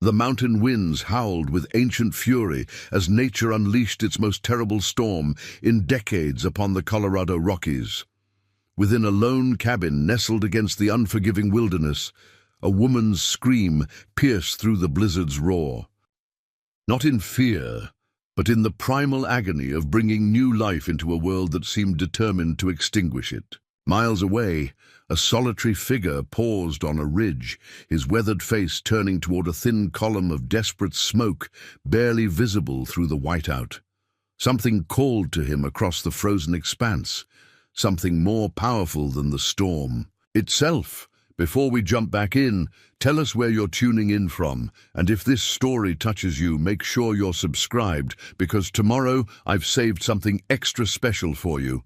The mountain winds howled with ancient fury as nature unleashed its most terrible storm in decades upon the Colorado Rockies. Within a lone cabin nestled against the unforgiving wilderness, a woman's scream pierced through the blizzard's roar. Not in fear, but in the primal agony of bringing new life into a world that seemed determined to extinguish it. Miles away, a solitary figure paused on a ridge, his weathered face turning toward a thin column of desperate smoke barely visible through the whiteout. Something called to him across the frozen expanse, something more powerful than the storm itself. Before we jump back in, tell us where you're tuning in from, and if this story touches you, make sure you're subscribed, because tomorrow I've saved something extra special for you.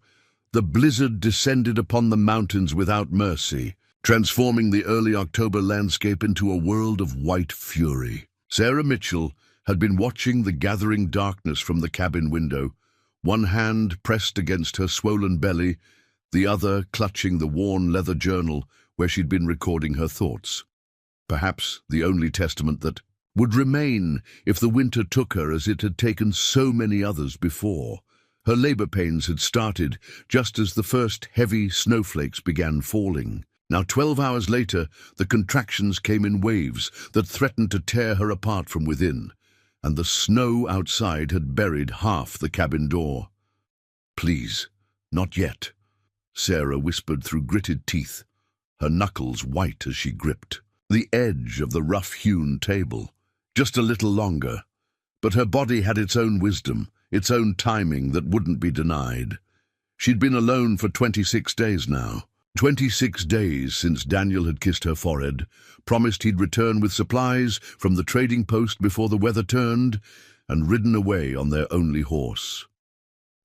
The blizzard descended upon the mountains without mercy, transforming the early October landscape into a world of white fury. Sarah Mitchell had been watching the gathering darkness from the cabin window, one hand pressed against her swollen belly, the other clutching the worn leather journal where she'd been recording her thoughts. Perhaps the only testament that would remain if the winter took her as it had taken so many others before. Her labor pains had started just as the first heavy snowflakes began falling. Now 12 hours later, the contractions came in waves that threatened to tear her apart from within, and the snow outside had buried half the cabin door. "Please, not yet," Sarah whispered through gritted teeth, her knuckles white as she gripped the edge of the rough-hewn table. Just a little longer. But her body had its own wisdom, its own timing that wouldn't be denied. She'd been alone for 26 days now. 26 days since Daniel had kissed her forehead, promised he'd return with supplies from the trading post before the weather turned, and ridden away on their only horse.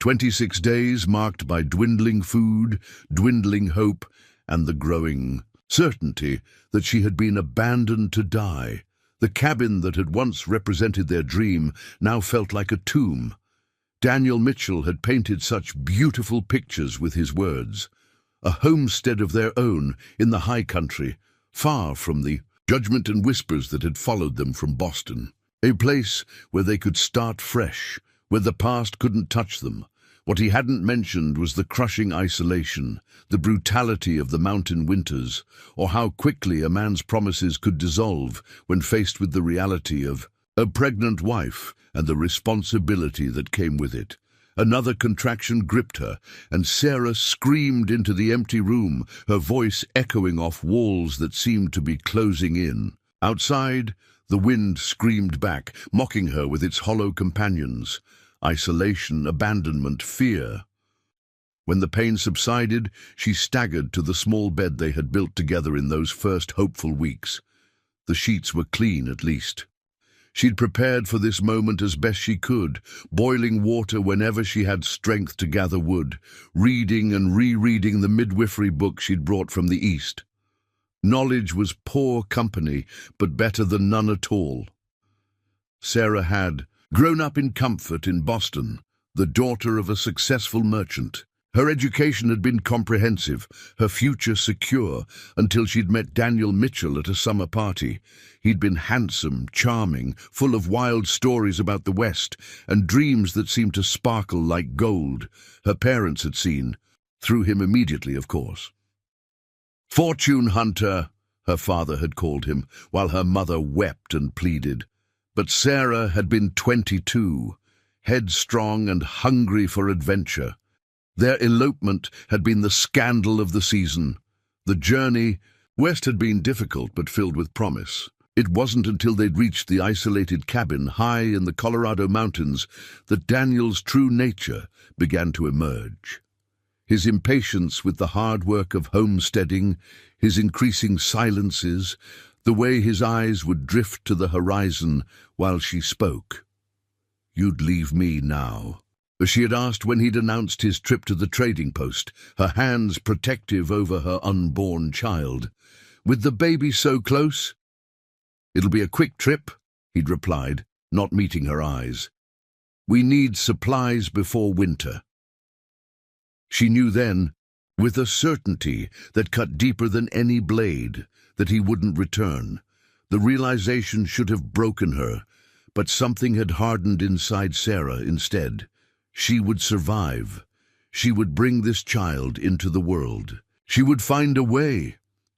26 days marked by dwindling food, dwindling hope, and the growing certainty that she had been abandoned to die. The cabin that had once represented their dream now felt like a tomb. Daniel Mitchell had painted such beautiful pictures with his words. A homestead of their own in the high country, far from the judgment and whispers that had followed them from Boston. A place where they could start fresh, where the past couldn't touch them. What he hadn't mentioned was the crushing isolation, the brutality of the mountain winters, or how quickly a man's promises could dissolve when faced with the reality of a pregnant wife and the responsibility that came with it. Another contraction gripped her, and Sarah screamed into the empty room, her voice echoing off walls that seemed to be closing in. Outside, the wind screamed back, mocking her with its hollow companions. Isolation, abandonment, fear. When the pain subsided, she staggered to the small bed they had built together in those first hopeful weeks. The sheets were clean, at least. She'd prepared for this moment as best she could, boiling water whenever she had strength to gather wood, reading and rereading the midwifery book she'd brought from the East. Knowledge was poor company, but better than none at all. Sarah had grown up in comfort in Boston, the daughter of a successful merchant. Her education had been comprehensive, her future secure, until she'd met Daniel Mitchell at a summer party. He'd been handsome, charming, full of wild stories about the West, and dreams that seemed to sparkle like gold. Her parents had seen, through him immediately, of course. "Fortune hunter," her father had called him, while her mother wept and pleaded. But Sarah had been 22, headstrong and hungry for adventure. Their elopement had been the scandal of the season. The journey west had been difficult but filled with promise. It wasn't until they'd reached the isolated cabin high in the Colorado mountains that Daniel's true nature began to emerge. His impatience with the hard work of homesteading, his increasing silences, the way his eyes would drift to the horizon while she spoke. "You'd leave me now?" she had asked when he'd announced his trip to the trading post, her hands protective over her unborn child. "With the baby so close?" "It'll be a quick trip," he'd replied, not meeting her eyes. "We need supplies before winter." She knew then, with a certainty that cut deeper than any blade, that he wouldn't return. The realization should have broken her, but something had hardened inside Sarah instead. She would survive. She would bring this child into the world. She would find a way.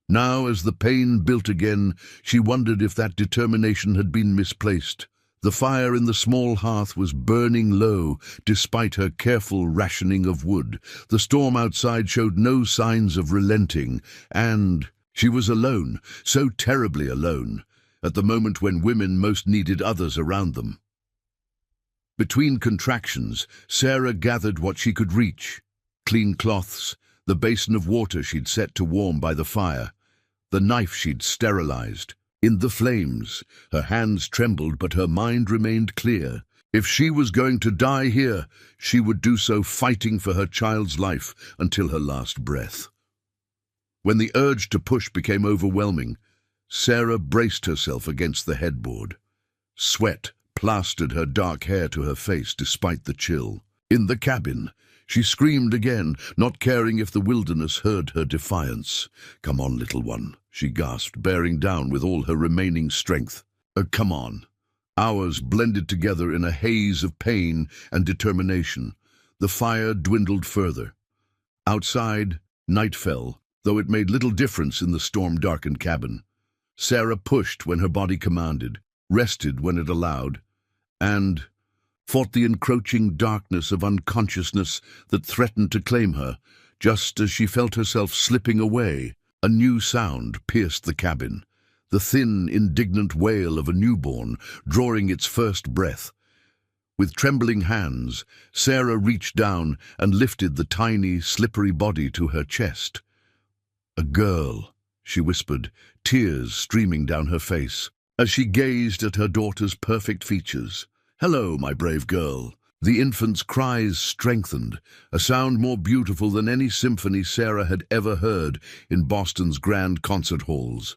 Now, as the pain built again, she wondered if that determination had been misplaced. The fire in the small hearth was burning low, despite her careful rationing of wood. The storm outside showed no signs of relenting, and she was alone, so terribly alone, at the moment when women most needed others around them. Between contractions, Sarah gathered what she could reach: clean cloths, the basin of water she'd set to warm by the fire, the knife she'd sterilized. In the flames, her hands trembled, but her mind remained clear. If she was going to die here, she would do so fighting for her child's life until her last breath. When the urge to push became overwhelming, Sarah braced herself against the headboard. Sweat plastered her dark hair to her face despite the chill. In the cabin, she screamed again, not caring if the wilderness heard her defiance. "Come on, little one," she gasped, bearing down with all her remaining strength. Come on." Hours blended together in a haze of pain and determination. The fire dwindled further. Outside, night fell, though it made little difference in the storm-darkened cabin. Sarah pushed when her body commanded, rested when it allowed, and fought the encroaching darkness of unconsciousness that threatened to claim her. Just as she felt herself slipping away, a new sound pierced the cabin, the thin, indignant wail of a newborn drawing its first breath. With trembling hands, Sarah reached down and lifted the tiny, slippery body to her chest. "A girl," she whispered, tears streaming down her face, as she gazed at her daughter's perfect features. "Hello, my brave girl." The infant's cries strengthened, a sound more beautiful than any symphony Sarah had ever heard in Boston's grand concert halls.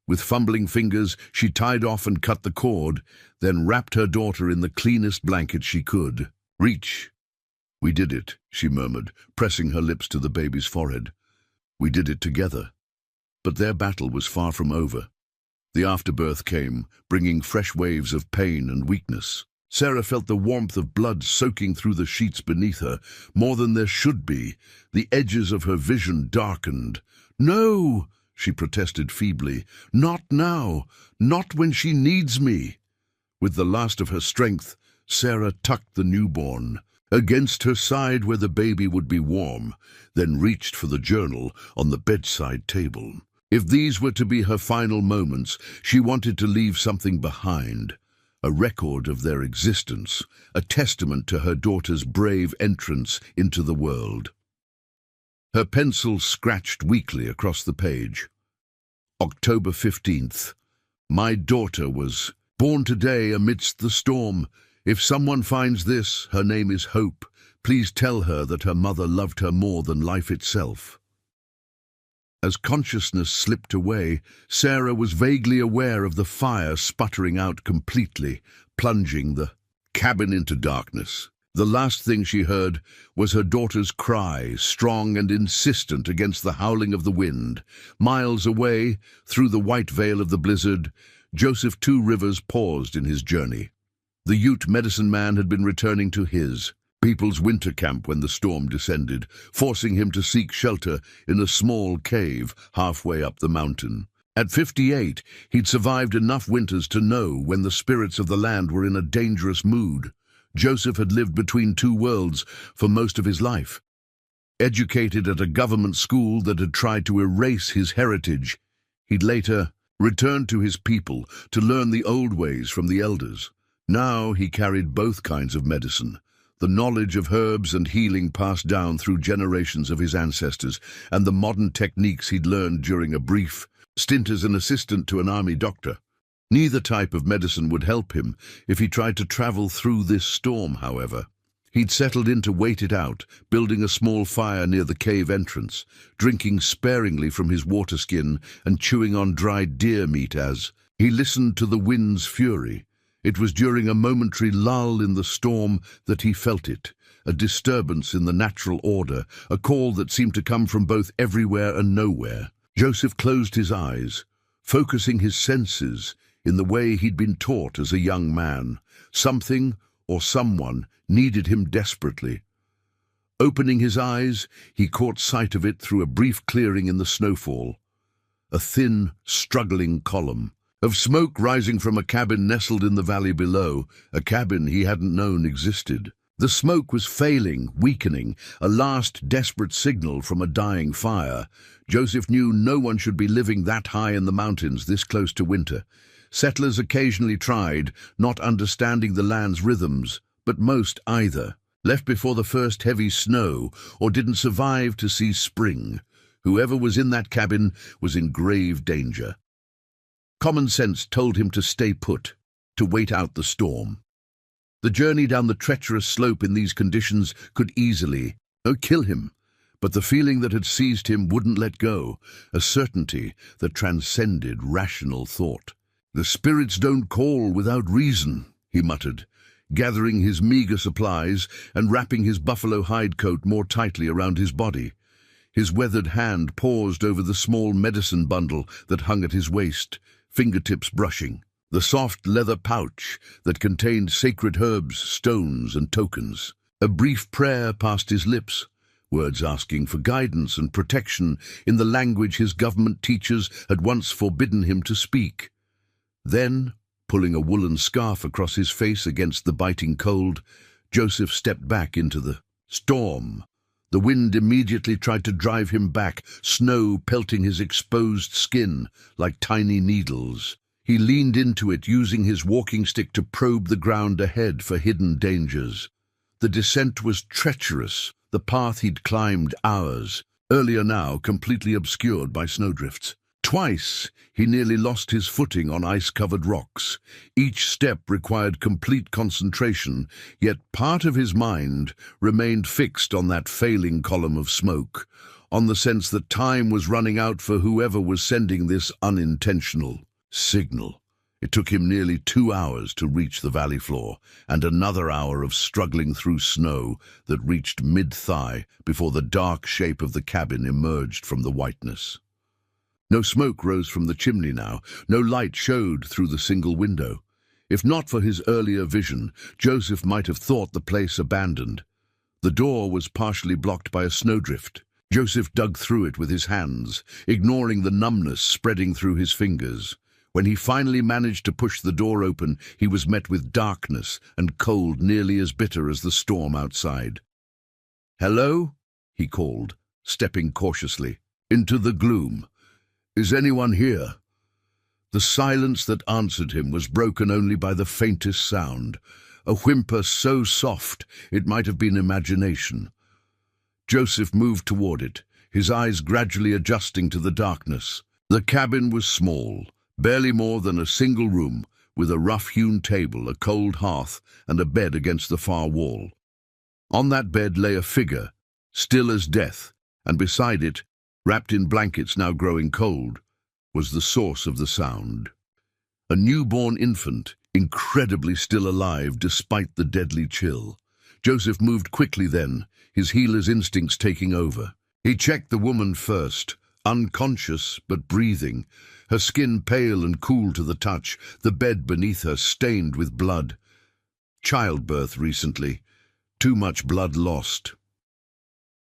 With fumbling fingers, she tied off and cut the cord, then wrapped her daughter in the cleanest blanket she could. "Reach." "We did it," she murmured, pressing her lips to the baby's forehead. "We did it together." But their battle was far from over. The afterbirth came, bringing fresh waves of pain and weakness. Sarah felt the warmth of blood soaking through the sheets beneath her, more than there should be. The edges of her vision darkened. "No!" she protested feebly. "Not now! Not when she needs me!" With the last of her strength, Sarah tucked the newborn against her side where the baby would be warm, then reached for the journal on the bedside table. If these were to be her final moments, she wanted to leave something behind, a record of their existence, a testament to her daughter's brave entrance into the world. Her pencil scratched weakly across the page. October 15th. My daughter was born today amidst the storm. If someone finds this, her name is Hope. Please tell her that her mother loved her more than life itself. As consciousness slipped away, Sarah was vaguely aware of the fire sputtering out completely, plunging the cabin into darkness. The last thing she heard was her daughter's cry, strong and insistent against the howling of the wind. Miles away, through the white veil of the blizzard, Joseph Two Rivers paused in his journey. The Ute medicine man had been returning to his people's winter camp when the storm descended, forcing him to seek shelter in a small cave halfway up the mountain. At 58, he'd survived enough winters to know when the spirits of the land were in a dangerous mood. Joseph had lived between two worlds for most of his life. Educated at a government school that had tried to erase his heritage, he'd later returned to his people to learn the old ways from the elders. Now he carried both kinds of medicine, the knowledge of herbs and healing passed down through generations of his ancestors, and the modern techniques he'd learned during a brief stint as an assistant to an army doctor. Neither type of medicine would help him if he tried to travel through this storm, however. He'd settled in to wait it out, building a small fire near the cave entrance, drinking sparingly from his water skin and chewing on dried deer meat as he listened to the wind's fury. It was during a momentary lull in the storm that he felt it, a disturbance in the natural order, a call that seemed to come from both everywhere and nowhere. Joseph closed his eyes. focusing his senses in the way he'd been taught as a young man. Something or someone needed him desperately. Opening his eyes, he caught sight of it through a brief clearing in the snowfall. A thin, struggling column of smoke rising from a cabin nestled in the valley below, a cabin he hadn't known existed. The smoke was failing, weakening, a last desperate signal from a dying fire. Joseph knew no one should be living that high in the mountains this close to winter. Settlers occasionally tried, not understanding the land's rhythms, but most either left before the first heavy snow or didn't survive to see spring. Whoever was in that cabin was in grave danger. Common sense told him to stay put, to wait out the storm. The journey down the treacherous slope in these conditions could easily kill him, but the feeling that had seized him wouldn't let go, a certainty that transcended rational thought. "The spirits don't call without reason," he muttered, gathering his meager supplies and wrapping his buffalo hide coat more tightly around his body. His weathered hand paused over the small medicine bundle that hung at his waist, fingertips brushing. The soft leather pouch that contained sacred herbs, stones, and tokens. A brief prayer passed his lips, words asking for guidance and protection in the language his government teachers had once forbidden him to speak. Then, pulling a woolen scarf across his face against the biting cold, Joseph stepped back into the storm. The wind immediately tried to drive him back, snow pelting his exposed skin like tiny needles. He leaned into it, using his walking stick to probe the ground ahead for hidden dangers. The descent was treacherous, the path he'd climbed hours earlier now completely obscured by snowdrifts. Twice he nearly lost his footing on ice-covered rocks. Each step required complete concentration, yet part of his mind remained fixed on that failing column of smoke, on the sense that time was running out for whoever was sending this unintentional signal. It took him nearly 2 hours to reach the valley floor, and another hour of struggling through snow that reached mid-thigh before the dark shape of the cabin emerged from the whiteness. No smoke rose from the chimney now, no light showed through the single window. If not for his earlier vision, Joseph might have thought the place abandoned. The door was partially blocked by a snowdrift. Joseph dug through it with his hands, ignoring the numbness spreading through his fingers. When he finally managed to push the door open, he was met with darkness and cold nearly as bitter as the storm outside. "Hello?" he called, stepping cautiously into the gloom. "Is anyone here?" The silence that answered him was broken only by the faintest sound, a whimper so soft it might have been imagination. Joseph moved toward it, his eyes gradually adjusting to the darkness. The cabin was small, barely more than a single room, with a rough-hewn table, a cold hearth, and a bed against the far wall. On that bed lay a figure, still as death, and beside it, wrapped in blankets now growing cold, was the source of the sound. A newborn infant, incredibly still alive despite the deadly chill. Joseph moved quickly then, his healer's instincts taking over. He checked the woman first, unconscious but breathing, her skin pale and cool to the touch, the bed beneath her stained with blood. Childbirth recently, too much blood lost.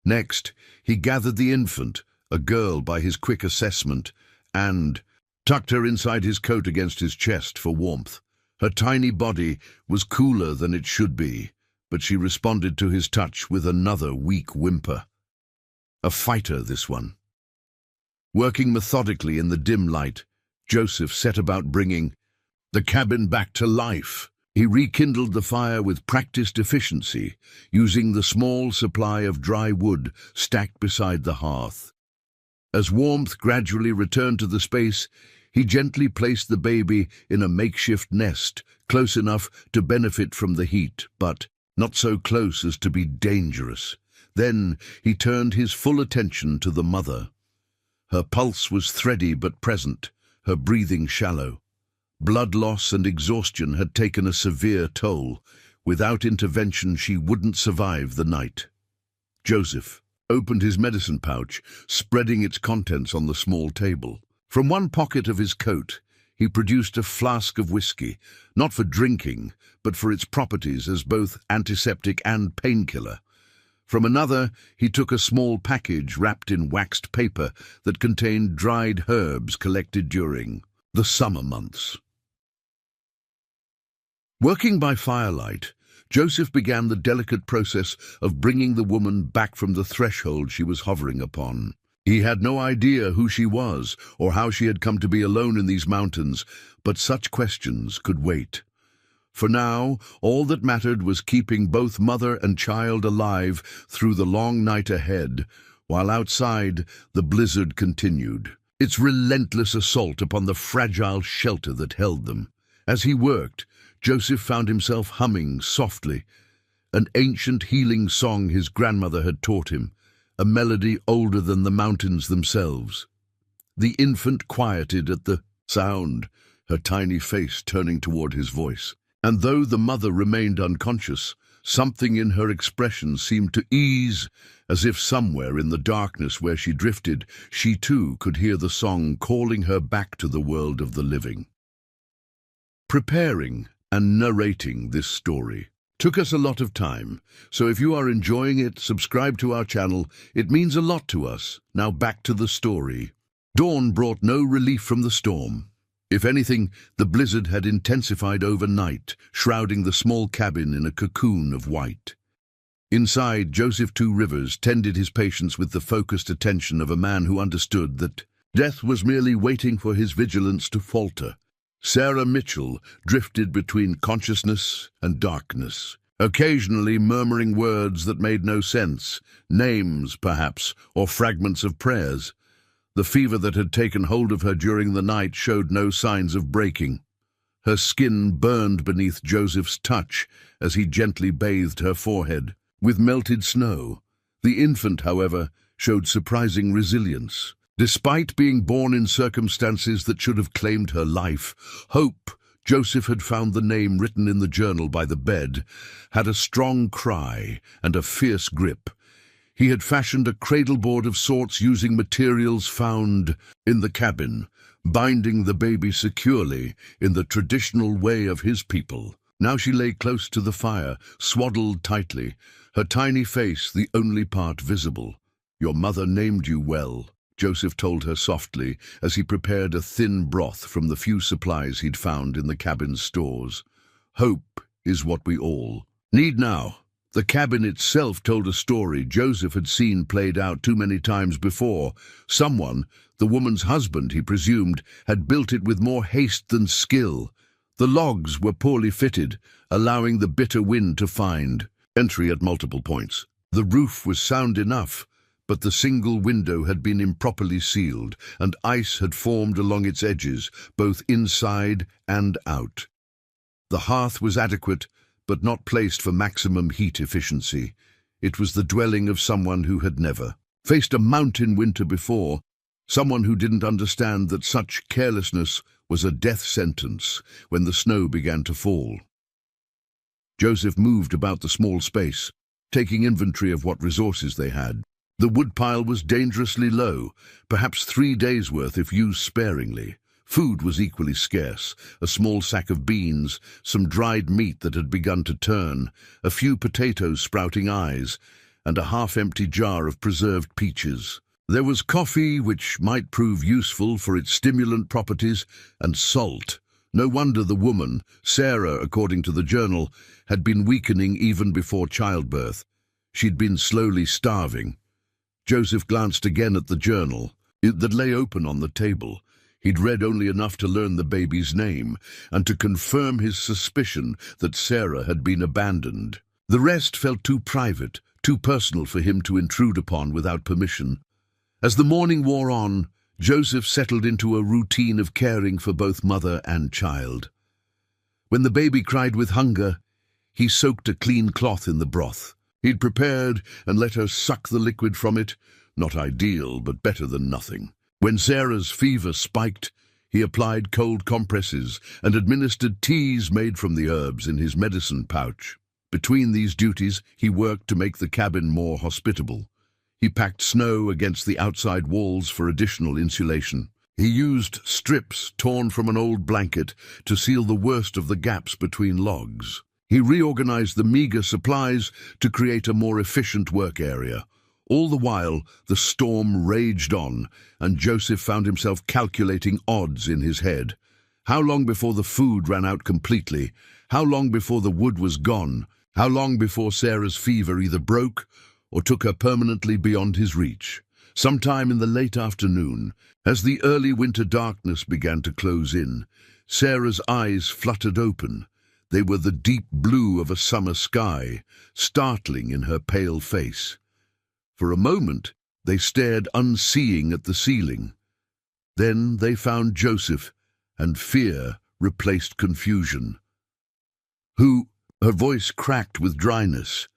Next, he gathered the infant, a girl by his quick assessment, and tucked her inside his coat against his chest for warmth. Her tiny body was cooler than it should be, but she responded to his touch with another weak whimper. A fighter, this one. Working methodically in the dim light, Joseph set about bringing the cabin back to life. He rekindled the fire with practiced efficiency, using the small supply of dry wood stacked beside the hearth. As warmth gradually returned to the space, he gently placed the baby in a makeshift nest, close enough to benefit from the heat, but not so close as to be dangerous. Then he turned his full attention to the mother. Her pulse was thready but present, her breathing shallow. Blood loss and exhaustion had taken a severe toll. Without intervention, she wouldn't survive the night. Joseph opened his medicine pouch, spreading its contents on the small table. From one pocket of his coat, he produced a flask of whiskey, not for drinking, but for its properties as both antiseptic and painkiller. From another, he took a small package wrapped in waxed paper that contained dried herbs collected during the summer months. Working by firelight, Joseph began the delicate process of bringing the woman back from the threshold she was hovering upon. He had no idea who she was or how she had come to be alone in these mountains, but such questions could wait. For now, all that mattered was keeping both mother and child alive through the long night ahead, while outside the blizzard continued, its relentless assault upon the fragile shelter that held them. As he worked, Joseph found himself humming softly, an ancient healing song his grandmother had taught him, a melody older than the mountains themselves. The infant quieted at the sound, her tiny face turning toward his voice. And though the mother remained unconscious, something in her expression seemed to ease, as if somewhere in the darkness where she drifted, she too could hear the song calling her back to the world of the living. Preparing and narrating this story took us a lot of time, so if you are enjoying it, subscribe to our channel. It means a lot to us. Now back to the story. Dawn brought no relief from the storm. If anything, the blizzard had intensified overnight, shrouding the small cabin in a cocoon of white. Inside, Joseph Two Rivers tended his patients with the focused attention of a man who understood that death was merely waiting for his vigilance to falter. Sarah Mitchell drifted between consciousness and darkness, occasionally murmuring words that made no sense, names, perhaps, or fragments of prayers. The fever that had taken hold of her during the night showed no signs of breaking. Her skin burned beneath Joseph's touch as he gently bathed her forehead with melted snow. The infant, however, showed surprising resilience. Despite being born in circumstances that should have claimed her life, Hope, Joseph had found the name written in the journal by the bed, had a strong cry and a fierce grip. He had fashioned a cradleboard of sorts using materials found in the cabin, binding the baby securely in the traditional way of his people. Now she lay close to the fire, swaddled tightly, her tiny face the only part visible. "Your mother named you well," Joseph told her softly as he prepared a thin broth from the few supplies he'd found in the cabin's stores. "Hope is what we all need now." The cabin itself told a story Joseph had seen played out too many times before. Someone, the woman's husband he presumed, had built it with more haste than skill. The logs were poorly fitted, allowing the bitter wind to find entry at multiple points. The roof was sound enough, but the single window had been improperly sealed, and ice had formed along its edges, both inside and out. The hearth was adequate, but not placed for maximum heat efficiency. It was the dwelling of someone who had never faced a mountain winter before, someone who didn't understand that such carelessness was a death sentence when the snow began to fall. Joseph moved about the small space, taking inventory of what resources they had. The woodpile was dangerously low, perhaps 3 days' worth if used sparingly. Food was equally scarce, a small sack of beans, some dried meat that had begun to turn, a few potatoes sprouting eyes, and a half-empty jar of preserved peaches. There was coffee, which might prove useful for its stimulant properties, and salt. No wonder the woman, Sarah, according to the journal, had been weakening even before childbirth. She'd been slowly starving. Joseph glanced again at the journal that lay open on the table. He'd read only enough to learn the baby's name and to confirm his suspicion that Sarah had been abandoned. The rest felt too private, too personal for him to intrude upon without permission. As the morning wore on, Joseph settled into a routine of caring for both mother and child. When the baby cried with hunger, he soaked a clean cloth in the broth he'd prepared and let her suck the liquid from it. Not ideal, but better than nothing. When Sarah's fever spiked, he applied cold compresses and administered teas made from the herbs in his medicine pouch. Between these duties, he worked to make the cabin more hospitable. He packed snow against the outside walls for additional insulation. He used strips torn from an old blanket to seal the worst of the gaps between logs. He reorganized the meager supplies to create a more efficient work area. All the while, the storm raged on, and Joseph found himself calculating odds in his head. How long before the food ran out completely? How long before the wood was gone? How long before Sarah's fever either broke or took her permanently beyond his reach? Sometime in the late afternoon, as the early winter darkness began to close in, Sarah's eyes fluttered open. They were the deep blue of a summer sky, startling in her pale face. For a moment, they stared unseeing at the ceiling. Then they found Joseph, and fear replaced confusion. "Who?" Her voice cracked with dryness.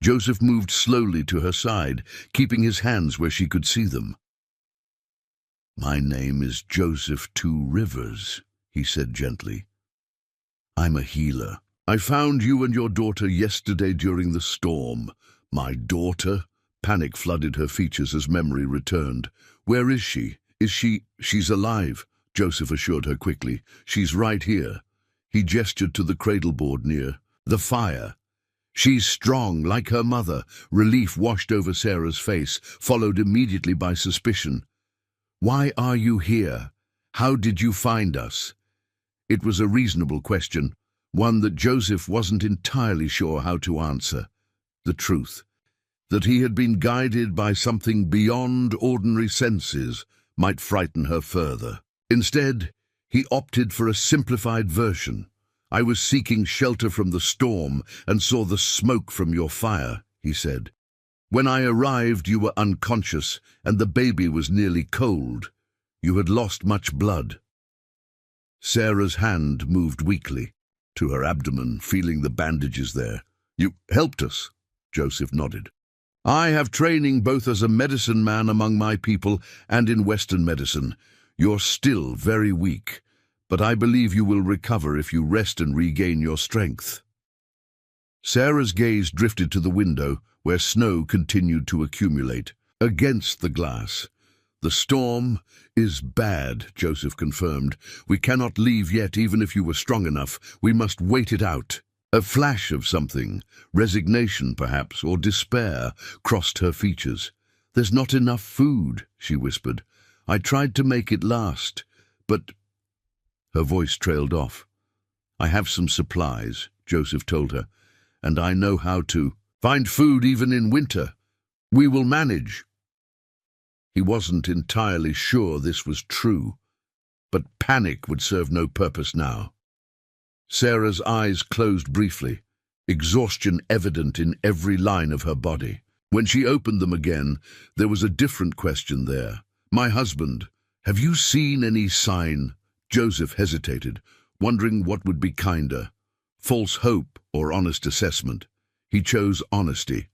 Joseph moved slowly to her side, keeping his hands where she could see them. "My name is Joseph Two Rivers," he said gently. "I'm a healer. I found you and your daughter yesterday during the storm." "My daughter?" Panic flooded her features as memory returned. "Where is she? She's alive," Joseph assured her quickly. "She's right here." He gestured to the cradle board near the fire. "She's strong, like her mother." Relief washed over Sarah's face, followed immediately by suspicion. "Why are you here? How did you find us?" It was a reasonable question, one that Joseph wasn't entirely sure how to answer. The truth, that he had been guided by something beyond ordinary senses, might frighten her further. Instead, he opted for a simplified version. "I was seeking shelter from the storm and saw the smoke from your fire," he said. "When I arrived, you were unconscious, and the baby was nearly cold. You had lost much blood." Sarah's hand moved weakly to her abdomen, feeling the bandages there. "You helped us," Joseph nodded. "I have training both as a medicine man among my people and in Western medicine. You're still very weak, but I believe you will recover if you rest and regain your strength." Sarah's gaze drifted to the window, where snow continued to accumulate. Against the glass. "The storm is bad," Joseph confirmed. "We cannot leave yet, even if you were strong enough. We must wait it out." A flash of something, resignation perhaps, or despair, crossed her features. "There's not enough food," she whispered. "I tried to make it last, but—" Her voice trailed off. "I have some supplies," Joseph told her, "and I know how to find food even in winter. We will manage." He wasn't entirely sure this was true, but panic would serve no purpose now. Sarah's eyes closed briefly, exhaustion evident in every line of her body. When she opened them again, there was a different question there. "My husband, have you seen any sign?" Joseph hesitated, wondering what would be kinder, false hope or honest assessment. He chose honesty.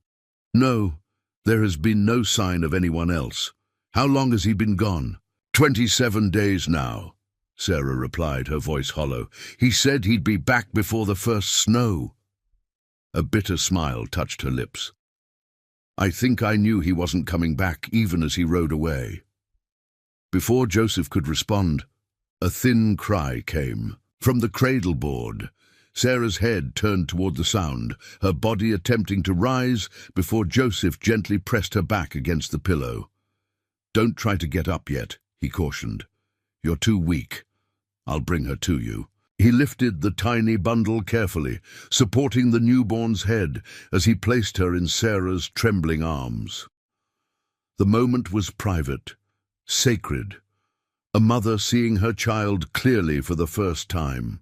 "No, there has been no sign of anyone else." "How long has he been gone?" 27 days now," Sarah replied, her voice hollow. "He said he'd be back before the first snow." A bitter smile touched her lips. "I think I knew he wasn't coming back even as he rode away." Before Joseph could respond, a thin cry came from the cradle board. Sarah's head turned toward the sound, her body attempting to rise before Joseph gently pressed her back against the pillow. "Don't try to get up yet," he cautioned. "You're too weak. I'll bring her to you." He lifted the tiny bundle carefully, supporting the newborn's head as he placed her in Sarah's trembling arms. The moment was private, sacred, a mother seeing her child clearly for the first time.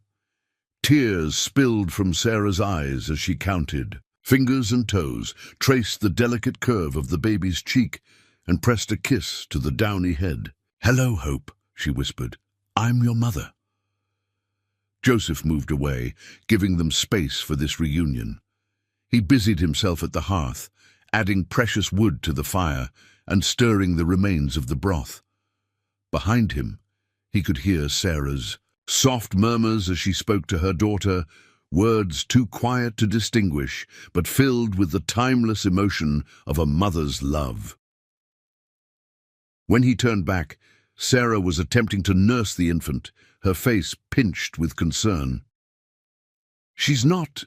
Tears spilled from Sarah's eyes as she counted. Fingers and toes traced the delicate curve of the baby's cheek and pressed a kiss to the downy head. "Hello, Hope," she whispered. "I'm your mother." Joseph moved away, giving them space for this reunion. He busied himself at the hearth, adding precious wood to the fire and stirring the remains of the broth. Behind him, he could hear Sarah's soft murmurs as she spoke to her daughter, words too quiet to distinguish, but filled with the timeless emotion of a mother's love. When he turned back, Sarah was attempting to nurse the infant, her face pinched with concern. "She's not.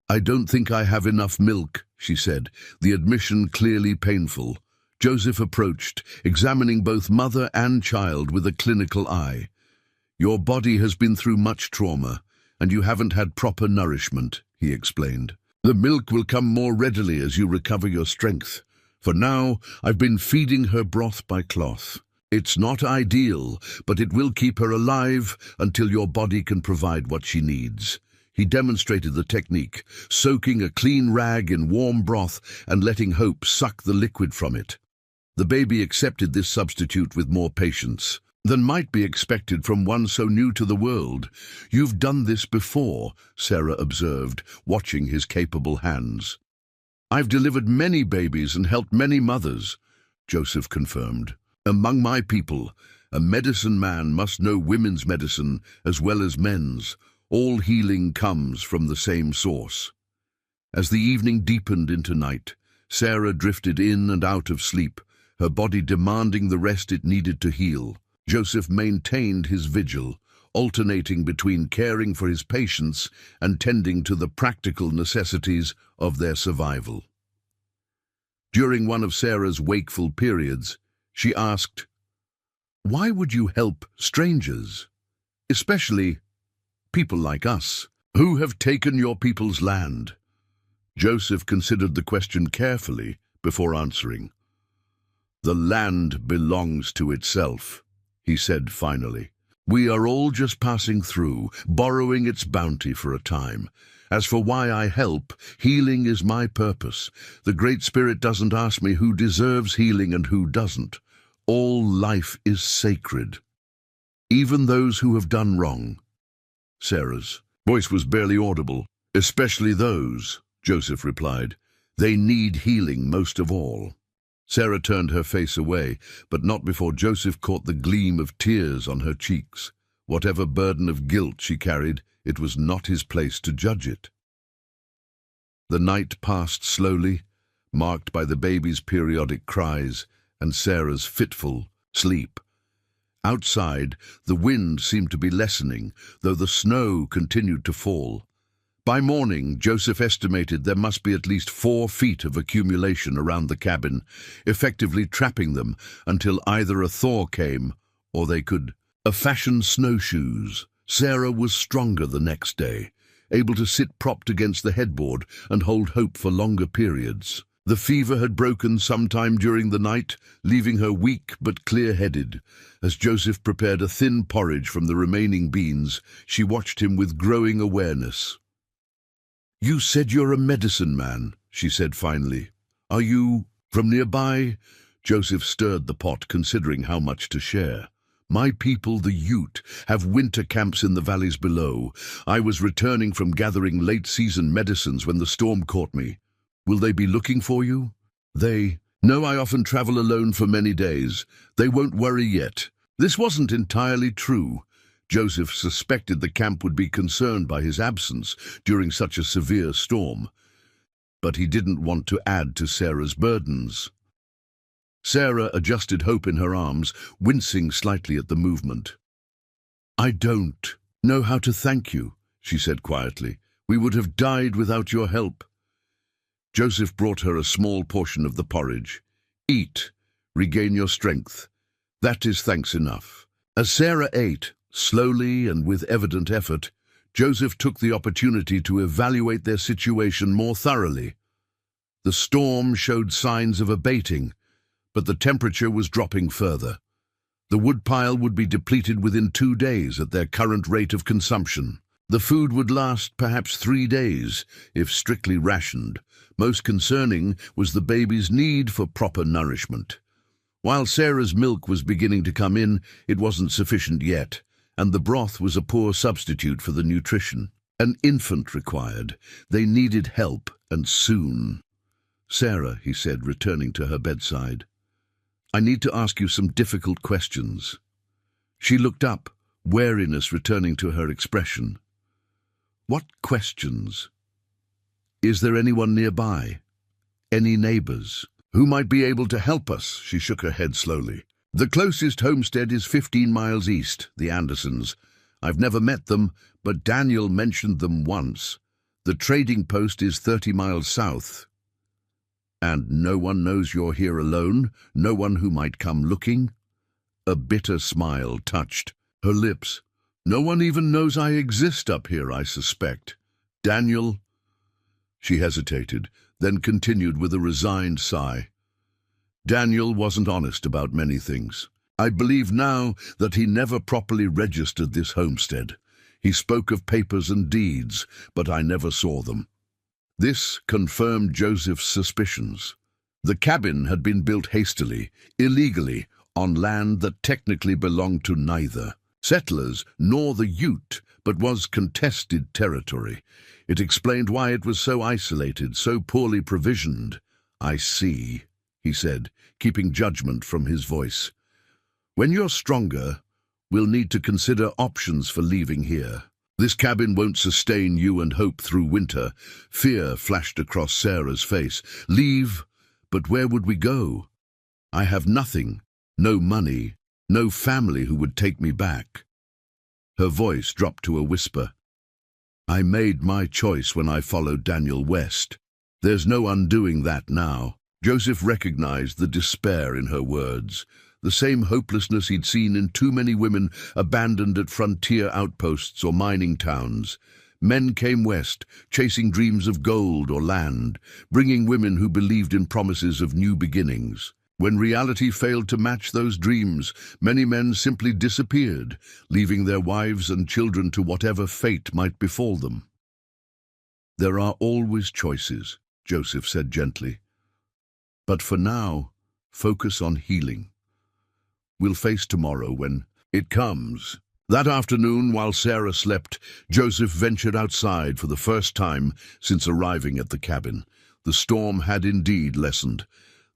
I don't think I have enough milk," she said, the admission clearly painful. Joseph approached, examining both mother and child with a clinical eye. "Your body has been through much trauma, and you haven't had proper nourishment," he explained. "The milk will come more readily as you recover your strength. For now, I've been feeding her broth by cloth. It's not ideal, but it will keep her alive until your body can provide what she needs." He demonstrated the technique, soaking a clean rag in warm broth and letting Hope suck the liquid from it. The baby accepted this substitute with more patience than might be expected from one so new to the world. "You've done this before," Sarah observed, watching his capable hands. "I've delivered many babies and helped many mothers," Joseph confirmed. "Among my people, a medicine man must know women's medicine as well as men's. All healing comes from the same source." As the evening deepened into night, Sarah drifted in and out of sleep, her body demanding the rest it needed to heal. Joseph maintained his vigil, alternating between caring for his patients and tending to the practical necessities of their survival. During one of Sarah's wakeful periods, she asked, "Why would you help strangers, especially people like us, who have taken your people's land?" Joseph considered the question carefully before answering. "The land belongs to itself," he said finally. "We are all just passing through, borrowing its bounty for a time. As for why I help, healing is my purpose. The Great Spirit doesn't ask me who deserves healing and who doesn't. All life is sacred, even those who have done wrong." Sarah's voice was barely audible. "Especially those," Joseph replied. "They need healing most of all." Sarah turned her face away, but not before Joseph caught the gleam of tears on her cheeks. Whatever burden of guilt she carried, it was not his place to judge it. The night passed slowly, marked by the baby's periodic cries and Sarah's fitful sleep. Outside, the wind seemed to be lessening, though the snow continued to fall. By morning, Joseph estimated there must be at least 4 feet of accumulation around the cabin, effectively trapping them until either a thaw came or they could fashion snowshoes. Sarah was stronger the next day, able to sit propped against the headboard and hold Hope for longer periods. The fever had broken sometime during the night, leaving her weak but clear-headed. As Joseph prepared a thin porridge from the remaining beans, she watched him with growing awareness. "You said you're a medicine man," she said finally. "Are you from nearby?" Joseph stirred the pot, considering how much to share. "My people, the Ute, have winter camps in the valleys below. I was returning from gathering late-season medicines when the storm caught me. Will they be looking for you?" "No, I often travel alone for many days. They won't worry yet." This wasn't entirely true. Joseph suspected the camp would be concerned by his absence during such a severe storm, but he didn't want to add to Sarah's burdens. Sarah adjusted Hope in her arms, wincing slightly at the movement. "I don't know how to thank you," she said quietly. "We would have died without your help." Joseph brought her a small portion of the porridge. "Eat, regain your strength. That is thanks enough." As Sarah ate, slowly and with evident effort, Joseph took the opportunity to evaluate their situation more thoroughly. The storm showed signs of abating, but the temperature was dropping further. The woodpile would be depleted within 2 days at their current rate of consumption. The food would last perhaps 3 days, if strictly rationed. Most concerning was the baby's need for proper nourishment. While Sarah's milk was beginning to come in, it wasn't sufficient yet, and the broth was a poor substitute for the nutrition an infant required. They needed help, and soon. "Sarah," he said, returning to her bedside, "I need to ask you some difficult questions." She looked up, wariness returning to her expression. "What questions?" "Is there anyone nearby? Any neighbors who might be able to help us?" She shook her head slowly. The closest homestead is 15 miles east, the Andersons. I've never met them, but Daniel mentioned them once. The trading post is 30 miles south. And no one knows you're here alone? No one who might come looking? A bitter smile touched her lips. No one even knows I exist up here, I suspect. Daniel? She hesitated, then continued with a resigned sigh. Daniel wasn't honest about many things. I believe now that he never properly registered this homestead. He spoke of papers and deeds, but I never saw them. This confirmed Joseph's suspicions. The cabin had been built hastily, illegally, on land that technically belonged to neither settlers nor the Ute, but was contested territory. It explained why it was so isolated, so poorly provisioned. I see, he said, keeping judgment from his voice. When you're stronger, we'll need to consider options for leaving here. This cabin won't sustain you and Hope through winter. Fear flashed across Sarah's face. Leave? But where would we go? I have nothing, no money, no family who would take me back. Her voice dropped to a whisper. I made my choice when I followed Daniel West. There's no undoing that now. Joseph recognized the despair in her words, the same hopelessness he'd seen in too many women abandoned at frontier outposts or mining towns. Men came west, chasing dreams of gold or land, bringing women who believed in promises of new beginnings. When reality failed to match those dreams, many men simply disappeared, leaving their wives and children to whatever fate might befall them. There are always choices, Joseph said gently. But for now, focus on healing. We'll face tomorrow when it comes. That afternoon, while Sarah slept, Joseph ventured outside for the first time since arriving at the cabin. The storm had indeed lessened,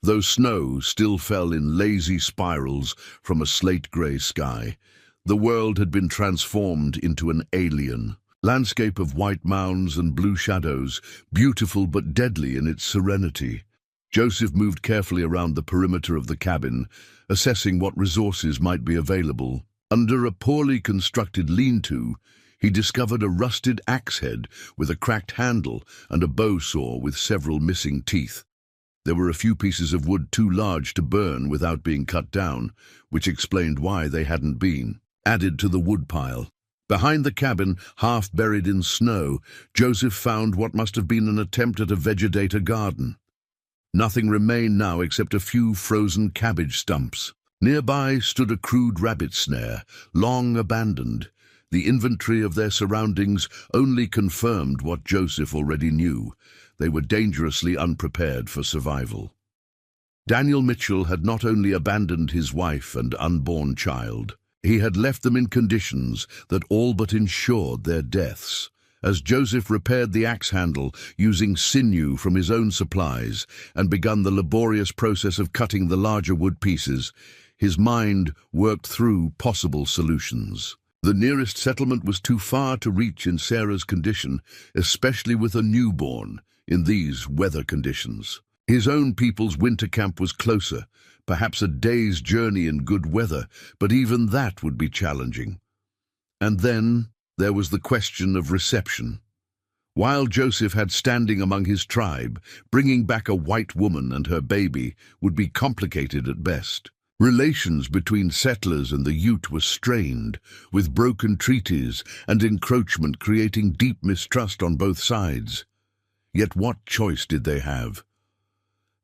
though snow still fell in lazy spirals from a slate-grey sky. The world had been transformed into an alien landscape of white mounds and blue shadows, beautiful but deadly in its serenity. Joseph moved carefully around the perimeter of the cabin, assessing what resources might be available. Under a poorly constructed lean-to, he discovered a rusted axe head with a cracked handle and a bow saw with several missing teeth. There were a few pieces of wood too large to burn without being cut down, which explained why they hadn't been added to the woodpile. Behind the cabin, half buried in snow, Joseph found what must have been an attempt at a vegetator garden. Nothing remained now except a few frozen cabbage stumps. Nearby stood a crude rabbit snare, long abandoned. The inventory of their surroundings only confirmed what Joseph already knew. They were dangerously unprepared for survival. Daniel Mitchell had not only abandoned his wife and unborn child, he had left them in conditions that all but ensured their deaths. As Joseph repaired the axe handle using sinew from his own supplies and begun the laborious process of cutting the larger wood pieces, his mind worked through possible solutions. The nearest settlement was too far to reach in Sarah's condition, especially with a newborn in these weather conditions. His own people's winter camp was closer, perhaps a day's journey in good weather, but even that would be challenging. And then there was the question of reception. While Joseph had standing among his tribe, bringing back a white woman and her baby would be complicated at best. Relations between settlers and the Ute were strained, with broken treaties and encroachment creating deep mistrust on both sides. Yet what choice did they have?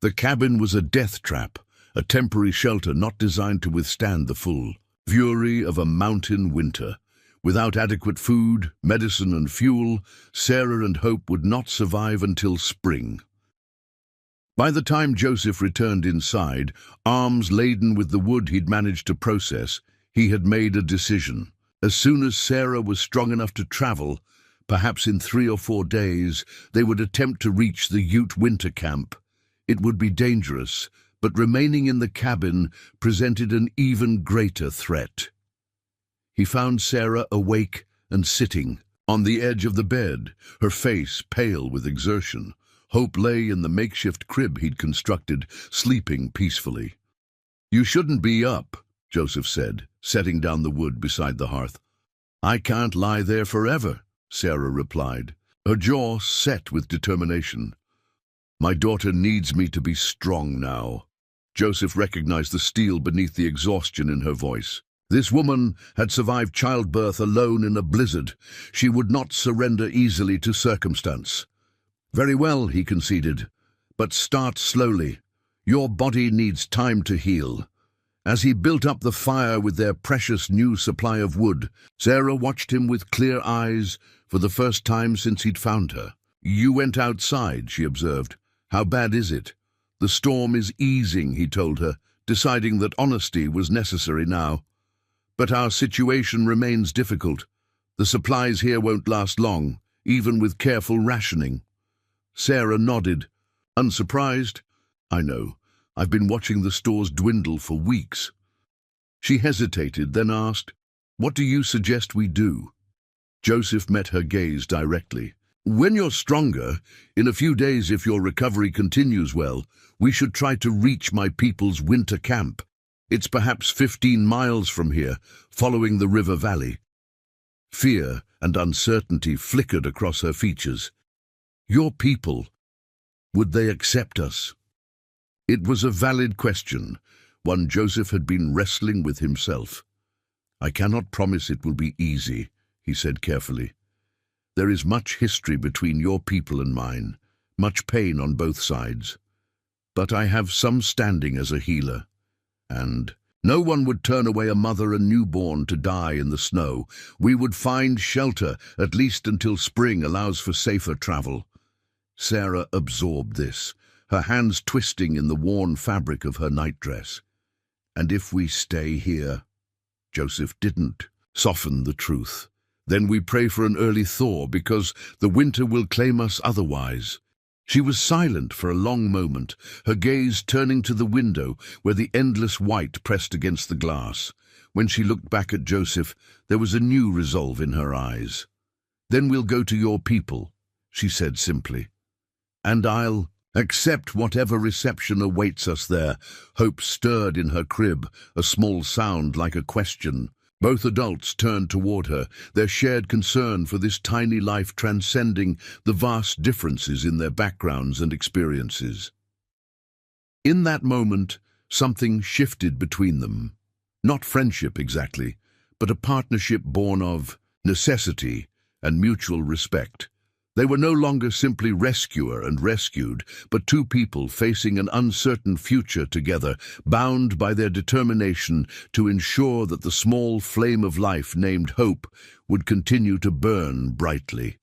The cabin was a death trap, a temporary shelter not designed to withstand the full fury of a mountain winter. Without adequate food, medicine and fuel, Sarah and Hope would not survive until spring. By the time Joseph returned inside, arms laden with the wood he'd managed to process, he had made a decision. As soon as Sarah was strong enough to travel, perhaps in 3 or 4 days, they would attempt to reach the Ute winter camp. It would be dangerous, but remaining in the cabin presented an even greater threat. He found Sarah awake and sitting on the edge of the bed, her face pale with exertion. Hope lay in the makeshift crib he'd constructed, sleeping peacefully. "You shouldn't be up," Joseph said, setting down the wood beside the hearth. I can't lie there forever, Sarah replied, her jaw set with determination. My daughter needs me to be strong now. Joseph recognized the steel beneath the exhaustion in her voice. This woman had survived childbirth alone in a blizzard. She would not surrender easily to circumstance. Very well, he conceded, but start slowly. Your body needs time to heal. As he built up the fire with their precious new supply of wood, Sarah watched him with clear eyes for the first time since he'd found her. You went outside, she observed. How bad is it? The storm is easing, he told her, deciding that honesty was necessary now. But our situation remains difficult. The supplies here won't last long, even with careful rationing. Sarah nodded. Unsurprised? I know. I've been watching the stores dwindle for weeks. She hesitated, then asked, What do you suggest we do? Joseph met her gaze directly. When you're stronger, in a few days if your recovery continues well, we should try to reach my people's winter camp. It's perhaps 15 miles from here, following the river valley. Fear and uncertainty flickered across her features. Your people, would they accept us? It was a valid question, one Joseph had been wrestling with himself. I cannot promise it will be easy, he said carefully. There is much history between your people and mine, much pain on both sides. But I have some standing as a healer. And no one would turn away a mother and newborn to die in the snow. We would find shelter, at least until spring allows for safer travel. Sarah absorbed this, her hands twisting in the worn fabric of her nightdress. And if we stay here? Joseph didn't soften the truth. Then we pray for an early thaw, because the winter will claim us otherwise. She was silent for a long moment, her gaze turning to the window where the endless white pressed against the glass. When she looked back at Joseph, there was a new resolve in her eyes. Then we'll go to your people, she said simply. And I'll accept whatever reception awaits us there. Hope stirred in her crib, a small sound like a question. Both adults turned toward her, their shared concern for this tiny life transcending the vast differences in their backgrounds and experiences. In that moment, something shifted between them. Not friendship exactly, but a partnership born of necessity and mutual respect. They were no longer simply rescuer and rescued, but two people facing an uncertain future together, bound by their determination to ensure that the small flame of life named hope would continue to burn brightly.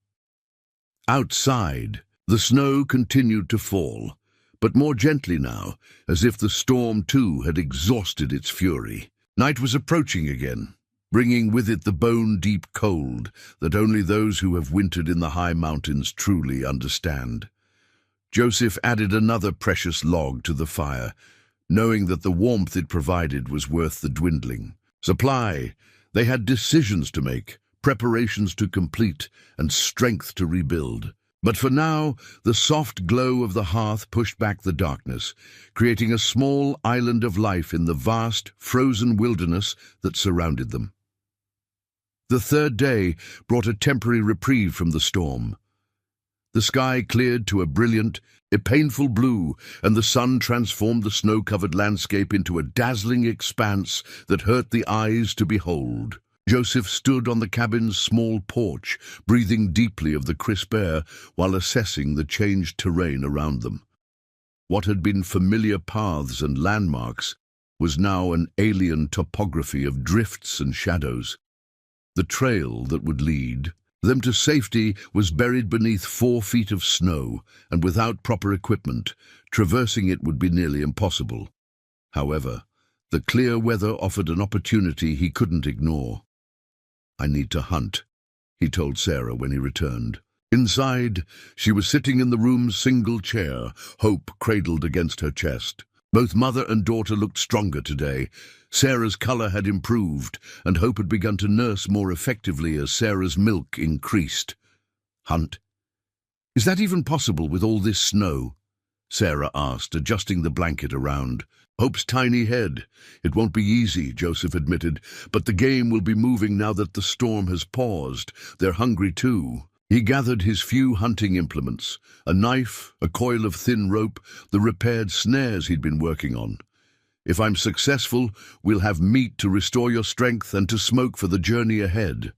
Outside, the snow continued to fall, but more gently now, as if the storm too had exhausted its fury. Night was approaching again, bringing with it the bone-deep cold that only those who have wintered in the high mountains truly understand. Joseph added another precious log to the fire, knowing that the warmth it provided was worth the dwindling supply. They had decisions to make, preparations to complete, and strength to rebuild. But for now, the soft glow of the hearth pushed back the darkness, creating a small island of life in the vast, frozen wilderness that surrounded them. The third day brought a temporary reprieve from the storm. The sky cleared to a brilliant, painful blue, and the sun transformed the snow-covered landscape into a dazzling expanse that hurt the eyes to behold. Joseph stood on the cabin's small porch, breathing deeply of the crisp air while assessing the changed terrain around them. What had been familiar paths and landmarks was now an alien topography of drifts and shadows. The trail that would lead them to safety was buried beneath 4 feet of snow, and without proper equipment, traversing it would be nearly impossible. However, the clear weather offered an opportunity he couldn't ignore. I need to hunt, he told Sarah when he returned. Inside, she was sitting in the room's single chair, hope cradled against her chest. Both mother and daughter looked stronger today. Sarah's color had improved, and Hope had begun to nurse more effectively as Sarah's milk increased. Hunt? Is that even possible with all this snow? Sarah asked, adjusting the blanket around. Hope's tiny head. It won't be easy, Joseph admitted, but the game will be moving now that the storm has paused. They're hungry too. He gathered his few hunting implements, a knife, a coil of thin rope, the repaired snares he'd been working on. If I'm successful, we'll have meat to restore your strength and to smoke for the journey ahead.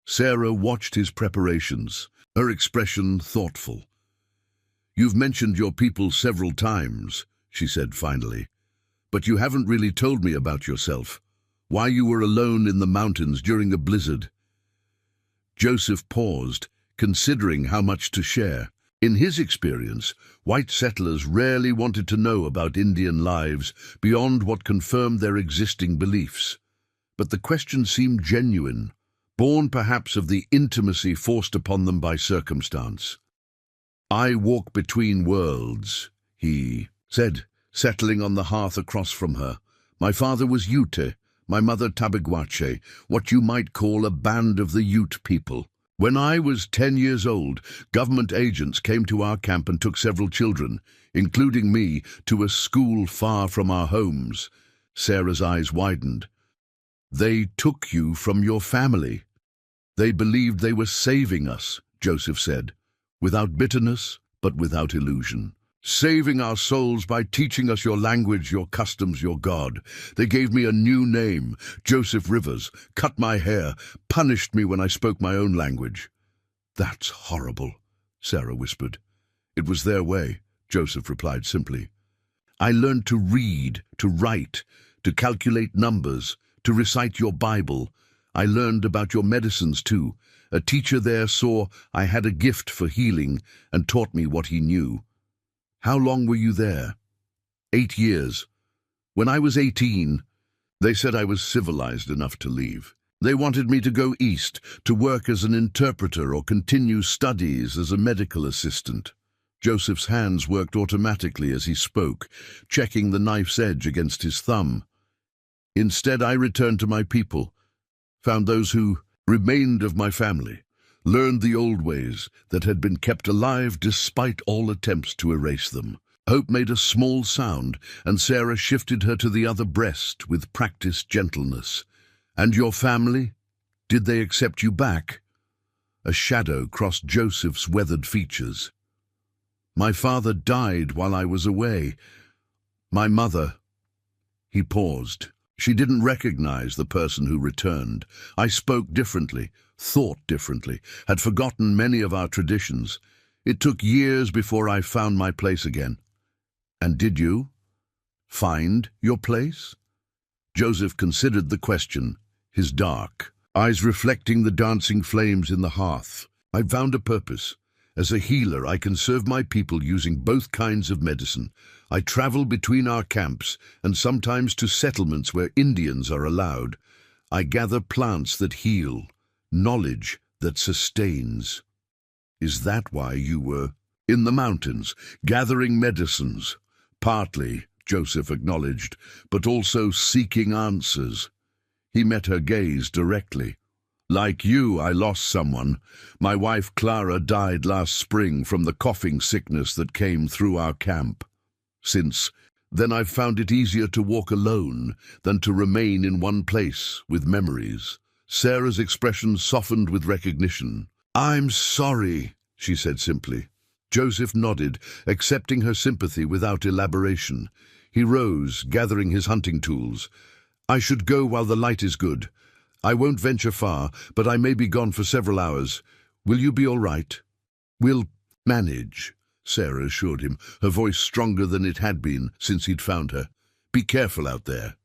Sarah watched his preparations, her expression thoughtful. You've mentioned your people several times, she said finally, but you haven't really told me about yourself, why you were alone in the mountains during a blizzard. Joseph paused, considering how much to share. In his experience, white settlers rarely wanted to know about Indian lives beyond what confirmed their existing beliefs. But the question seemed genuine, born perhaps of the intimacy forced upon them by circumstance. I walk between worlds, he said, settling on the hearth across from her. My father was Ute, my mother Tabiguache, what you might call a band of the Ute people. When I was 10 years old, government agents came to our camp and took several children, including me, to a school far from our homes. Sarah's eyes widened. They took you from your family. They believed they were saving us, Joseph said, without bitterness, but without illusion. Saving our souls by teaching us your language, your customs, your God. They gave me a new name, Joseph Rivers, cut my hair, punished me when I spoke my own language. That's horrible, Sarah whispered. It was their way, Joseph replied simply. I learned to read, to write, to calculate numbers, to recite your Bible. I learned about your medicines too. A teacher there saw I had a gift for healing and taught me what he knew. How long were you there? 8 years. When I was 18, they said I was civilized enough to leave. They wanted me to go east, to work as an interpreter or continue studies as a medical assistant. Joseph's hands worked automatically as he spoke, checking the knife's edge against his thumb. Instead, I returned to my people, found those who remained of my family, learned the old ways that had been kept alive despite all attempts to erase them. Hope made a small sound, and Sarah shifted her to the other breast with practiced gentleness. And your family? Did they accept you back? A shadow crossed Joseph's weathered features. My father died while I was away. My mother... He paused. She didn't recognize the person who returned. I spoke differently, thought differently, had forgotten many of our traditions. It took years before I found my place again. And did you find your place? Joseph considered the question, his dark eyes reflecting the dancing flames in the hearth. I found a purpose. As a healer, I can serve my people using both kinds of medicine. I travel between our camps and sometimes to settlements where Indians are allowed. I gather plants that heal, knowledge that sustains. Is that why you were in the mountains, gathering medicines? Partly, Joseph acknowledged, but also seeking answers. He met her gaze directly. Like you, I lost someone. My wife Clara died last spring from the coughing sickness that came through our camp. Since then I've found it easier to walk alone than to remain in one place with memories. Sarah's expression softened with recognition. I'm sorry, she said simply. Joseph nodded, accepting her sympathy without elaboration. He rose, gathering his hunting tools. I should go while the light is good. I won't venture far, but I may be gone for several hours. Will you be all right? We'll manage, Sarah assured him, her voice stronger than it had been since he'd found her. Be careful out there.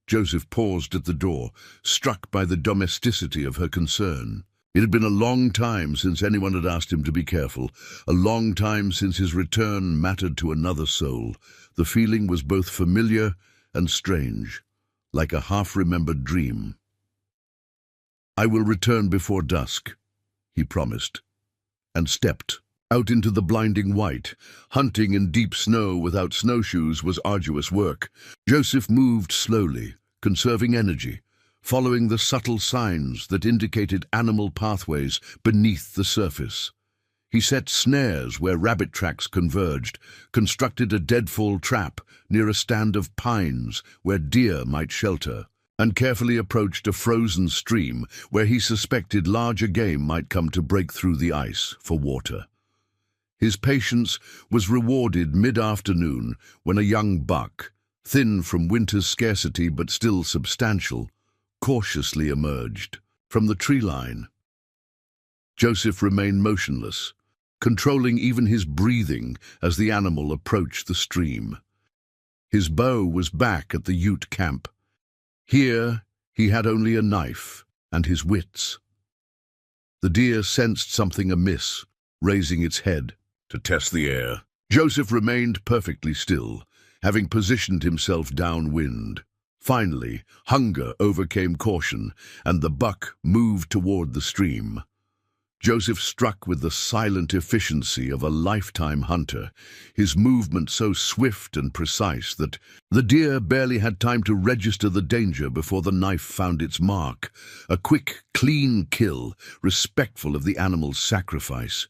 Joseph paused at the door, struck by the domesticity of her concern. It had been a long time since anyone had asked him to be careful, a long time since his return mattered to another soul. The feeling was both familiar and strange, like a half-remembered dream. I will return before dusk, he promised, and stepped out into the blinding white. Hunting in deep snow without snowshoes was arduous work. Joseph moved slowly, conserving energy, following the subtle signs that indicated animal pathways beneath the surface. He set snares where rabbit tracks converged, constructed a deadfall trap near a stand of pines where deer might shelter, and carefully approached a frozen stream where he suspected larger game might come to break through the ice for water. His patience was rewarded mid-afternoon when a young buck, thin from winter's scarcity but still substantial, cautiously emerged from the tree line. Joseph remained motionless, controlling even his breathing as the animal approached the stream. His bow was back at the Ute camp. Here he had only a knife and his wits. The deer sensed something amiss, raising its head to test the air. Joseph remained perfectly still, having positioned himself downwind. Finally, hunger overcame caution, and the buck moved toward the stream. Joseph struck with the silent efficiency of a lifetime hunter, his movement so swift and precise that the deer barely had time to register the danger before the knife found its mark. A quick, clean kill, respectful of the animal's sacrifice.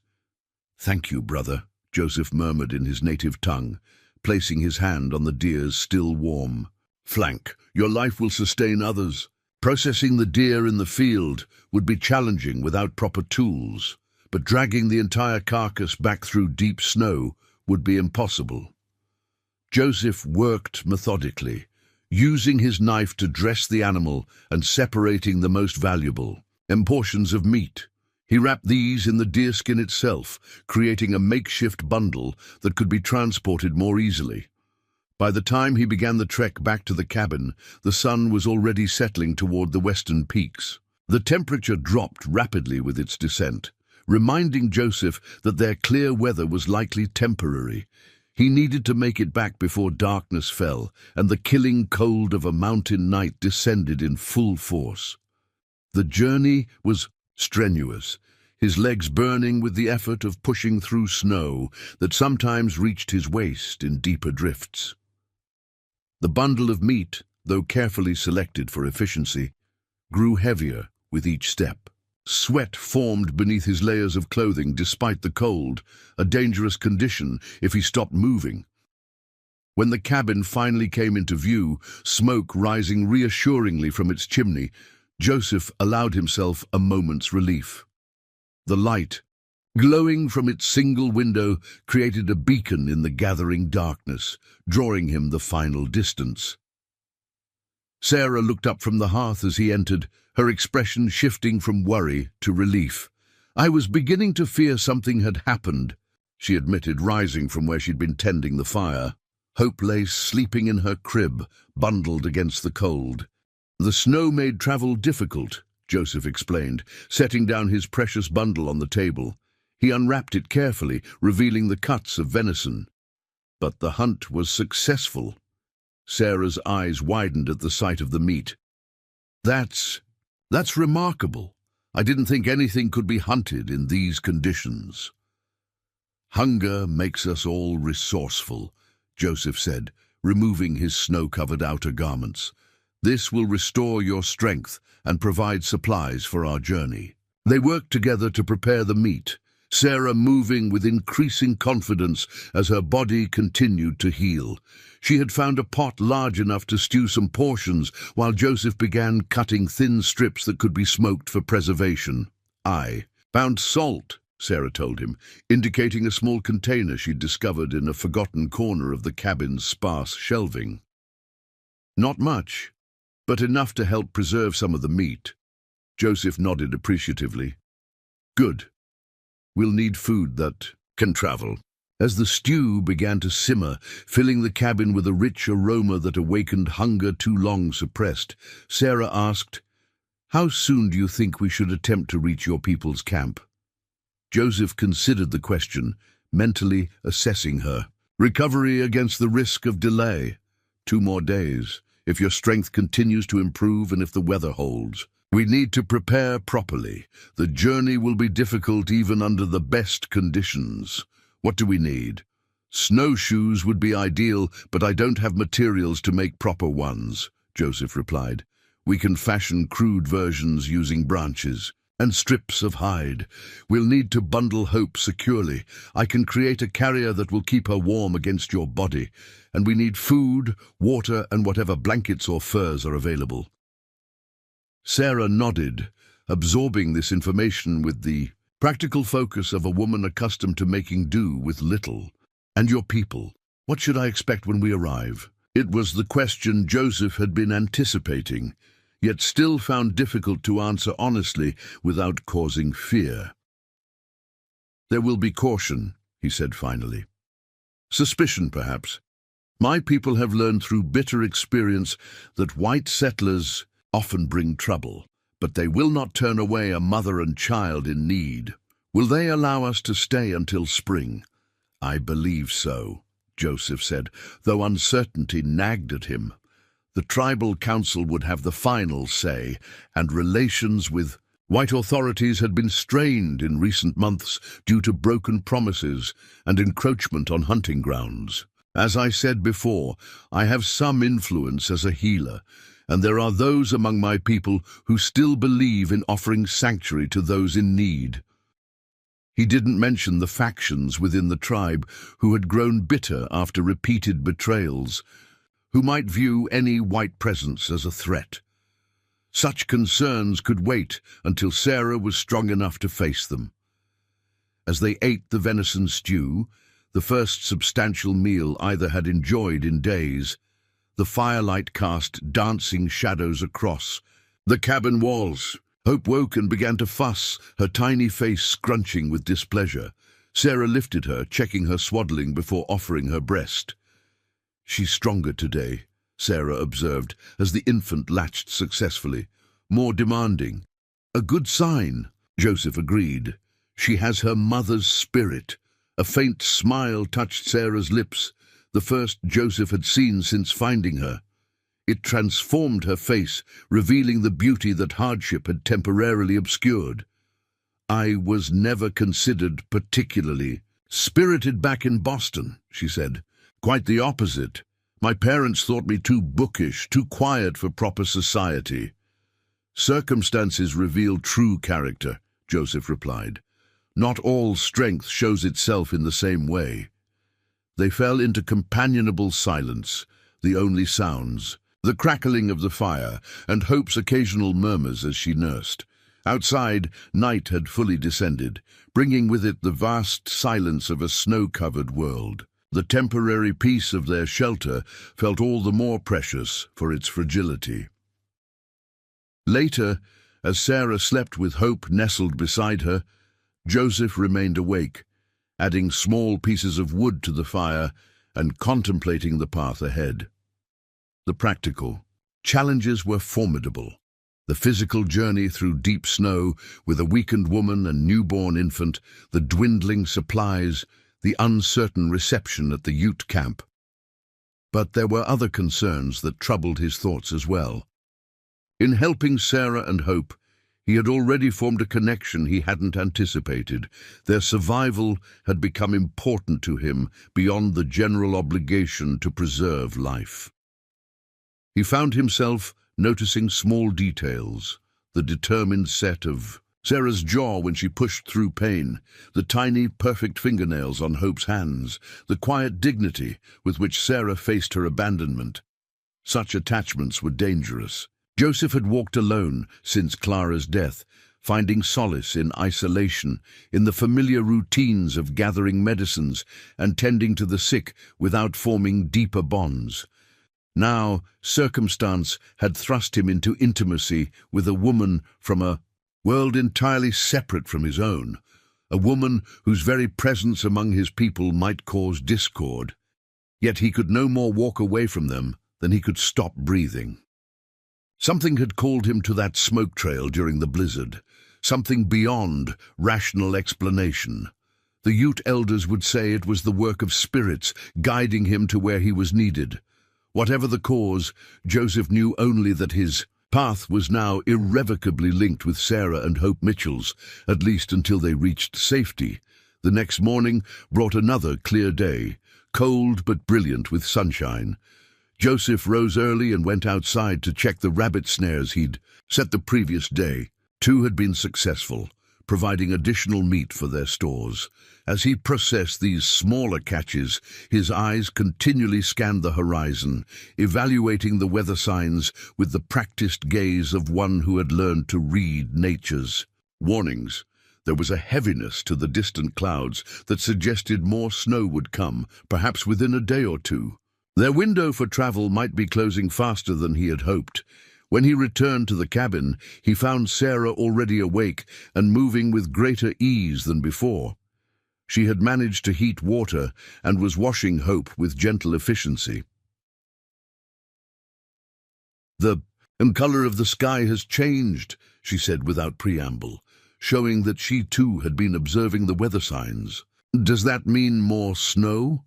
"Thank you, brother," Joseph murmured in his native tongue, placing his hand on the deer's still warm flank. "Your life will sustain others." Processing the deer in the field would be challenging without proper tools, but dragging the entire carcass back through deep snow would be impossible. Joseph worked methodically, using his knife to dress the animal and separating the most valuable portions of meat. He wrapped these in the deerskin itself, creating a makeshift bundle that could be transported more easily. By the time he began the trek back to the cabin, the sun was already settling toward the western peaks. The temperature dropped rapidly with its descent, reminding Joseph that their clear weather was likely temporary. He needed to make it back before darkness fell, and the killing cold of a mountain night descended in full force. The journey was strenuous, his legs burning with the effort of pushing through snow that sometimes reached his waist in deeper drifts. The bundle of meat, though carefully selected for efficiency, grew heavier with each step. Sweat formed beneath his layers of clothing despite the cold, a dangerous condition if he stopped moving. When the cabin finally came into view, smoke rising reassuringly from its chimney, Joseph allowed himself a moment's relief. The light, glowing from its single window, created a beacon in the gathering darkness, drawing him the final distance. Sarah looked up from the hearth as he entered, her expression shifting from worry to relief. "I was beginning to fear something had happened," she admitted, rising from where she'd been tending the fire. Hope lay sleeping in her crib, bundled against the cold. "The snow made travel difficult," Joseph explained, setting down his precious bundle on the table. He unwrapped it carefully, revealing the cuts of venison. But the hunt was successful. Sarah's eyes widened at the sight of the meat. That's remarkable. I didn't think anything could be hunted in these conditions." "Hunger makes us all resourceful," Joseph said, removing his snow-covered outer garments. "This will restore your strength and provide supplies for our journey." They worked together to prepare the meat, Sarah moving with increasing confidence as her body continued to heal. She had found a pot large enough to stew some portions, while Joseph began cutting thin strips that could be smoked for preservation. "I found salt," Sarah told him, indicating a small container she'd discovered in a forgotten corner of the cabin's sparse shelving. "Not much, but enough to help preserve some of the meat." Joseph nodded appreciatively. "Good. We'll need food that can travel." As the stew began to simmer, filling the cabin with a rich aroma that awakened hunger too long suppressed, Sarah asked, "How soon do you think we should attempt to reach your people's camp?" Joseph considered the question, mentally assessing her. "Recovery against the risk of delay. 2 more days, if your strength continues to improve and if the weather holds. We need to prepare properly. The journey will be difficult even under the best conditions. What do we need?" "Snowshoes would be ideal, but I don't have materials to make proper ones," Joseph replied. "We can fashion crude versions using branches." and strips of hide. We'll need to bundle Hope securely. I can create a carrier that will keep her warm against your body, and we need food, water, and whatever blankets or furs are available." Sarah nodded, absorbing this information with the practical focus of a woman accustomed to making do with little. "And your people? What should I expect when we arrive?" It was the question Joseph had been anticipating, yet still found difficult to answer honestly without causing fear. "There will be caution," he said finally. "Suspicion, perhaps. My people have learned through bitter experience that white settlers often bring trouble, but they will not turn away a mother and child in need. Will they allow us to stay until spring?" "I believe so," Joseph said, though uncertainty nagged at him. The tribal council would have the final say, and relations with white authorities had been strained in recent months due to broken promises and encroachment on hunting grounds. "As I said before, I have some influence as a healer, and there are those among my people who still believe in offering sanctuary to those in need." He didn't mention the factions within the tribe who had grown bitter after repeated betrayals, who might view any white presence as a threat. Such concerns could wait until Sarah was strong enough to face them. As they ate the venison stew, the first substantial meal either had enjoyed in days, the firelight cast dancing shadows across the cabin walls. Hope woke and began to fuss, her tiny face scrunching with displeasure. Sarah lifted her, checking her swaddling before offering her breast. "She's stronger today," Sarah observed, as the infant latched successfully. "More demanding." "A good sign," Joseph agreed. "She has her mother's spirit." A faint smile touched Sarah's lips, the first Joseph had seen since finding her. It transformed her face, revealing the beauty that hardship had temporarily obscured. "I was never considered particularly spirited back in Boston," she said. "Quite the opposite. My parents thought me too bookish, too quiet for proper society." "Circumstances reveal true character," Joseph replied. "Not all strength shows itself in the same way." They fell into companionable silence, the only sounds the crackling of the fire and Hope's occasional murmurs as she nursed. Outside, night had fully descended, bringing with it the vast silence of a snow-covered world. The temporary peace of their shelter felt all the more precious for its fragility. Later, as Sarah slept with Hope nestled beside her, Joseph remained awake, adding small pieces of wood to the fire and contemplating the path ahead. The practical challenges were formidable. The physical journey through deep snow with a weakened woman and newborn infant, the dwindling supplies, the uncertain reception at the Ute camp. But there were other concerns that troubled his thoughts as well. In helping Sarah and Hope, he had already formed a connection he hadn't anticipated. Their survival had become important to him beyond the general obligation to preserve life. He found himself noticing small details, the determined set of Sarah's jaw when she pushed through pain, the tiny, perfect fingernails on Hope's hands, the quiet dignity with which Sarah faced her abandonment. Such attachments were dangerous. Joseph had walked alone since Clara's death, finding solace in isolation, in the familiar routines of gathering medicines and tending to the sick without forming deeper bonds. Now, circumstance had thrust him into intimacy with a woman from a world entirely separate from his own, a woman whose very presence among his people might cause discord. Yet he could no more walk away from them than he could stop breathing. Something had called him to that smoke trail during the blizzard, something beyond rational explanation. The Ute elders would say it was the work of spirits guiding him to where he was needed. Whatever the cause, Joseph knew only that his path was now irrevocably linked with Sarah and Hope Mitchell's, at least until they reached safety. The next morning brought another clear day, cold but brilliant with sunshine. Joseph rose early and went outside to check the rabbit snares he'd set the previous day. Two had been successful, providing additional meat for their stores. As he processed these smaller catches, his eyes continually scanned the horizon, evaluating the weather signs with the practiced gaze of one who had learned to read nature's warnings. There was a heaviness to the distant clouds that suggested more snow would come, perhaps within a day or two. Their window for travel might be closing faster than he had hoped. When he returned to the cabin, he found Sarah already awake and moving with greater ease than before. She had managed to heat water and was washing Hope with gentle efficiency. "The color of the sky has changed," she said without preamble, showing that she too had been observing the weather signs. "Does that mean more snow?"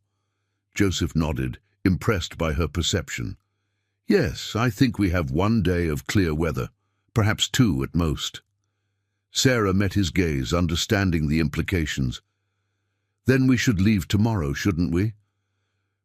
Joseph nodded, impressed by her perception. "Yes, I think we have one day of clear weather, perhaps two at most." Sarah met his gaze, understanding the implications. "Then we should leave tomorrow, shouldn't we?"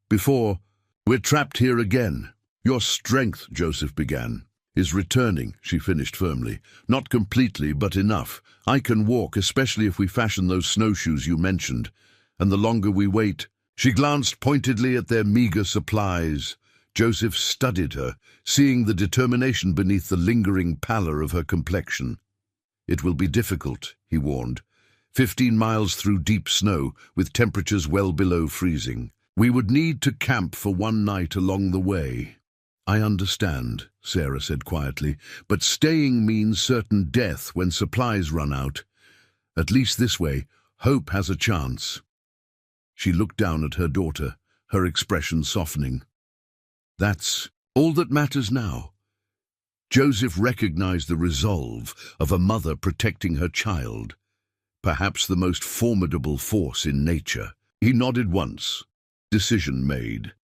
"We're trapped here again." "Your strength," Joseph began, "is returning," she finished firmly. "Not completely, but enough. I can walk, especially if we fashion those snowshoes you mentioned. And the longer we wait—" She glanced pointedly at their meager supplies. Joseph studied her, seeing the determination beneath the lingering pallor of her complexion. "It will be difficult," he warned. 15 miles through deep snow, with temperatures well below freezing. We would need to camp for one night along the way." "I understand," Sarah said quietly, "but staying means certain death when supplies run out. At least this way, Hope has a chance." She looked down at her daughter, her expression softening. "That's all that matters now." Joseph recognized the resolve of a mother protecting her child, perhaps the most formidable force in nature. He nodded once. Decision made.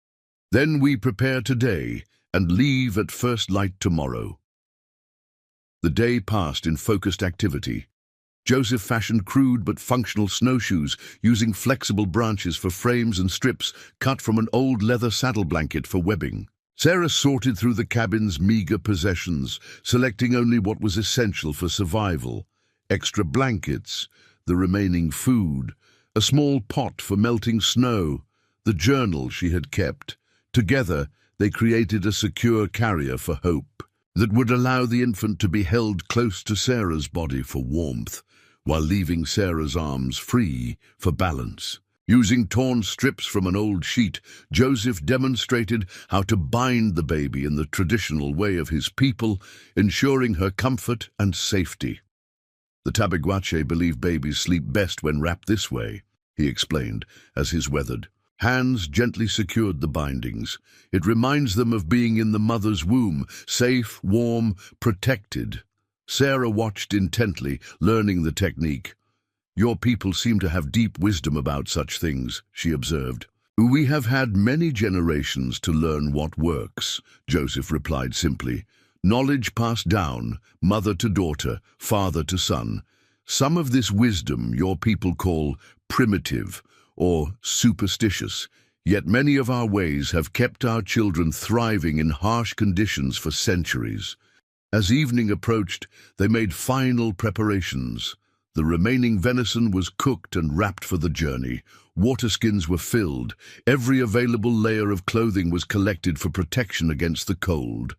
"Then we prepare today and leave at first light tomorrow." The day passed in focused activity. Joseph fashioned crude but functional snowshoes using flexible branches for frames and strips cut from an old leather saddle blanket for webbing. Sarah sorted through the cabin's meager possessions, selecting only what was essential for survival: extra blankets, the remaining food, a small pot for melting snow, the journal she had kept. Together, they created a secure carrier for Hope that would allow the infant to be held close to Sarah's body for warmth, while leaving Sarah's arms free for balance. Using torn strips from an old sheet, Joseph demonstrated how to bind the baby in the traditional way of his people, ensuring her comfort and safety. "The Tabaguache believe babies sleep best when wrapped this way," he explained as his weathered hands gently secured the bindings. "It reminds them of being in the mother's womb, safe, warm, protected." Sarah watched intently, learning the technique. "Your people seem to have deep wisdom about such things," she observed. "We have had many generations to learn what works," Joseph replied simply. "Knowledge passed down, mother to daughter, father to son. Some of this wisdom your people call primitive or superstitious, yet many of our ways have kept our children thriving in harsh conditions for centuries." As evening approached, they made final preparations. The remaining venison was cooked and wrapped for the journey. Waterskins were filled. Every available layer of clothing was collected for protection against the cold.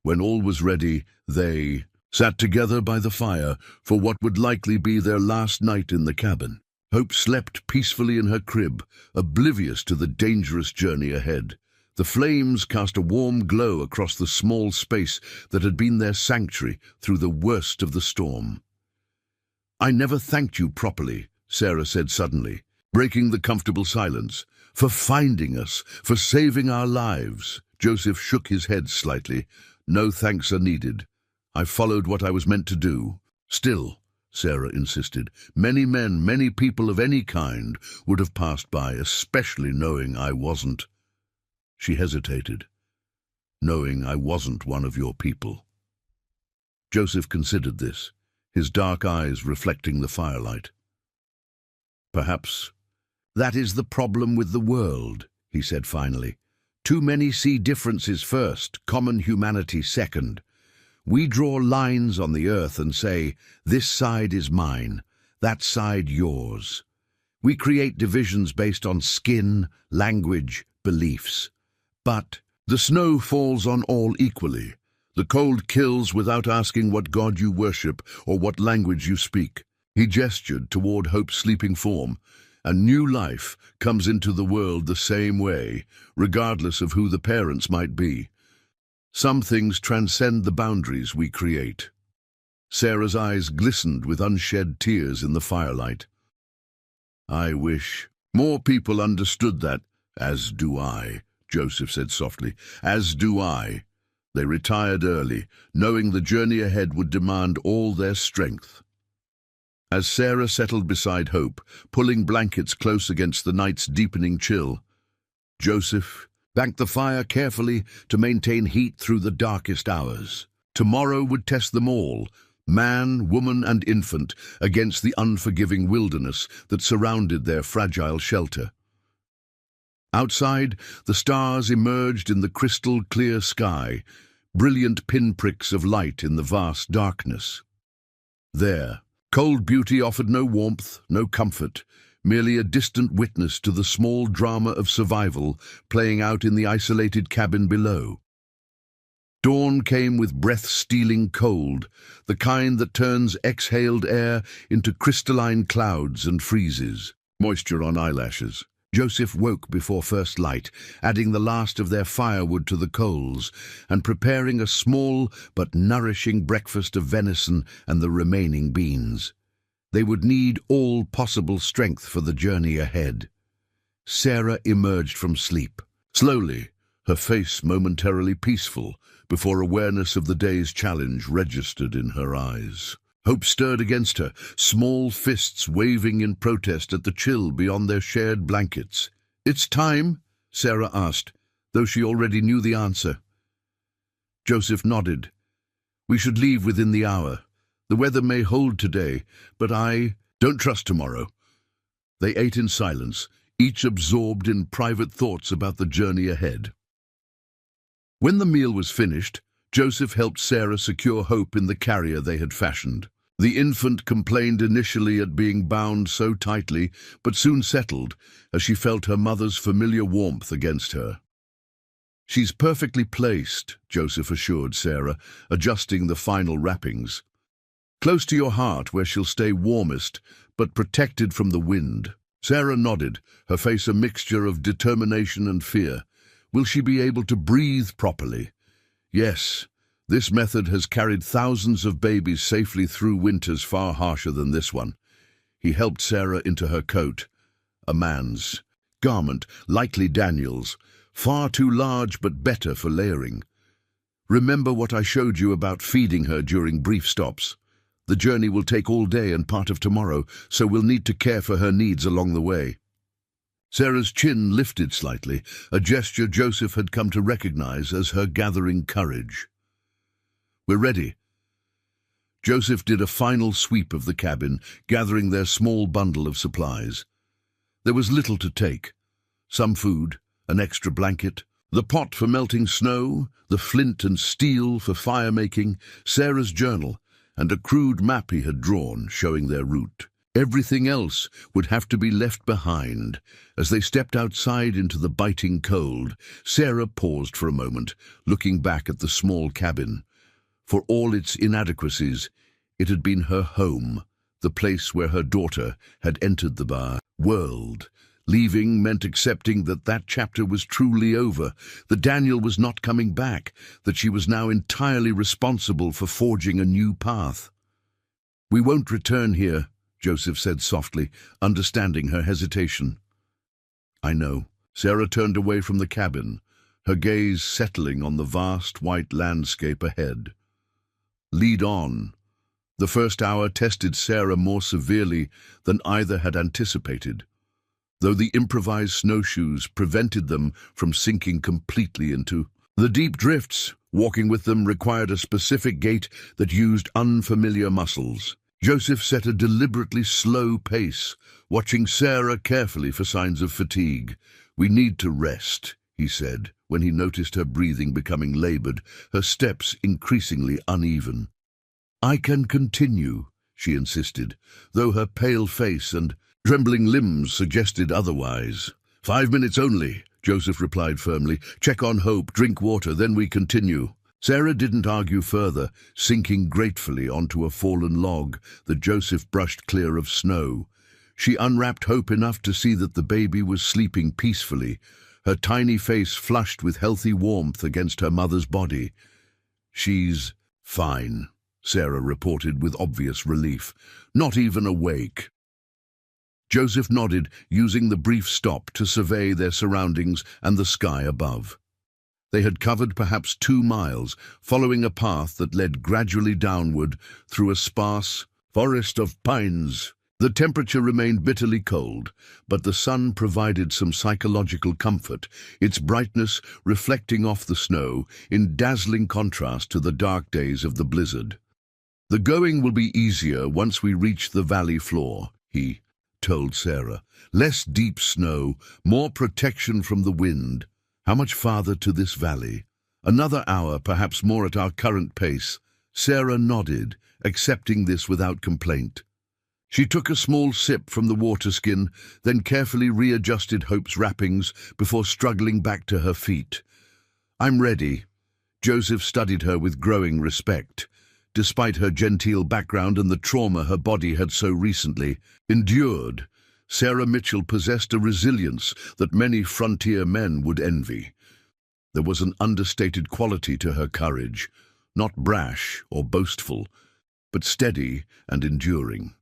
When all was ready, they sat together by the fire for what would likely be their last night in the cabin. Hope slept peacefully in her crib, oblivious to the dangerous journey ahead. The flames cast a warm glow across the small space that had been their sanctuary through the worst of the storm. "I never thanked you properly," Sarah said suddenly, breaking the comfortable silence. "For finding us, for saving our lives." Joseph shook his head slightly. "No thanks are needed. I followed what I was meant to do." "Still," Sarah insisted, "many men, many people of any kind would have passed by, especially knowing I wasn't." She hesitated. "Knowing I wasn't one of your people." Joseph considered this, his dark eyes reflecting the firelight. "Perhaps that is the problem with the world," he said finally. "Too many see differences first, common humanity second. We draw lines on the earth and say, this side is mine, that side yours. We create divisions based on skin, language, beliefs. But the snow falls on all equally. The cold kills without asking what god you worship or what language you speak. He gestured toward Hope's sleeping form. A new life comes into the world the same way, regardless of who the parents might be. Some things transcend the boundaries we create. Sarah's eyes glistened with unshed tears in the firelight. I wish more people understood that. As do I, Joseph said softly. As do I. They retired early, knowing the journey ahead would demand all their strength. As Sarah settled beside Hope, pulling blankets close against the night's deepening chill, Joseph banked the fire carefully to maintain heat through the darkest hours. Tomorrow would test them all, man, woman, and infant, against the unforgiving wilderness that surrounded their fragile shelter. Outside, the stars emerged in the crystal-clear sky, brilliant pinpricks of light in the vast darkness. There, cold beauty offered no warmth, no comfort, merely a distant witness to the small drama of survival playing out in the isolated cabin below. Dawn came with breath-stealing cold, the kind that turns exhaled air into crystalline clouds and freezes. Moisture on eyelashes. Joseph woke before first light, adding the last of their firewood to the coals, and preparing a small but nourishing breakfast of venison and the remaining beans. They would need all possible strength for the journey ahead. Sarah emerged from sleep. Slowly, her face momentarily peaceful, before awareness of the day's challenge registered in her eyes. Hope stirred against her, small fists waving in protest at the chill beyond their shared blankets. "It's time?" Sarah asked, though she already knew the answer. Joseph nodded. "We should leave within the hour. The weather may hold today, but I don't trust tomorrow." They ate in silence, each absorbed in private thoughts about the journey ahead. When the meal was finished, Joseph helped Sarah secure Hope in the carrier they had fashioned. The infant complained initially at being bound so tightly, but soon settled as she felt her mother's familiar warmth against her. "She's perfectly placed," Joseph assured Sarah, adjusting the final wrappings. "Close to your heart where she'll stay warmest, but protected from the wind." Sarah nodded, her face a mixture of determination and fear. Will she be able to breathe properly? Yes. This method has carried thousands of babies safely through winters far harsher than this one. He helped Sarah into her coat, a man's garment, likely Daniel's, far too large but better for layering. "Remember what I showed you about feeding her during brief stops. The journey will take all day and part of tomorrow, so we'll need to care for her needs along the way." Sarah's chin lifted slightly, a gesture Joseph had come to recognize as her gathering courage. "We're ready." Joseph did a final sweep of the cabin, gathering their small bundle of supplies. There was little to take. Some food, an extra blanket, the pot for melting snow, the flint and steel for fire-making, Sarah's journal, and a crude map he had drawn showing their route. Everything else would have to be left behind. As they stepped outside into the biting cold, Sarah paused for a moment, looking back at the small cabin. For all its inadequacies, it had been her home, the place where her daughter had entered the world. Leaving meant accepting that that chapter was truly over, that Daniel was not coming back, that she was now entirely responsible for forging a new path. "We won't return here," Joseph said softly, understanding her hesitation. "I know." Sarah turned away from the cabin, her gaze settling on the vast white landscape ahead. "Lead on." The first hour tested Sarah more severely than either had anticipated, though the improvised snowshoes prevented them from sinking completely into the deep drifts. Walking with them required a specific gait that used unfamiliar muscles. Joseph set a deliberately slow pace, watching Sarah carefully for signs of fatigue. "We need to rest," he said, when he noticed her breathing becoming labored, her steps increasingly uneven. "I can continue," she insisted, though her pale face and trembling limbs suggested otherwise. 5 minutes only," Joseph replied firmly. "Check on Hope, drink water, then we continue." Sarah didn't argue further, sinking gratefully onto a fallen log that Joseph brushed clear of snow. She unwrapped Hope enough to see that the baby was sleeping peacefully, her tiny face flushed with healthy warmth against her mother's body. "She's fine," Sarah reported with obvious relief. "Not even awake." Joseph nodded, using the brief stop to survey their surroundings and the sky above. They had covered perhaps 2 miles, following a path that led gradually downward through a sparse forest of pines. The temperature remained bitterly cold, but the sun provided some psychological comfort, its brightness reflecting off the snow in dazzling contrast to the dark days of the blizzard. "The going will be easier once we reach the valley floor," he told Sarah. "Less deep snow, more protection from the wind. How much farther to this valley?" "Another hour, perhaps more at our current pace." Sarah nodded, accepting this without complaint. She took a small sip from the water skin, then carefully readjusted Hope's wrappings before struggling back to her feet. "I'm ready." Joseph studied her with growing respect. Despite her genteel background and the trauma her body had so recently endured, Sarah Mitchell possessed a resilience that many frontier men would envy. There was an understated quality to her courage, not brash or boastful, but steady and enduring.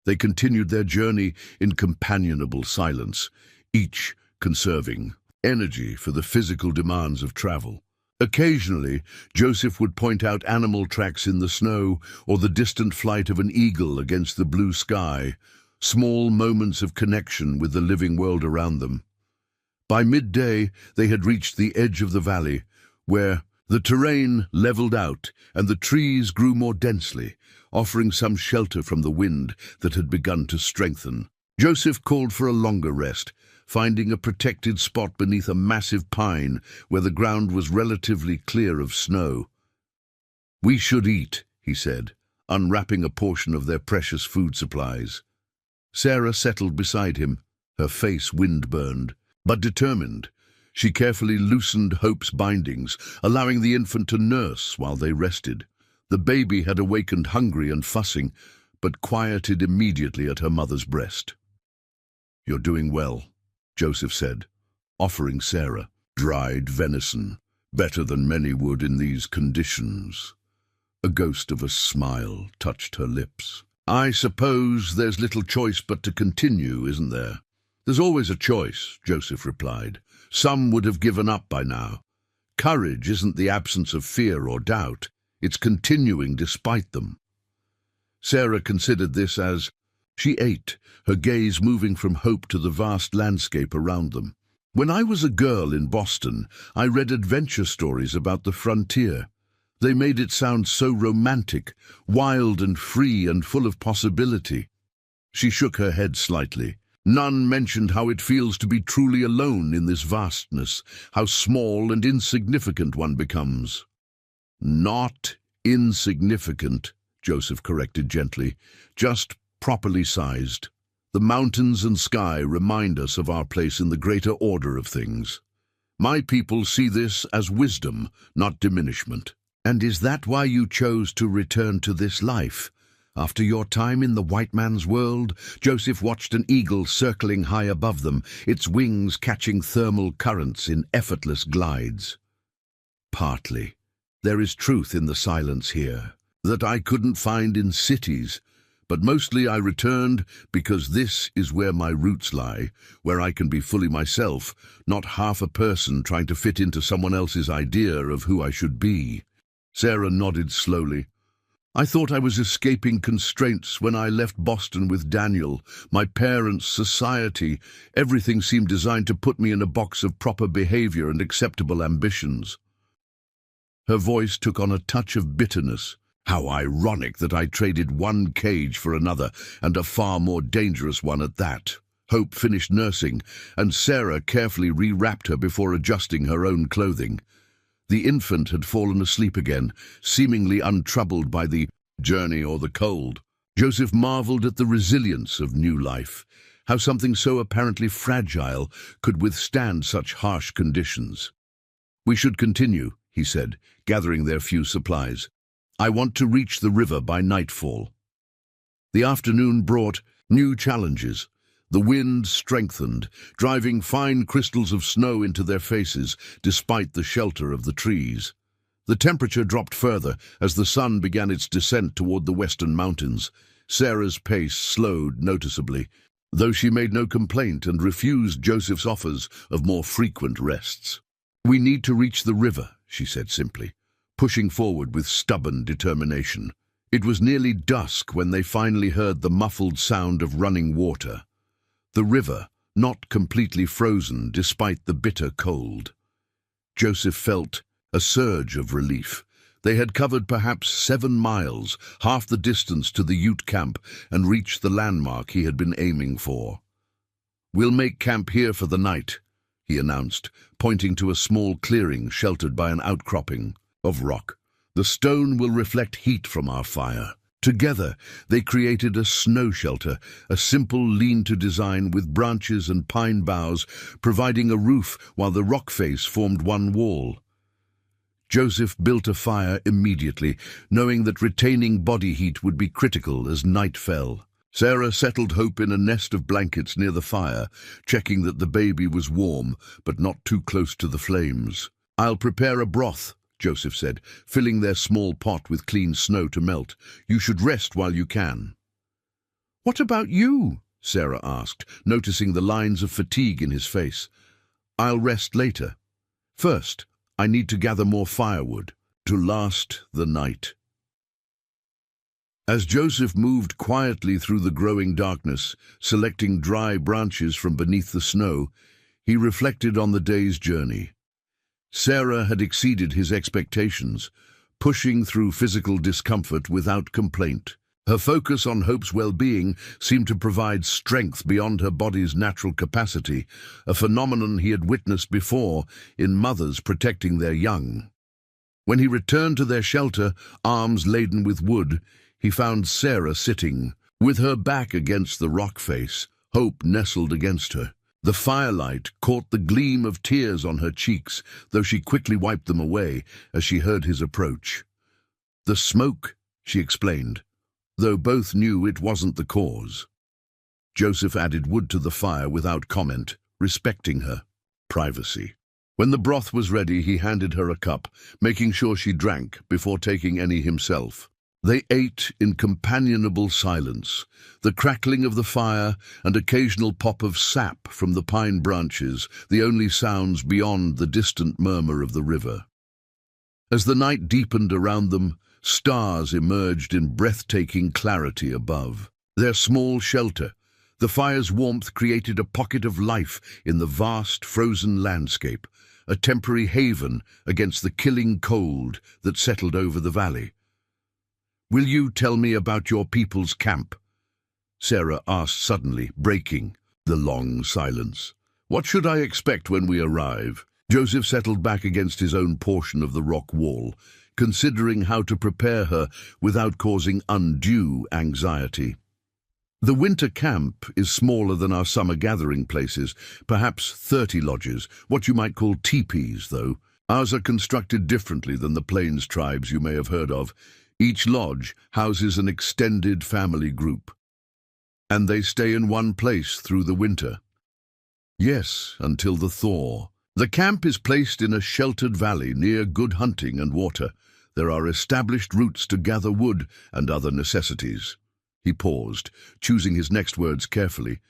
They continued their journey in companionable silence, each conserving energy for the physical demands of travel. Occasionally, Joseph would point out animal tracks in the snow or the distant flight of an eagle against the blue sky, small moments of connection with the living world around them. By midday, they had reached the edge of the valley, where the terrain leveled out and the trees grew more densely, offering some shelter from the wind that had begun to strengthen. Joseph called for a longer rest, finding a protected spot beneath a massive pine where the ground was relatively clear of snow. "We should eat," he said, unwrapping a portion of their precious food supplies. Sarah settled beside him, her face wind-burned, but determined. She carefully loosened Hope's bindings, allowing the infant to nurse while they rested. The baby had awakened hungry and fussing, but quieted immediately at her mother's breast. "You're doing well," Joseph said, offering Sarah dried venison, better than many would in these conditions. A ghost of a smile touched her lips. "I suppose there's little choice but to continue, isn't there?" "There's always a choice," Joseph replied. "Some would have given up by now. Courage isn't the absence of fear or doubt. It's continuing despite them." Sarah considered this as she ate, her gaze moving from Hope to the vast landscape around them. "When I was a girl in Boston, I read adventure stories about the frontier. They made it sound so romantic, wild and free and full of possibility." She shook her head slightly. "None mentioned how it feels to be truly alone in this vastness, how small and insignificant one becomes." "Not insignificant," Joseph corrected gently, "just properly sized. The mountains and sky remind us of our place in the greater order of things. My people see this as wisdom, not diminishment." "And is that why you chose to return to this life? After your time in the white man's world?" Joseph watched an eagle circling high above them, its wings catching thermal currents in effortless glides. "Partly. There is truth in the silence here, that I couldn't find in cities, but mostly I returned because this is where my roots lie, where I can be fully myself, not half a person trying to fit into someone else's idea of who I should be." Sarah nodded slowly. "I thought I was escaping constraints when I left Boston with Daniel, my parents, society. Everything seemed designed to put me in a box of proper behavior and acceptable ambitions." Her voice took on a touch of bitterness. "How ironic that I traded one cage for another, and a far more dangerous one at that." Hope finished nursing, and Sarah carefully rewrapped her before adjusting her own clothing. The infant had fallen asleep again, seemingly untroubled by the journey or the cold. Joseph marveled at the resilience of new life, how something so apparently fragile could withstand such harsh conditions. "We should continue," he said, gathering their few supplies. "I want to reach the river by nightfall." The afternoon brought new challenges. The wind strengthened, driving fine crystals of snow into their faces, despite the shelter of the trees. The temperature dropped further as the sun began its descent toward the western mountains. Sarah's pace slowed noticeably, though she made no complaint and refused Joseph's offers of more frequent rests. "We need to reach the river," she said simply, pushing forward with stubborn determination. It was nearly dusk when they finally heard the muffled sound of running water. The river, not completely frozen despite the bitter cold. Joseph felt a surge of relief. They had covered perhaps 7 miles, half the distance to the Ute camp, and reached the landmark he had been aiming for. "We'll make camp here for the night," he announced, pointing to a small clearing sheltered by an outcropping of rock. "The stone will reflect heat from our fire." Together, they created a snow shelter, a simple lean-to design with branches and pine boughs providing a roof while the rock face formed one wall. Joseph built a fire immediately, knowing that retaining body heat would be critical as night fell. Sarah settled Hope in a nest of blankets near the fire, checking that the baby was warm but not too close to the flames. "I'll prepare a broth," Joseph said, filling their small pot with clean snow to melt. "You should rest while you can." "What about you?" Sarah asked, noticing the lines of fatigue in his face. "I'll rest later. First, I need to gather more firewood to last the night." As Joseph moved quietly through the growing darkness, selecting dry branches from beneath the snow, he reflected on the day's journey. Sarah had exceeded his expectations, pushing through physical discomfort without complaint. Her focus on Hope's well-being seemed to provide strength beyond her body's natural capacity, a phenomenon he had witnessed before in mothers protecting their young. When he returned to their shelter, arms laden with wood, he found Sarah sitting, with her back against the rock face, Hope nestled against her. The firelight caught the gleam of tears on her cheeks, though she quickly wiped them away as she heard his approach. "The smoke," she explained, though both knew it wasn't the cause. Joseph added wood to the fire without comment, respecting her privacy. When the broth was ready, he handed her a cup, making sure she drank before taking any himself. They ate in companionable silence, the crackling of the fire and occasional pop of sap from the pine branches, the only sounds beyond the distant murmur of the river. As the night deepened around them, stars emerged in breathtaking clarity above. Their small shelter, the fire's warmth created a pocket of life in the vast, frozen landscape, a temporary haven against the killing cold that settled over the valley. "Will you tell me about your people's camp?" Sarah asked suddenly, breaking the long silence. "What should I expect when we arrive?" Joseph settled back against his own portion of the rock wall, considering how to prepare her without causing undue anxiety. "The winter camp is smaller than our summer gathering places, perhaps 30 lodges, what you might call teepees, though. Ours are constructed differently than the plains tribes you may have heard of. Each lodge houses an extended family group, and they stay in one place through the winter." "Yes, until the thaw. The camp is placed in a sheltered valley near good hunting and water. There are established routes to gather wood and other necessities." He paused, choosing his next words carefully.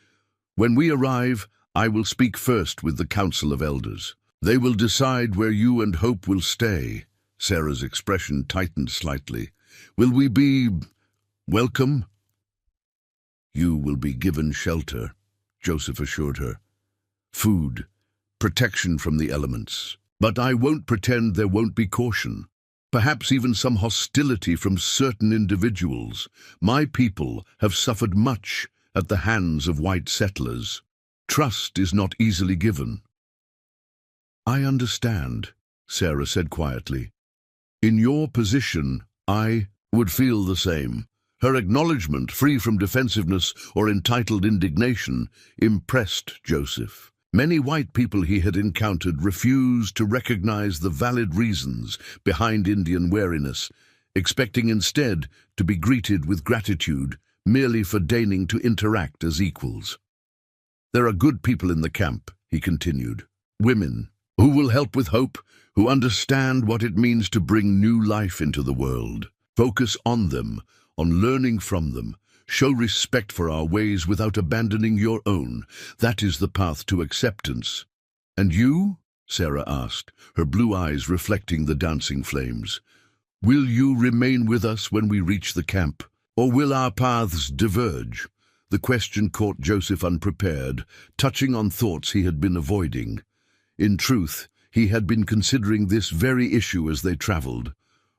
"When we arrive, I will speak first with the Council of Elders. They will decide where you and Hope will stay." Sarah's expression tightened slightly. "Will we be welcome?" "You will be given shelter," Joseph assured her. "Food, protection from the elements. But I won't pretend there won't be caution. Perhaps even some hostility from certain individuals. My people have suffered much at the hands of white settlers." Trust is not easily given. I understand, Sarah said quietly. In your position, I would feel the same. Her acknowledgement, free from defensiveness or entitled indignation, impressed Joseph. Many white people he had encountered refused to recognize the valid reasons behind Indian wariness, expecting instead to be greeted with gratitude merely for deigning to interact as equals. There are good people in the camp, he continued. Women who will help with hope, who understand what it means to bring new life into the world. Focus on them, on learning from them. Show respect for our ways without abandoning your own. That is the path to acceptance. And you? Sarah asked, her blue eyes reflecting the dancing flames. Will you remain with us when we reach the camp, or will our paths diverge? The question caught Joseph unprepared, touching on thoughts he had been avoiding. In truth, he had been considering this very issue as they traveled,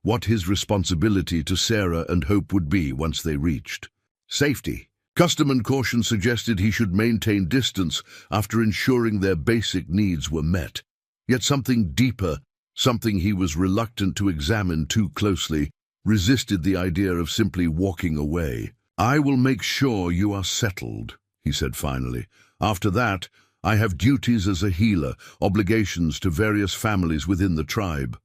what his responsibility to Sarah and Hope would be once they reached. Safety. Custom and caution suggested he should maintain distance after ensuring their basic needs were met. Yet something deeper, something he was reluctant to examine too closely, resisted the idea of simply walking away. I will make sure you are settled, he said finally. After that, I have duties as a healer, obligations to various families within the tribe.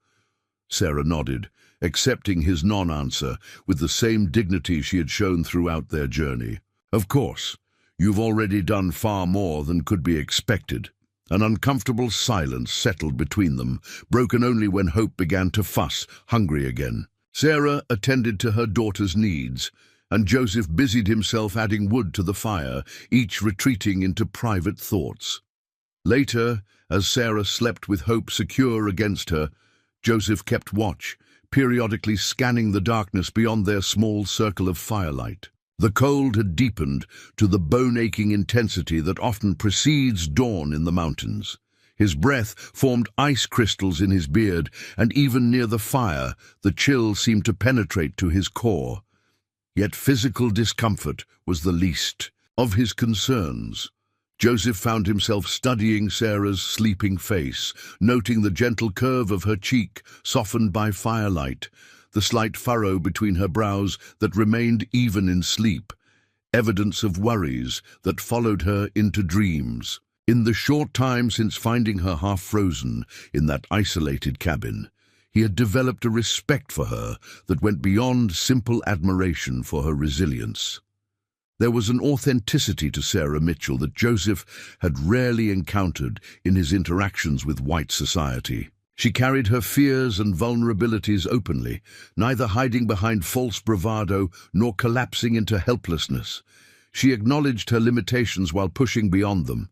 Sarah nodded, accepting his non-answer with the same dignity she had shown throughout their journey. Of course, you've already done far more than could be expected. An uncomfortable silence settled between them, broken only when Hope began to fuss, hungry again. Sarah attended to her daughter's needs, and Joseph busied himself adding wood to the fire, each retreating into private thoughts. Later, as Sarah slept with Hope secure against her, Joseph kept watch, periodically scanning the darkness beyond their small circle of firelight. The cold had deepened to the bone-aching intensity that often precedes dawn in the mountains. His breath formed ice crystals in his beard, and even near the fire, the chill seemed to penetrate to his core. Yet physical discomfort was the least of his concerns. Joseph found himself studying Sarah's sleeping face, noting the gentle curve of her cheek, softened by firelight, the slight furrow between her brows that remained even in sleep, evidence of worries that followed her into dreams. In the short time since finding her half-frozen in that isolated cabin, he had developed a respect for her that went beyond simple admiration for her resilience. There was an authenticity to Sarah Mitchell that Joseph had rarely encountered in his interactions with white society. She carried her fears and vulnerabilities openly, neither hiding behind false bravado nor collapsing into helplessness. She acknowledged her limitations while pushing beyond them.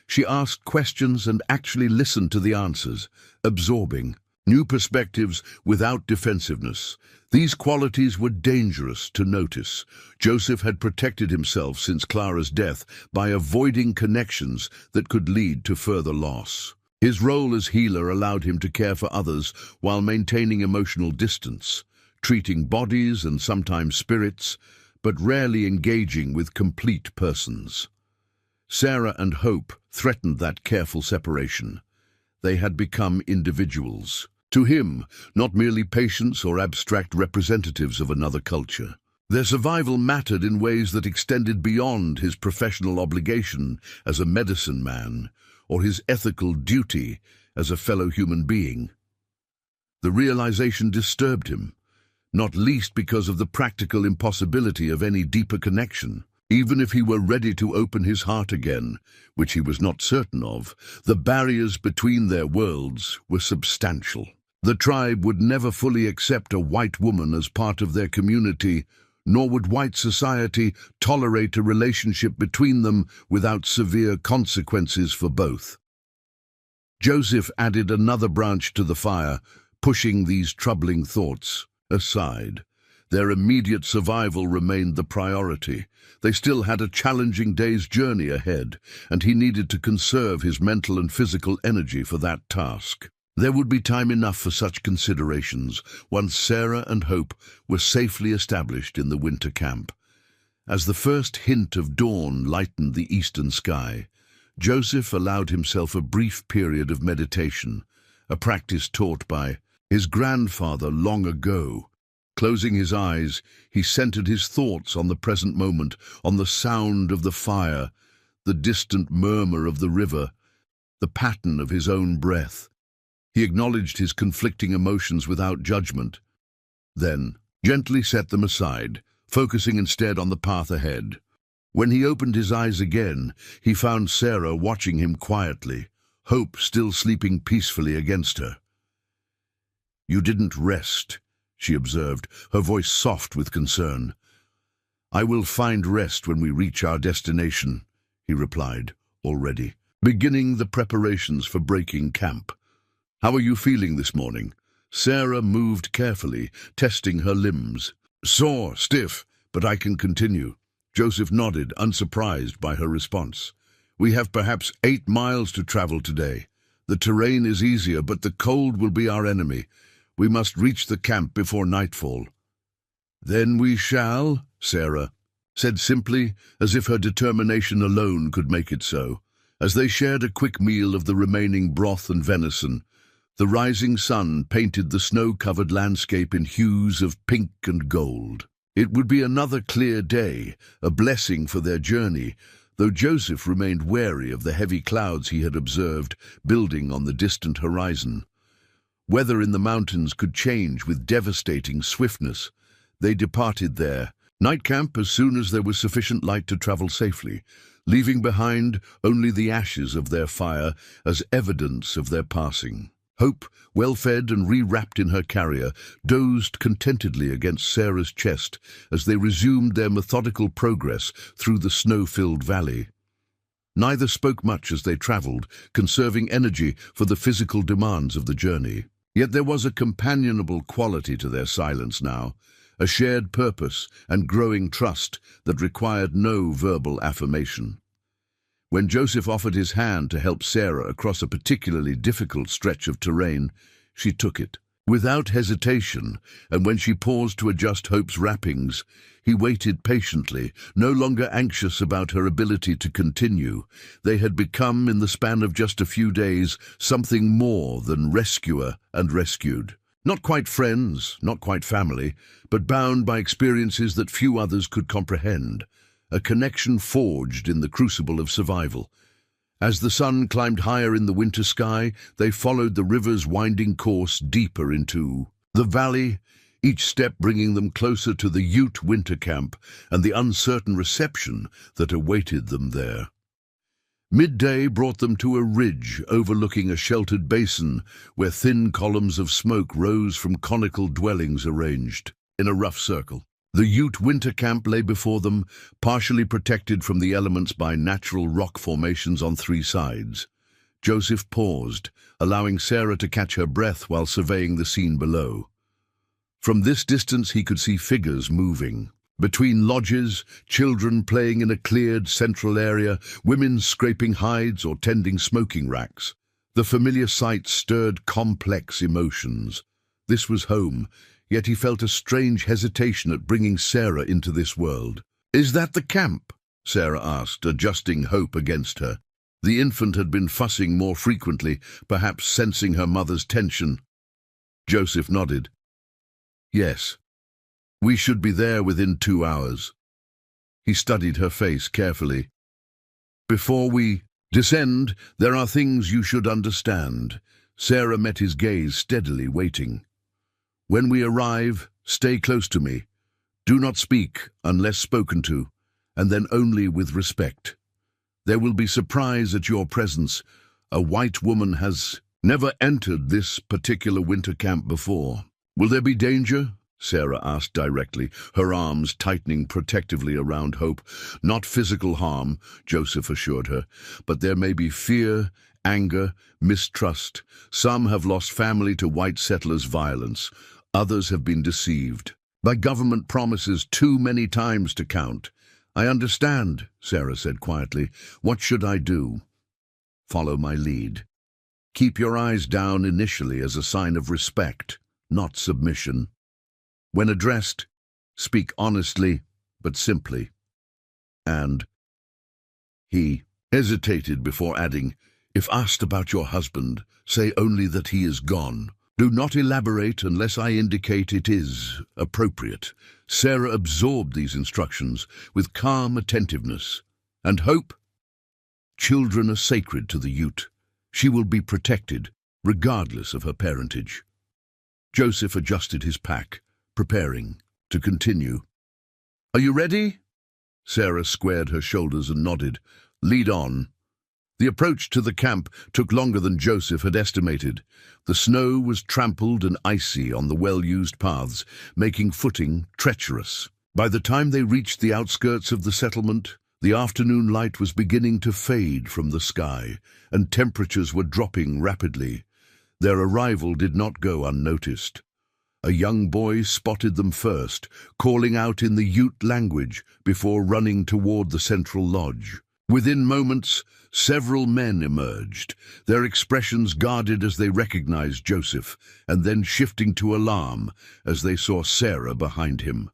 She asked questions and actually listened to the answers, absorbing new perspectives without defensiveness. These qualities were dangerous to notice. Joseph had protected himself since Clara's death by avoiding connections that could lead to further loss. His role as healer allowed him to care for others while maintaining emotional distance, treating bodies and sometimes spirits, but rarely engaging with complete persons. Sarah and Hope threatened that careful separation. They had become individuals. To him, not merely patients or abstract representatives of another culture. Their survival mattered in ways that extended beyond his professional obligation as a medicine man or his ethical duty as a fellow human being. The realization disturbed him, not least because of the practical impossibility of any deeper connection. Even if he were ready to open his heart again, which he was not certain of, the barriers between their worlds were substantial. The tribe would never fully accept a white woman as part of their community, nor would white society tolerate a relationship between them without severe consequences for both. Joseph added another branch to the fire, pushing these troubling thoughts aside. Their immediate survival remained the priority. They still had a challenging day's journey ahead, and he needed to conserve his mental and physical energy for that task. There would be time enough for such considerations once Sarah and Hope were safely established in the winter camp. As the first hint of dawn lightened the eastern sky, Joseph allowed himself a brief period of meditation, a practice taught by his grandfather long ago. Closing his eyes, he centered his thoughts on the present moment, on the sound of the fire, the distant murmur of the river, the pattern of his own breath. He acknowledged his conflicting emotions without judgment, then gently set them aside, focusing instead on the path ahead. When he opened his eyes again, he found Sarah watching him quietly, Hope still sleeping peacefully against her. "You didn't rest," she observed, her voice soft with concern. "I will find rest when we reach our destination," he replied, already beginning the preparations for breaking camp. "How are you feeling this morning?" Sarah moved carefully, testing her limbs. "Sore, stiff, but I can continue." Joseph nodded, unsurprised by her response. "We have perhaps 8 miles to travel today. The terrain is easier, but the cold will be our enemy. We must reach the camp before nightfall." "Then we shall," Sarah said simply, as if her determination alone could make it so. As they shared a quick meal of the remaining broth and venison, the rising sun painted the snow-covered landscape in hues of pink and gold. It would be another clear day, a blessing for their journey, though Joseph remained wary of the heavy clouds he had observed building on the distant horizon. Weather in the mountains could change with devastating swiftness. They departed their night camp as soon as there was sufficient light to travel safely, leaving behind only the ashes of their fire as evidence of their passing. Hope, well-fed and re-wrapped in her carrier, dozed contentedly against Sarah's chest as they resumed their methodical progress through the snow-filled valley. Neither spoke much as they traveled, conserving energy for the physical demands of the journey. Yet there was a companionable quality to their silence now, a shared purpose and growing trust that required no verbal affirmation. When Joseph offered his hand to help Sarah across a particularly difficult stretch of terrain, she took it without hesitation, and when she paused to adjust Hope's wrappings, he waited patiently, no longer anxious about her ability to continue. They had become, in the span of just a few days, something more than rescuer and rescued. Not quite friends, not quite family, but bound by experiences that few others could comprehend. A connection forged in the crucible of survival. As the sun climbed higher in the winter sky, they followed the river's winding course deeper into the valley, each step bringing them closer to the Ute winter camp and the uncertain reception that awaited them there. Midday brought them to a ridge overlooking a sheltered basin where thin columns of smoke rose from conical dwellings arranged in a rough circle. The Ute winter camp lay before them, partially protected from the elements by natural rock formations on 3 sides. Joseph paused, allowing Sarah to catch her breath while surveying the scene below. From this distance he could see figures moving. Between lodges, children playing in a cleared central area, women scraping hides or tending smoking racks. The familiar sight stirred complex emotions. This was home, yet he felt a strange hesitation at bringing Sarah into this world. "Is that the camp?" Sarah asked, adjusting Hope against her. The infant had been fussing more frequently, perhaps sensing her mother's tension. Joseph nodded. "Yes. We should be there within 2 hours." He studied her face carefully. "Before we descend, there are things you should understand." Sarah met his gaze steadily, waiting. "When we arrive, stay close to me. Do not speak unless spoken to, and then only with respect. There will be surprise at your presence. A white woman has never entered this particular winter camp before." "Will there be danger?" Sarah asked directly, her arms tightening protectively around Hope. "Not physical harm," Joseph assured her, "but there may be fear, anger, mistrust. Some have lost family to white settlers' violence. Others have been deceived by government promises too many times to count." "I understand," Sarah said quietly. "What should I do?" "Follow my lead. Keep your eyes down initially as a sign of respect, not submission. When addressed, speak honestly but simply." And he hesitated before adding, "If asked about your husband, say only that he is gone. Do not elaborate unless I indicate it is appropriate." Sarah absorbed these instructions with calm attentiveness. "And Hope? Children are sacred to the Ute. She will be protected, regardless of her parentage." Joseph adjusted his pack, preparing to continue. "Are you ready?" Sarah squared her shoulders and nodded. "Lead on." The approach to the camp took longer than Joseph had estimated. The snow was trampled and icy on the well-used paths, making footing treacherous. By the time they reached the outskirts of the settlement, the afternoon light was beginning to fade from the sky, and temperatures were dropping rapidly. Their arrival did not go unnoticed. A young boy spotted them first, calling out in the Ute language before running toward the central lodge. Within moments, several men emerged, their expressions guarded as they recognized Joseph, and then shifting to alarm as they saw Sarah behind him.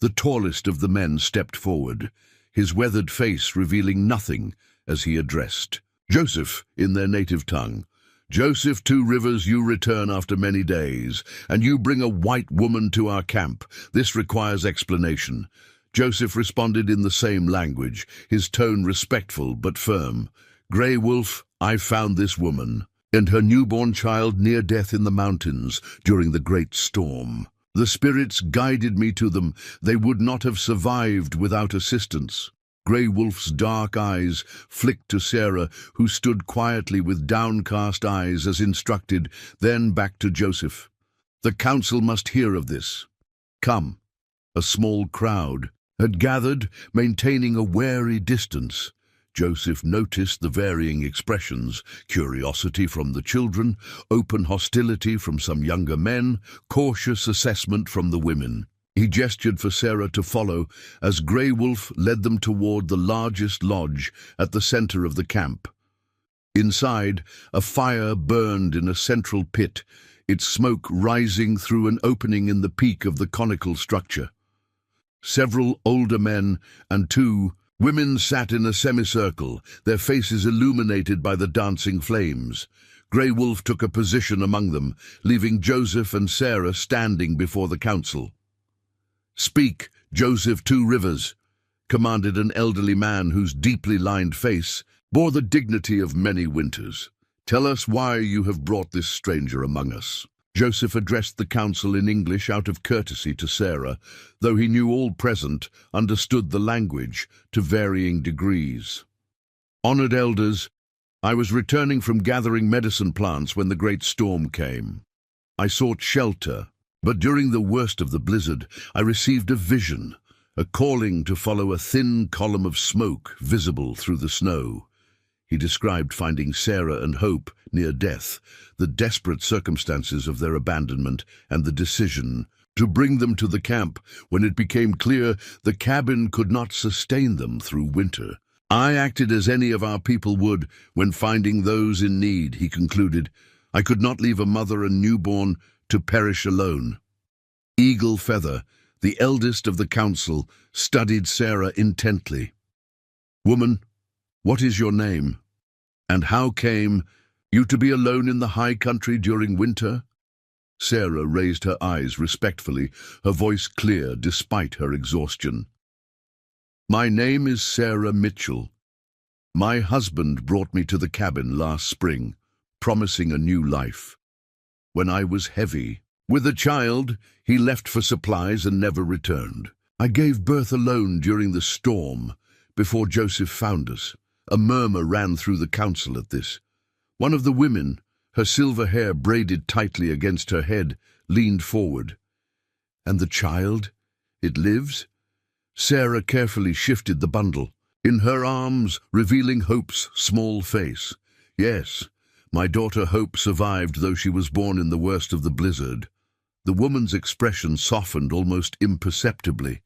The tallest of the men stepped forward, his weathered face revealing nothing as he addressed Joseph in their native tongue. "Joseph Two Rivers, you return after many days, and you bring a white woman to our camp. This requires explanation." Joseph responded in the same language, his tone respectful but firm. "Grey Wolf, I found this woman and her newborn child near death in the mountains during the great storm. The spirits guided me to them. They would not have survived without assistance." Grey Wolf's dark eyes flicked to Sarah, who stood quietly with downcast eyes as instructed, then back to Joseph. "The council must hear of this. Come." A small crowd had gathered, maintaining a wary distance. Joseph noticed the varying expressions: curiosity from the children, open hostility from some younger men, cautious assessment from the women. He gestured for Sarah to follow as Grey Wolf led them toward the largest lodge at the center of the camp. Inside, a fire burned in a central pit, its smoke rising through an opening in the peak of the conical structure. Several older men and 2 women sat in a semicircle, their faces illuminated by the dancing flames. Grey Wolf took a position among them, leaving Joseph and Sarah standing before the council. "Speak, Joseph Two Rivers," commanded an elderly man whose deeply lined face bore the dignity of many winters. "Tell us why you have brought this stranger among us." Joseph addressed the council in English out of courtesy to Sarah, though he knew all present understood the language to varying degrees. "Honored elders, I was returning from gathering medicine plants when the great storm came. I sought shelter, but during the worst of the blizzard, I received a vision, a calling to follow a thin column of smoke visible through the snow." He described finding Sarah and Hope near death, the desperate circumstances of their abandonment, and the decision to bring them to the camp when it became clear the cabin could not sustain them through winter. "I acted as any of our people would when finding those in need," he concluded. "I could not leave a mother and newborn to perish alone." Eagle Feather, the eldest of the council, studied Sarah intently. "Woman, what is your name? And how came you to be alone in the high country during winter?" Sarah raised her eyes respectfully, her voice clear despite her exhaustion. "My name is Sarah Mitchell. My husband brought me to the cabin last spring, promising a new life. When I was heavy with a child, he left for supplies and never returned. I gave birth alone during the storm before Joseph found us." A murmur ran through the council at this. One of the women, her silver hair braided tightly against her head, leaned forward. "And the child? It lives?" Sarah carefully shifted the bundle, in her arms revealing Hope's small face. "Yes, my daughter Hope survived, though she was born in the worst of the blizzard." The woman's expression softened almost imperceptibly.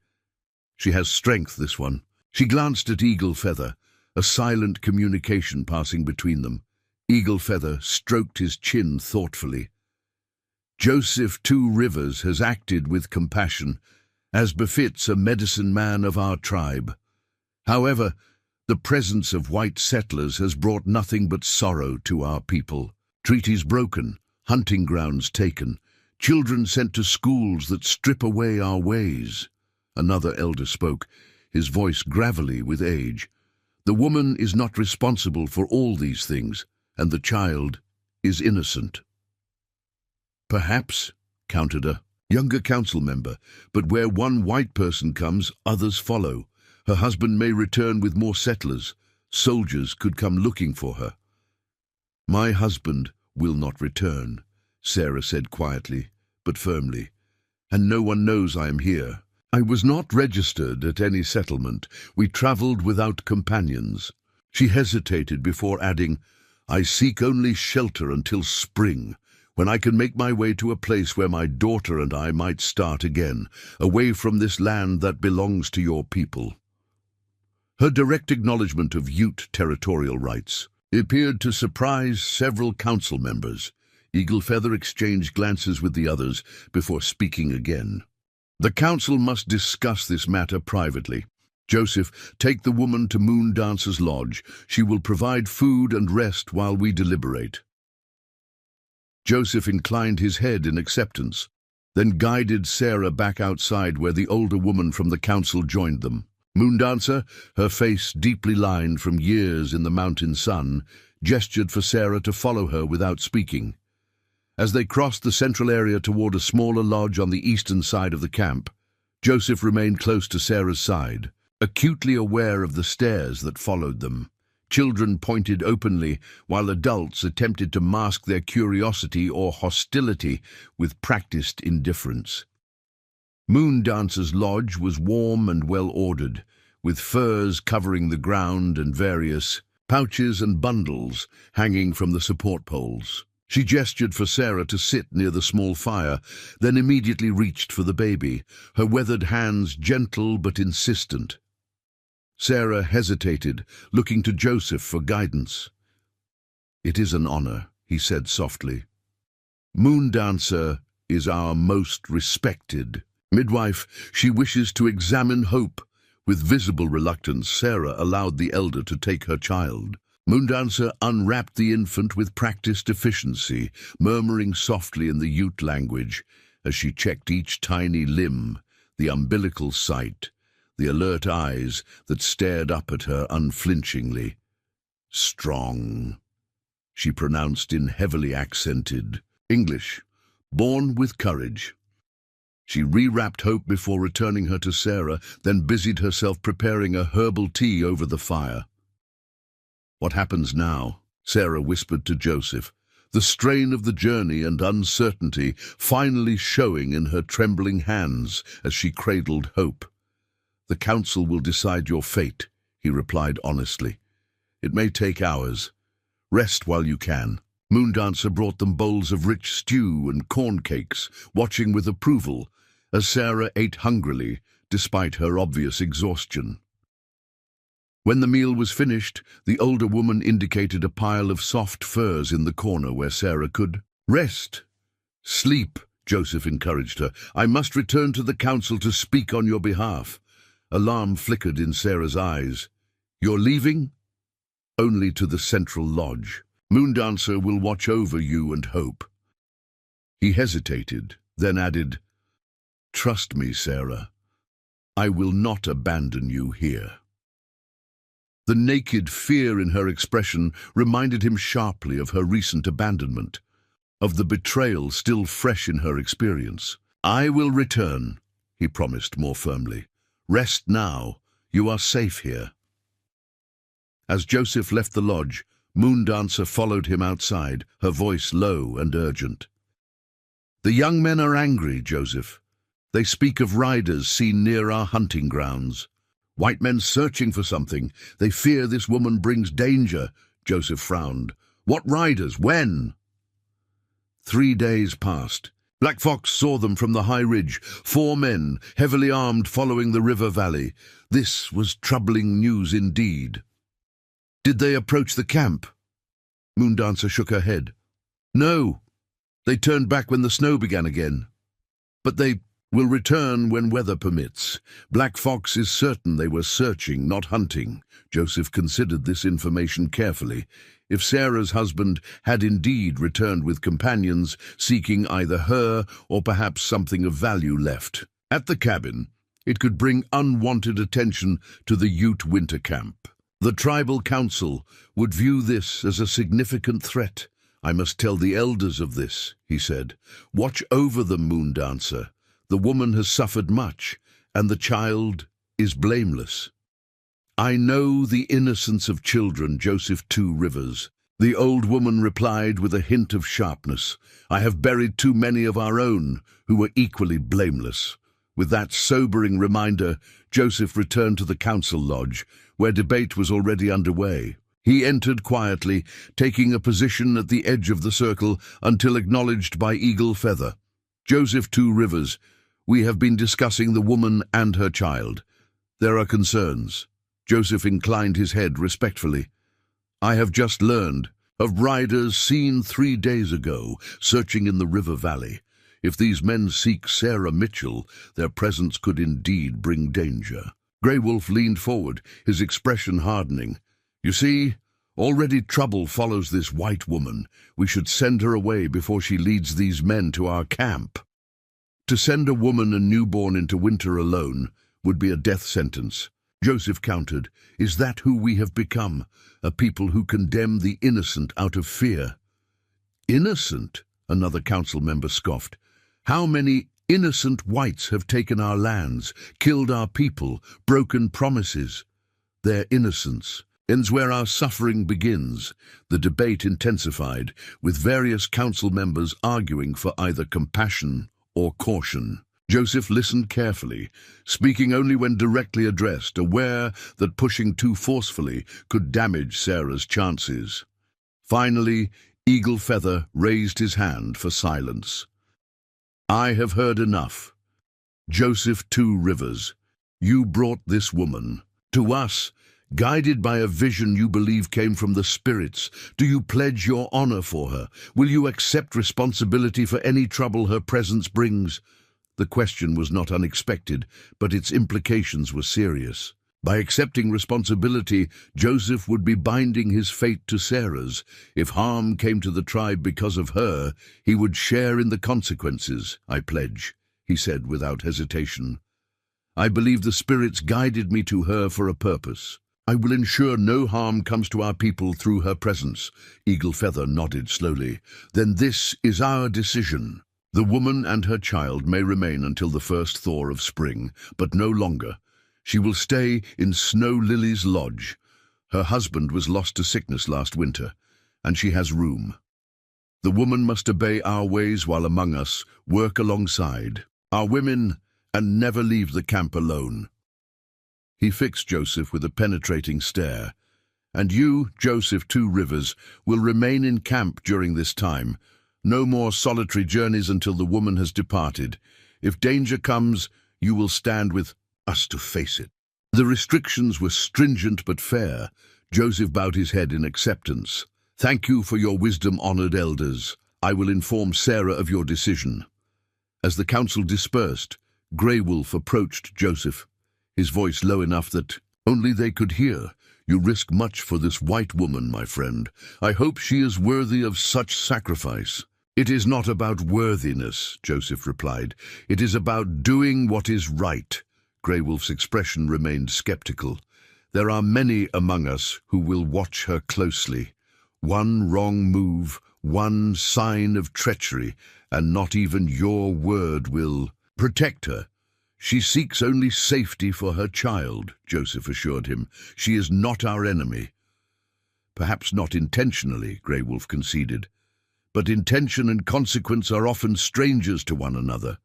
"She has strength, this one." She glanced at Eagle Feather, a silent communication passing between them. Eagle Feather stroked his chin thoughtfully. "Joseph Two Rivers has acted with compassion, as befits a medicine man of our tribe. However, The presence of white settlers has brought nothing but sorrow to our people. Treaties broken, hunting grounds taken, children sent to schools that strip away our ways. Another elder spoke, his voice gravelly with age. The woman is not responsible for all these things, and the child is innocent. Perhaps, countered a younger council member, but where one white person comes, others follow. Her husband may return with more settlers. Soldiers could come looking for her. My husband will not return, Sarah said quietly, but firmly, and no one knows I am here. I was not registered at any settlement. We travelled without companions. She hesitated before adding, I seek only shelter until spring, when I can make my way to a place where my daughter and I might start again, away from this land that belongs to your people. Her direct acknowledgement of Ute territorial rights appeared to surprise several council members. Eaglefeather exchanged glances with the others before speaking again. The council must discuss this matter privately. Joseph, take the woman to Moondancer's lodge. She will provide food and rest while we deliberate. Joseph inclined his head in acceptance, then guided Sarah back outside where the older woman from the council joined them. Moondancer, her face deeply lined from years in the mountain sun, gestured for Sarah to follow her without speaking. As they crossed the central area toward a smaller lodge on the eastern side of the camp, Joseph remained close to Sarah's side, acutely aware of the stares that followed them. Children pointed openly, while adults attempted to mask their curiosity or hostility with practiced indifference. Moondancer's lodge was warm and well-ordered, with furs covering the ground and various pouches and bundles hanging from the support poles. She gestured for Sarah to sit near the small fire, then immediately reached for the baby, her weathered hands gentle but insistent. Sarah hesitated, looking to Joseph for guidance. It is an honor, he said softly. Moondancer is our most respected midwife. She wishes to examine Hope. With visible reluctance, Sarah allowed the elder to take her child. Moondancer unwrapped the infant with practiced efficiency, murmuring softly in the Ute language as she checked each tiny limb, the umbilical site, the alert eyes that stared up at her unflinchingly. Strong, she pronounced in heavily accented English, born with courage. She rewrapped Hope before returning her to Sarah, then busied herself preparing a herbal tea over the fire. What happens now? Sarah whispered to Joseph, the strain of the journey and uncertainty finally showing in her trembling hands as she cradled Hope. The council will decide your fate, he replied honestly. It may take hours. Rest while you can. Moondancer brought them bowls of rich stew and corn cakes, watching with approval as Sarah ate hungrily, despite her obvious exhaustion. When the meal was finished, the older woman indicated a pile of soft furs in the corner where Sarah could rest. Sleep, Joseph encouraged her. I must return to the council to speak on your behalf. Alarm flickered in Sarah's eyes. You're leaving? Only to the central lodge. Moondancer will watch over you and Hope. He hesitated, then added, Trust me, Sarah. I will not abandon you here. The naked fear in her expression reminded him sharply of her recent abandonment, of the betrayal still fresh in her experience. I will return, he promised more firmly. Rest now. You are safe here. As Joseph left the lodge, Moondancer followed him outside, her voice low and urgent. The young men are angry, Joseph. They speak of riders seen near our hunting grounds. White men searching for something. They fear this woman brings danger, Joseph frowned. What riders? When? 3 days passed. Black Fox saw them from the high ridge, 4 men, heavily armed, following the river valley. This was troubling news indeed. Did they approach the camp? Moondancer shook her head. No. They turned back when the snow began again. But they Will return when weather permits. Black Fox is certain they were searching, not hunting. Joseph considered this information carefully. If Sarah's husband had indeed returned with companions, seeking either her or perhaps something of value left at the cabin, it could bring unwanted attention to the Ute winter camp. The tribal council would view this as a significant threat. I must tell the elders of this, he said. Watch over them, Moondancer. The woman has suffered much, and the child is blameless. I know the innocence of children, Joseph Two Rivers. The old woman replied with a hint of sharpness. I have buried too many of our own who were equally blameless. With that sobering reminder, Joseph returned to the council lodge, where debate was already underway. He entered quietly, taking a position at the edge of the circle until acknowledged by Eagle Feather. Joseph Two Rivers, we have been discussing the woman and her child. There are concerns. Joseph inclined his head respectfully. I have just learned of riders seen 3 days ago searching in the river valley. If these men seek Sarah Mitchell, their presence could indeed bring danger. Grey Wolf leaned forward, his expression hardening. You see, already trouble follows this white woman. We should send her away before she leads these men to our camp. To send a woman and newborn into winter alone would be a death sentence. Joseph countered, Is that who we have become? A people who condemn the innocent out of fear. Innocent? Another council member scoffed. How many innocent whites have taken our lands, killed our people, broken promises? Their innocence ends where our suffering begins. The debate intensified, with various council members arguing for either compassion or caution. Joseph listened carefully, speaking only when directly addressed, aware that pushing too forcefully could damage Sarah's chances. Finally, Eagle Feather raised his hand for silence. I have heard enough. Joseph Two Rivers, you brought this woman to us, guided by a vision you believe came from the spirits. Do you pledge your honor for her? Will you accept responsibility for any trouble her presence brings? The question was not unexpected, but its implications were serious. By accepting responsibility, Joseph would be binding his fate to Sarah's. If harm came to the tribe because of her, he would share in the consequences. I pledge, he said without hesitation. I believe the spirits guided me to her for a purpose. I will ensure no harm comes to our people through her presence. Eagle Feather nodded slowly. Then this is our decision. The woman and her child may remain until the first thaw of spring, but no longer. She will stay in Snow Lily's lodge. Her husband was lost to sickness last winter, and she has room. The woman must obey our ways while among us, work alongside our women, and never leave the camp alone. He fixed Joseph with a penetrating stare. And you, Joseph Two Rivers, will remain in camp during this time. No more solitary journeys until the woman has departed. If danger comes, you will stand with us to face it. The restrictions were stringent but fair. Joseph bowed his head in acceptance. Thank you for your wisdom, honored elders. I will inform Sarah of your decision. As the council dispersed, Grey Wolf approached Joseph, his voice low enough that only they could hear. You risk much for this white woman, my friend. I hope she is worthy of such sacrifice. It is not about worthiness, Joseph replied. It is about doing what is right. Grey Wolf's expression remained skeptical. There are many among us who will watch her closely. One wrong move, one sign of treachery, and not even your word will protect her. She seeks only safety for her child, Joseph assured him. She is not our enemy. Perhaps not intentionally, Grey Wolf conceded, but intention and consequence are often strangers to one another.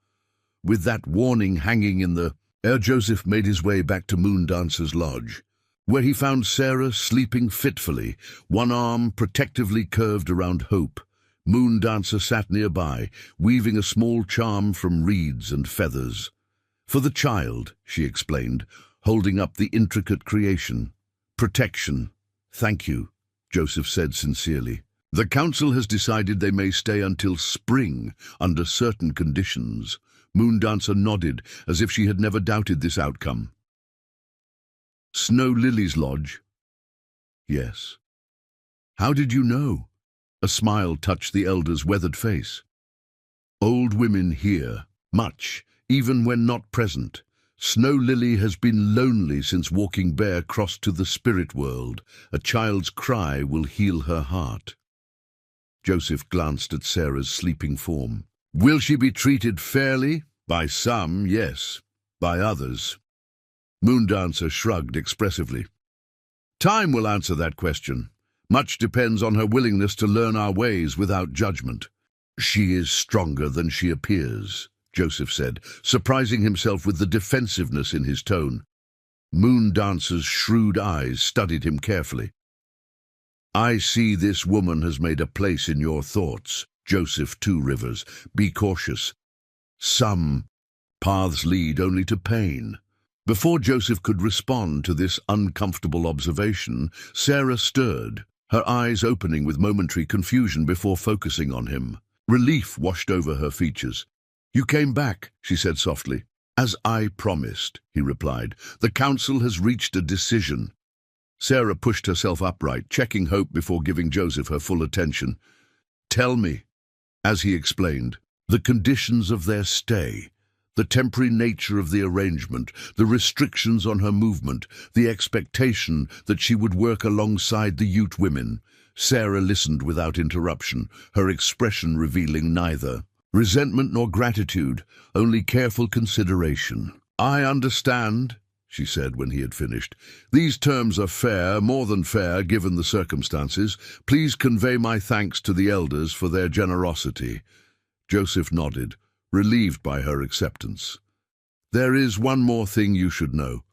With that warning hanging in the air, Joseph made his way back to Moondancer's lodge, where he found Sarah sleeping fitfully, one arm protectively curved around Hope. Moondancer sat nearby, weaving a small charm from reeds and feathers. For the child, she explained, holding up the intricate creation. Protection. Thank you, Joseph said sincerely. The council has decided they may stay until spring under certain conditions. Moondancer nodded, as if she had never doubted this outcome. Snow Lily's lodge? Yes. How did you know? A smile touched the elder's weathered face. Old women hear much, even when not present. Snow Lily has been lonely since Walking Bear crossed to the spirit world. A child's cry will heal her heart. Joseph glanced at Sarah's sleeping form. Will she be treated fairly? By some, yes. By others. Moondancer shrugged expressively. Time will answer that question. Much depends on her willingness to learn our ways without judgment. She is stronger than she appears, Joseph said, surprising himself with the defensiveness in his tone. Moondancer's shrewd eyes studied him carefully. I see this woman has made a place in your thoughts, Joseph Two Rivers. Be cautious. Some paths lead only to pain. Before Joseph could respond to this uncomfortable observation, Sarah stirred, her eyes opening with momentary confusion before focusing on him. Relief washed over her features. You came back, she said softly. As I promised, he replied. The council has reached a decision. Sarah pushed herself upright, checking hope before giving Joseph her full attention. Tell me, as he explained, the conditions of their stay, the temporary nature of the arrangement, the restrictions on her movement, the expectation that she would work alongside the Ute women. Sarah listened without interruption, her expression revealing neither resentment nor gratitude, only careful consideration. I understand, she said when he had finished. These terms are fair, more than fair, given the circumstances. Please convey my thanks to the elders for their generosity. Joseph nodded, relieved by her acceptance. There is one more thing you should know.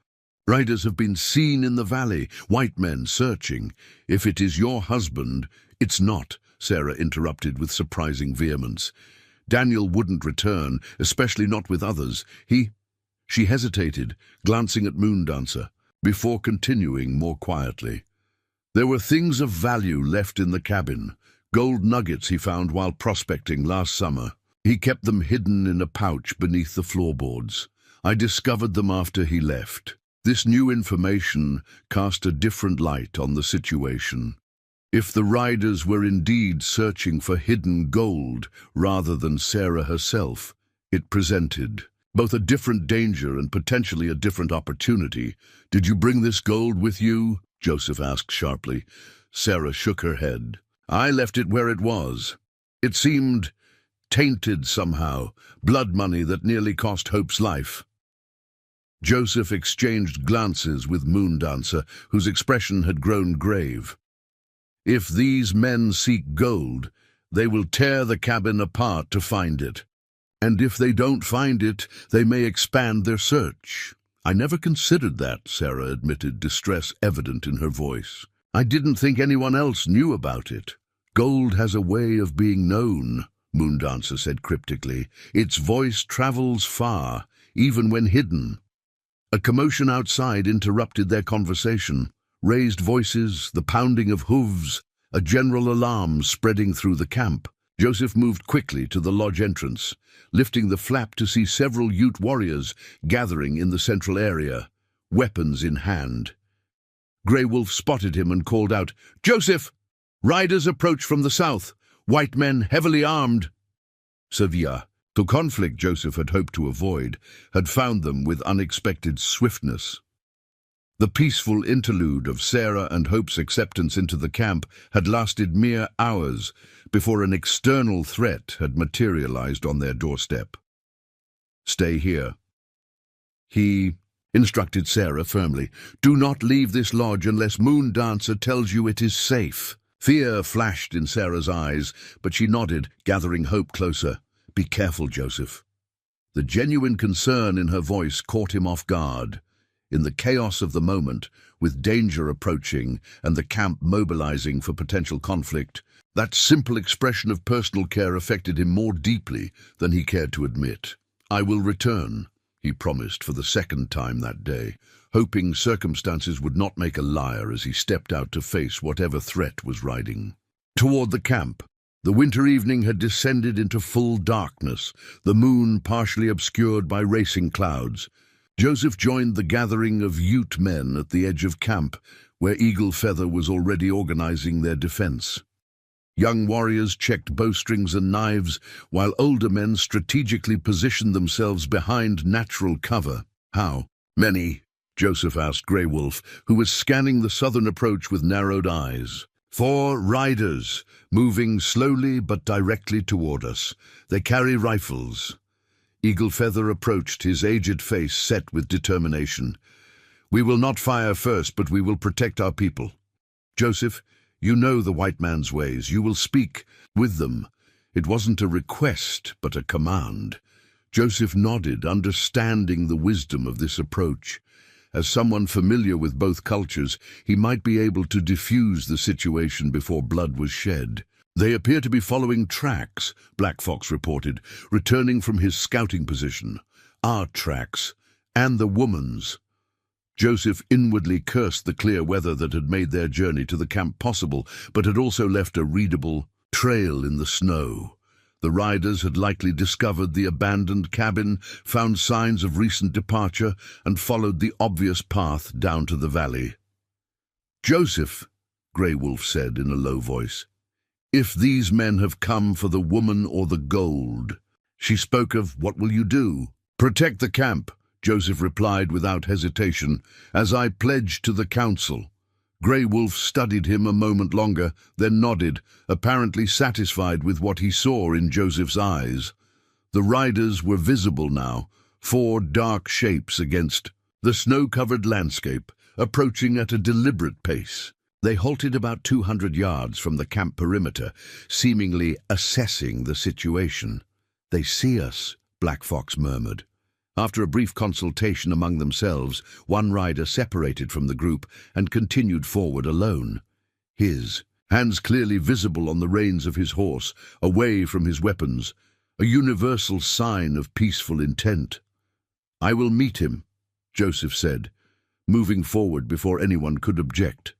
Riders have been seen in the valley, white men searching. If it is your husband, it's not, Sarah interrupted with surprising vehemence. Daniel wouldn't return, especially not with others. She hesitated, glancing at Moondancer, before continuing more quietly. There were things of value left in the cabin, gold nuggets he found while prospecting last summer. He kept them hidden in a pouch beneath the floorboards. I discovered them after he left. This new information cast a different light on the situation. If the riders were indeed searching for hidden gold rather than Sarah herself, it presented both a different danger and potentially a different opportunity. Did you bring this gold with you? Joseph asked sharply. Sarah shook her head. I left it where it was. It seemed tainted somehow, blood money that nearly cost Hope's life. Joseph exchanged glances with Moondancer, whose expression had grown grave. If these men seek gold, they will tear the cabin apart to find it. And if they don't find it, they may expand their search. I never considered that, Sarah admitted, distress evident in her voice. I didn't think anyone else knew about it. Gold has a way of being known, Moondancer said cryptically. Its voice travels far, even when hidden. A commotion outside interrupted their conversation. Raised voices, the pounding of hooves, a general alarm spreading through the camp. Joseph moved quickly to the lodge entrance, lifting the flap to see several Ute warriors gathering in the central area, weapons in hand. Grey Wolf spotted him and called out, Joseph! Riders approach from the south, white men heavily armed. Sevilla, the conflict Joseph had hoped to avoid, had found them with unexpected swiftness. The peaceful interlude of Sarah and Hope's acceptance into the camp had lasted mere hours before an external threat had materialized on their doorstep. Stay here. He instructed Sarah firmly. Do not leave this lodge unless Moondancer tells you it is safe. Fear flashed in Sarah's eyes, but she nodded, gathering Hope closer. Be careful, Joseph. The genuine concern in her voice caught him off guard. In the chaos of the moment, with danger approaching and the camp mobilizing for potential conflict, that simple expression of personal care affected him more deeply than he cared to admit. I will return, he promised for the second time that day, hoping circumstances would not make a liar as he stepped out to face whatever threat was riding. Toward the camp, The winter evening had descended into full darkness, the moon partially obscured by racing clouds. Joseph joined the gathering of Ute men at the edge of camp, where Eagle Feather was already organizing their defense. Young warriors checked bowstrings and knives, while older men strategically positioned themselves behind natural cover. "How many?" Joseph asked Grey Wolf, who was scanning the southern approach with narrowed eyes. "4 riders, moving slowly but directly toward us. They carry rifles." Eagle Feather approached, his aged face set with determination. "We will not fire first, but we will protect our people. Joseph, you know the white man's ways. You will speak with them." It wasn't a request, but a command. Joseph nodded, understanding the wisdom of this approach. As someone familiar with both cultures, he might be able to diffuse the situation before blood was shed. "They appear to be following tracks," Black Fox reported, returning from his scouting position. "Our tracks, and the woman's." Joseph inwardly cursed the clear weather that had made their journey to the camp possible, but had also left a readable trail in the snow. The riders had likely discovered the abandoned cabin, found signs of recent departure, and followed the obvious path down to the valley. "Joseph," Grey Wolf said in a low voice, "if these men have come for the woman or the gold." She spoke of, "What will you do?" "Protect the camp," Joseph replied without hesitation, "as I pledged to the council." Grey Wolf studied him a moment longer, then nodded, apparently satisfied with what he saw in Joseph's eyes. The riders were visible now, 4 dark shapes against the snow-covered landscape, approaching at a deliberate pace. They halted about 200 yards from the camp perimeter, seemingly assessing the situation. "They see us," Black Fox murmured. After a brief consultation among themselves, one rider separated from the group and continued forward alone. His hands clearly visible on the reins of his horse, away from his weapons, a universal sign of peaceful intent. "I will meet him," Joseph said, moving forward before anyone could object.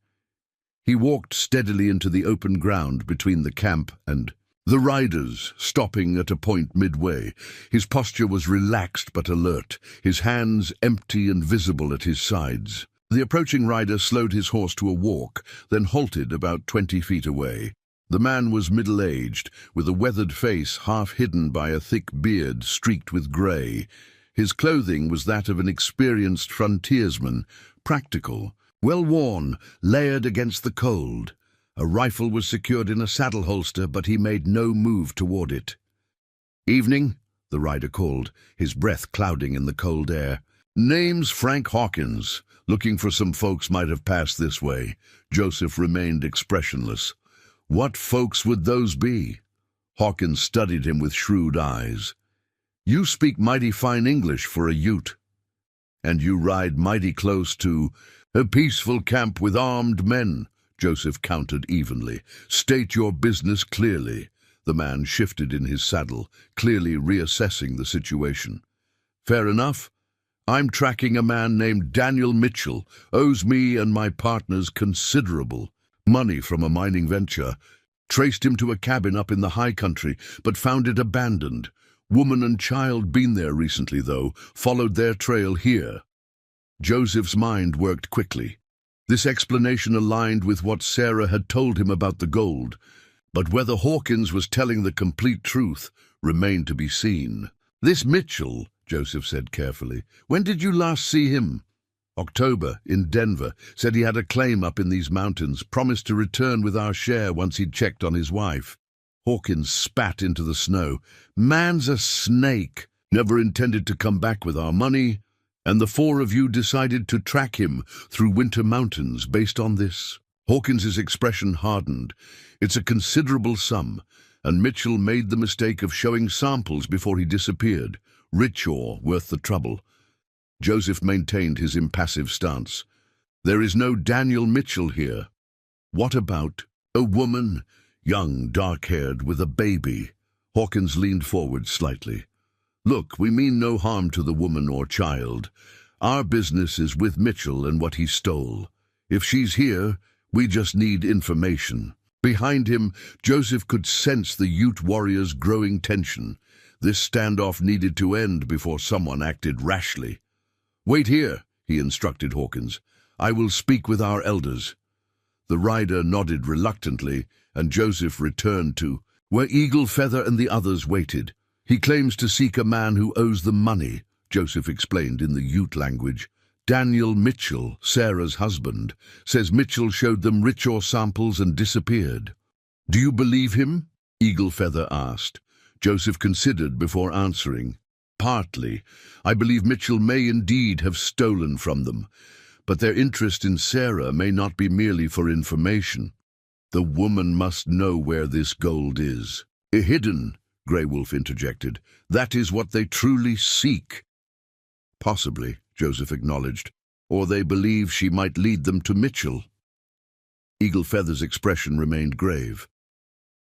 He walked steadily into the open ground between the camp and the riders, stopping at a point midway. His posture was relaxed but alert, his hands empty and visible at his sides. The approaching rider slowed his horse to a walk, then halted about 20 feet away. The man was middle-aged, with a weathered face half hidden by a thick beard streaked with grey. His clothing was that of an experienced frontiersman, practical, well-worn, layered against the cold. A rifle was secured in a saddle holster, but he made no move toward it. "Evening," the rider called, his breath clouding in the cold air. "Name's Frank Hawkins. Looking for some folks might have passed this way." Joseph remained expressionless. "What folks would those be?" Hawkins studied him with shrewd eyes. "You speak mighty fine English for a Ute. And you ride mighty close to a peaceful camp with armed men," Joseph countered evenly. "State your business clearly." The man shifted in his saddle, clearly reassessing the situation. "Fair enough. I'm tracking a man named Daniel Mitchell, owes me and my partners considerable money from a mining venture. Traced him to a cabin up in the high country, but found it abandoned. Woman and child been there recently, though, followed their trail here." Joseph's mind worked quickly. This explanation aligned with what Sarah had told him about the gold, but whether Hawkins was telling the complete truth remained to be seen. "This Mitchell," Joseph said carefully, "when did you last see him?" "October, in Denver. Said he had a claim up in these mountains, promised to return with our share once he'd checked on his wife." Hawkins spat into the snow. "Man's a snake. Never intended to come back with our money. And the 4 of you decided to track him through Winter Mountains based on this?" Hawkins's expression hardened. "It's a considerable sum, and Mitchell made the mistake of showing samples before he disappeared. Rich ore worth the trouble." Joseph maintained his impassive stance. "There is no Daniel Mitchell here." "What about a woman, young, dark-haired, with a baby?" Hawkins leaned forward slightly. "Look, we mean no harm to the woman or child. Our business is with Mitchell and what he stole. If she's here, we just need information." Behind him, Joseph could sense the Ute warriors' growing tension. This standoff needed to end before someone acted rashly. "Wait here," he instructed Hawkins. "I will speak with our elders." The rider nodded reluctantly, and Joseph returned to where Eagle Feather and the others waited. "He claims to seek a man who owes them money," Joseph explained in the Ute language. "Daniel Mitchell, Sarah's husband, says Mitchell showed them ritual samples and disappeared." "Do you believe him?" Eagle Feather asked. Joseph considered before answering. "Partly. I believe Mitchell may indeed have stolen from them, but their interest in Sarah may not be merely for information. The woman must know where this gold is." "Hidden," Grey Wolf interjected. "That is what they truly seek." "Possibly," Joseph acknowledged, "or they believe she might lead them to Mitchell." Eagle Feather's expression remained grave.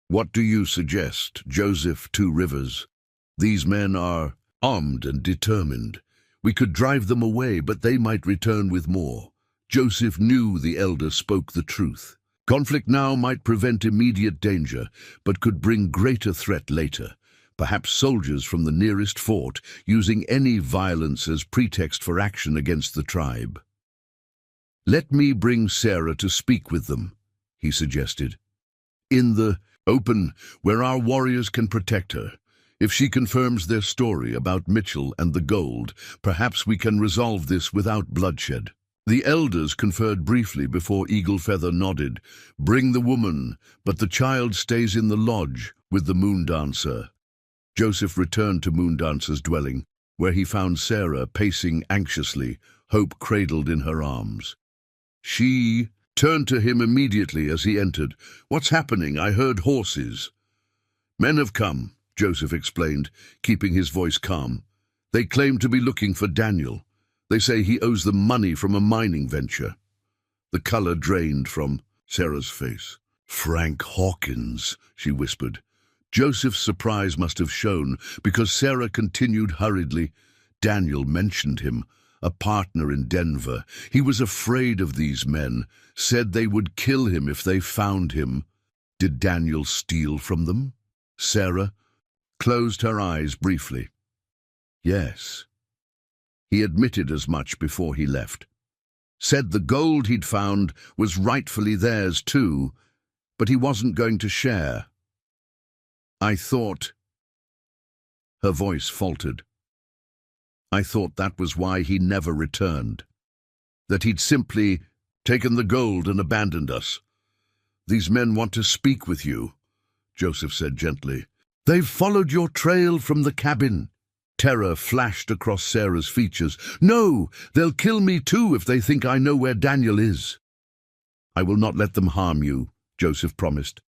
"What do you suggest, Joseph Two Rivers? These men are armed and determined. We could drive them away, but they might return with more." Joseph knew the elder spoke the truth. Conflict now might prevent immediate danger, but could bring greater threat later. Perhaps soldiers from the nearest fort, using any violence as pretext for action against the tribe. "Let me bring Sarah to speak with them," he suggested. "In the open, where our warriors can protect her. If she confirms their story about Mitchell and the gold, perhaps we can resolve this without bloodshed." The elders conferred briefly before Eagle Feather nodded. "Bring the woman, but the child stays in the lodge with the Moondancer." Joseph returned to Moondancer's dwelling, where he found Sarah pacing anxiously, hope cradled in her arms. She turned to him immediately as he entered. "What's happening? I heard horses." "Men have come," Joseph explained, keeping his voice calm. "They claim to be looking for Daniel. They say he owes them money from a mining venture." The color drained from Sarah's face. "Frank Hawkins," she whispered. Joseph's surprise must have shown, because Sarah continued hurriedly. "Daniel mentioned him, a partner in Denver. He was afraid of these men, said they would kill him if they found him." "Did Daniel steal from them?" Sarah closed her eyes briefly. "Yes. He admitted as much before he left. Said the gold he'd found was rightfully theirs too, but he wasn't going to share. I thought—" Her voice faltered. "I thought that was why he never returned. That he'd simply taken the gold and abandoned us. These men want to speak with you," Joseph said gently. "They've followed your trail from the cabin." Terror flashed across Sarah's features. "No, they'll kill me too if they think I know where Daniel is." "I will not let them harm you," Joseph promised.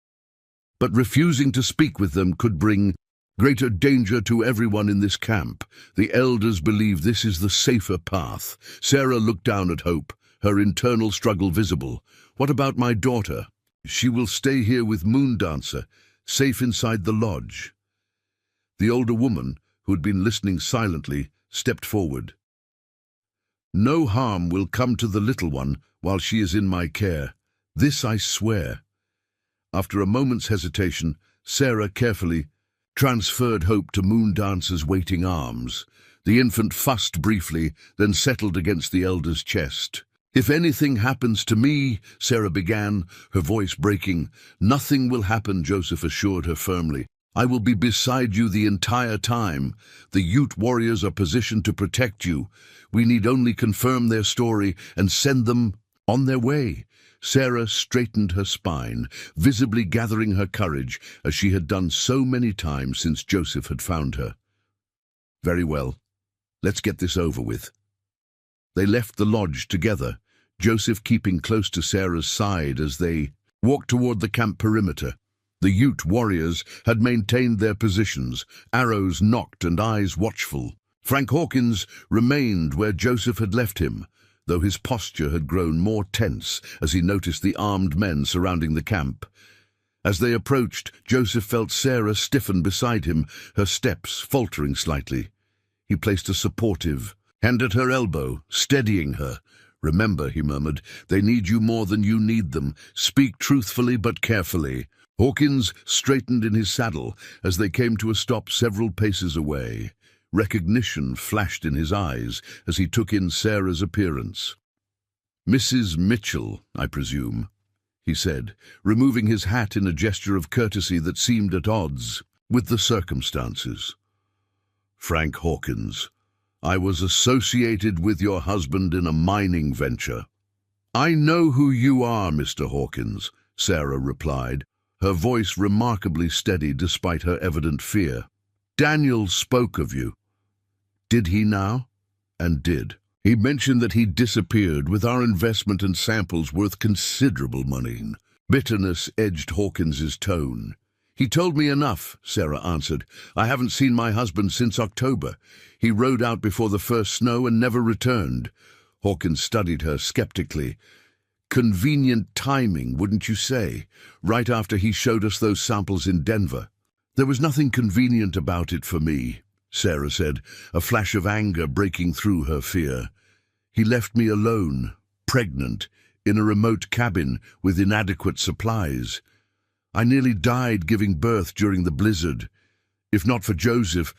"But refusing to speak with them could bring greater danger to everyone in this camp. The elders believe this is the safer path." Sarah looked down at Hope, her internal struggle visible. "What about my daughter?" "She will stay here with Moondancer, safe inside the lodge." The older woman, who had been listening silently, stepped forward. "No harm will come to the little one while she is in my care. This I swear." After a moment's hesitation, Sarah carefully transferred Hope to Moondancer's waiting arms. The infant fussed briefly, then settled against the elder's chest. "If anything happens to me," Sarah began, her voice breaking. "Nothing will happen," Joseph assured her firmly. "I will be beside you the entire time. The Ute warriors are positioned to protect you. We need only confirm their story and send them on their way." Sarah straightened her spine, visibly gathering her courage, as she had done so many times since Joseph had found her. "Very well. Let's get this over with." They left the lodge together, Joseph keeping close to Sarah's side as they walked toward the camp perimeter. The Ute warriors had maintained their positions, arrows nocked and eyes watchful. Frank Hawkins remained where Joseph had left him, though his posture had grown more tense as he noticed the armed men surrounding the camp. As they approached, Joseph felt Sarah stiffen beside him, her steps faltering slightly. He placed a supportive hand at her elbow, steadying her. "Remember," he murmured, "they need you more than you need them. Speak truthfully but carefully." Hawkins straightened in his saddle as they came to a stop several paces away. Recognition flashed in his eyes as he took in Sarah's appearance. "Mrs. Mitchell, I presume," he said, removing his hat in a gesture of courtesy that seemed at odds with the circumstances. "Frank Hawkins. I was associated with your husband in a mining venture." "I know who you are, Mr. Hawkins," Sarah replied, her voice remarkably steady despite her evident fear. "Daniel spoke of you." "Did he now?" "And did. He mentioned that he'd disappeared with our investment and samples worth considerable money." Bitterness edged Hawkins's tone. "He told me enough," Sarah answered. "I haven't seen my husband since October. He rode out before the first snow and never returned." Hawkins studied her skeptically. "Convenient timing, wouldn't you say? Right after he showed us those samples in Denver." "There was nothing convenient about it for me," Sarah said, a flash of anger breaking through her fear. "He left me alone, pregnant, in a remote cabin with inadequate supplies. I nearly died giving birth during the blizzard. If not for Joseph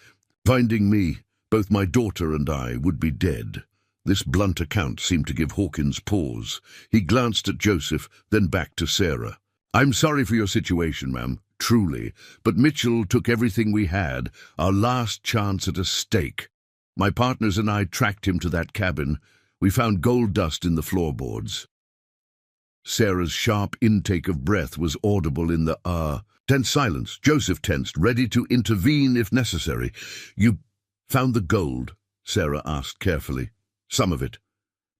finding me, both my daughter and I would be dead." This blunt account seemed to give Hawkins pause. He glanced at Joseph, then back to Sarah. "I'm sorry for your situation, ma'am, truly, but Mitchell took everything we had, our last chance at a stake. My partners and I tracked him to that cabin. We found gold dust in the floorboards." Sarah's sharp intake of breath was audible in the tense silence. Joseph tensed, ready to intervene if necessary. "You found the gold?" Sarah asked carefully. "Some of it.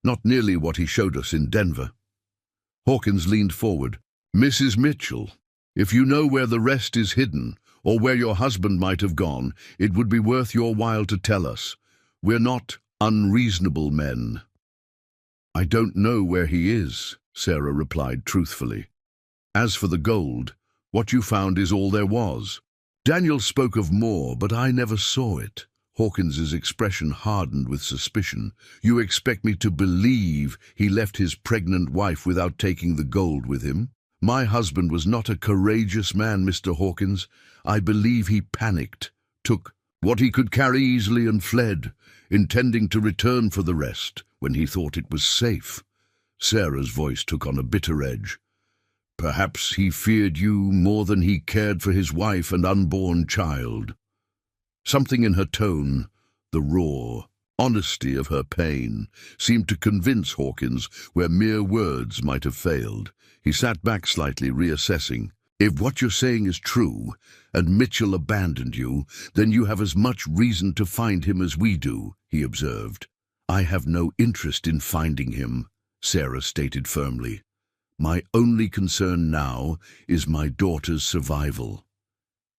Not nearly what he showed us in Denver." Hawkins leaned forward. "Mrs. Mitchell, if you know where the rest is hidden, or where your husband might have gone, it would be worth your while to tell us. We're not unreasonable men." "I don't know where he is," Sarah replied truthfully. "As for the gold, what you found is all there was. Daniel spoke of more, but I never saw it." Hawkins's expression hardened with suspicion. "You expect me to believe he left his pregnant wife without taking the gold with him? My husband was not a courageous man, Mr. Hawkins. I believe he panicked, took what he could carry easily and fled, intending to return for the rest when he thought it was safe." Sarah's voice took on a bitter edge. "Perhaps he feared you more than he cared for his wife and unborn child." Something in her tone, the raw honesty of her pain, seemed to convince Hawkins where mere words might have failed. He sat back slightly, reassessing. "If what you're saying is true, and Mitchell abandoned you, then you have as much reason to find him as we do," he observed. "I have no interest in finding him," Sarah stated firmly. "My only concern now is my daughter's survival."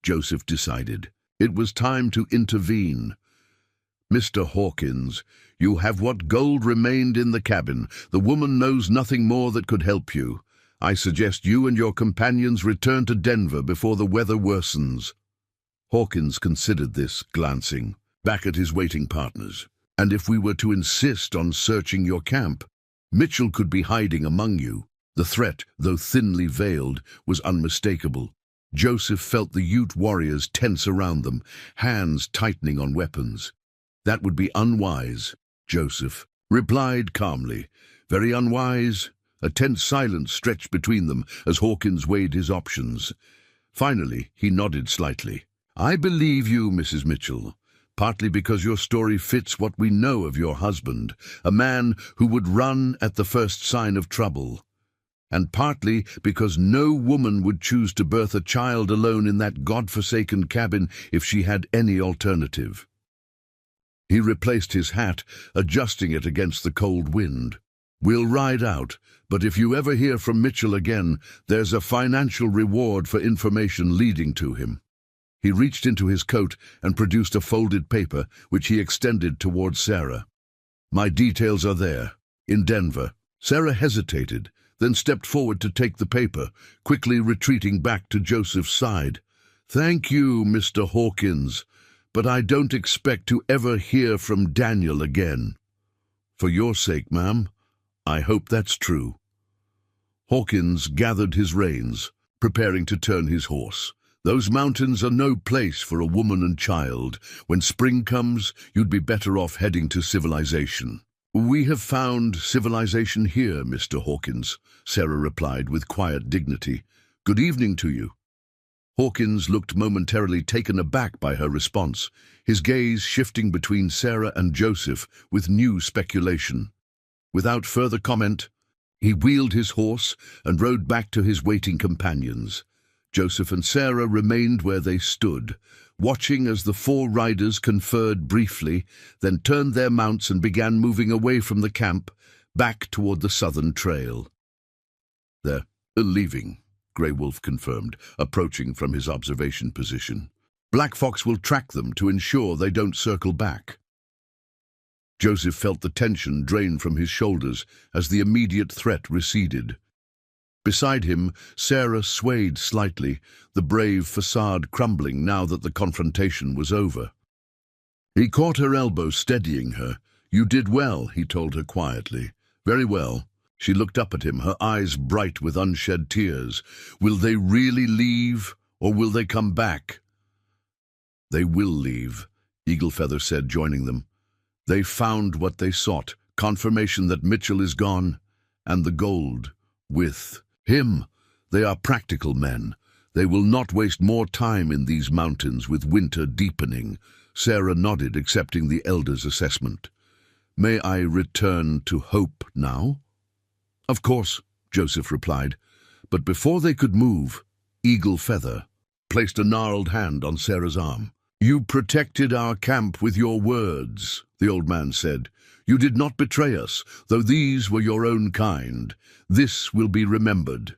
Joseph decided it was time to intervene. "Mr. Hawkins, you have what gold remained in the cabin. The woman knows nothing more that could help you. I suggest you and your companions return to Denver before the weather worsens." Hawkins considered this, glancing back at his waiting partners. "And if we were to insist on searching your camp, Mitchell could be hiding among you." The threat, though thinly veiled, was unmistakable. Joseph felt the Ute warriors tense around them, hands tightening on weapons. "That would be unwise," Joseph replied calmly. "Very unwise." A tense silence stretched between them as Hawkins weighed his options. Finally, he nodded slightly. "I believe you, Mrs. Mitchell, partly because your story fits what we know of your husband, a man who would run at the first sign of trouble, and partly because no woman would choose to birth a child alone in that God-forsaken cabin if she had any alternative." He replaced his hat, adjusting it against the cold wind. "We'll ride out, but if you ever hear from Mitchell again, there's a financial reward for information leading to him." He reached into his coat and produced a folded paper, which he extended toward Sarah. "My details are there, in Denver." Sarah hesitated, then stepped forward to take the paper, quickly retreating back to Joseph's side. "Thank you, Mr. Hawkins, but I don't expect to ever hear from Daniel again." "For your sake, ma'am, I hope that's true. Hawkins gathered his reins, preparing to turn his horse. Those mountains are no place for a woman and child. When spring comes, you'd be better off heading to civilization. We have found civilization here, Mr. Hawkins, Sarah replied with quiet dignity. Good evening to you. Hawkins looked momentarily taken aback by her response, his gaze shifting between Sarah and Joseph with new speculation. Without further comment, he wheeled his horse and rode back to his waiting companions. Joseph and Sarah remained where they stood, watching as the four riders conferred briefly, then turned their mounts and began moving away from the camp, back toward the southern trail. "They're leaving," Grey Wolf confirmed, approaching from his observation position. "Black Fox will track them to ensure they don't circle back." Joseph felt the tension drain from his shoulders as the immediate threat receded. Beside him, Sarah swayed slightly, the brave facade crumbling now that the confrontation was over. He caught her elbow, steadying her. "You did well," he told her quietly. "Very well." She looked up at him, her eyes bright with unshed tears. "Will they really leave, or will they come back?" "They will leave," Eaglefeather said, joining them. "They found what they sought, confirmation that Mitchell is gone, and the gold with him. They are practical men. They will not waste more time in these mountains with winter deepening." Sarah nodded, accepting the elder's assessment. "May I return to hope now?" "Of course," Joseph replied. But before they could move, Eaglefeather placed a gnarled hand on Sarah's arm. "You protected our camp with your words," the old man said. "You did not betray us, though these were your own kind. This will be remembered."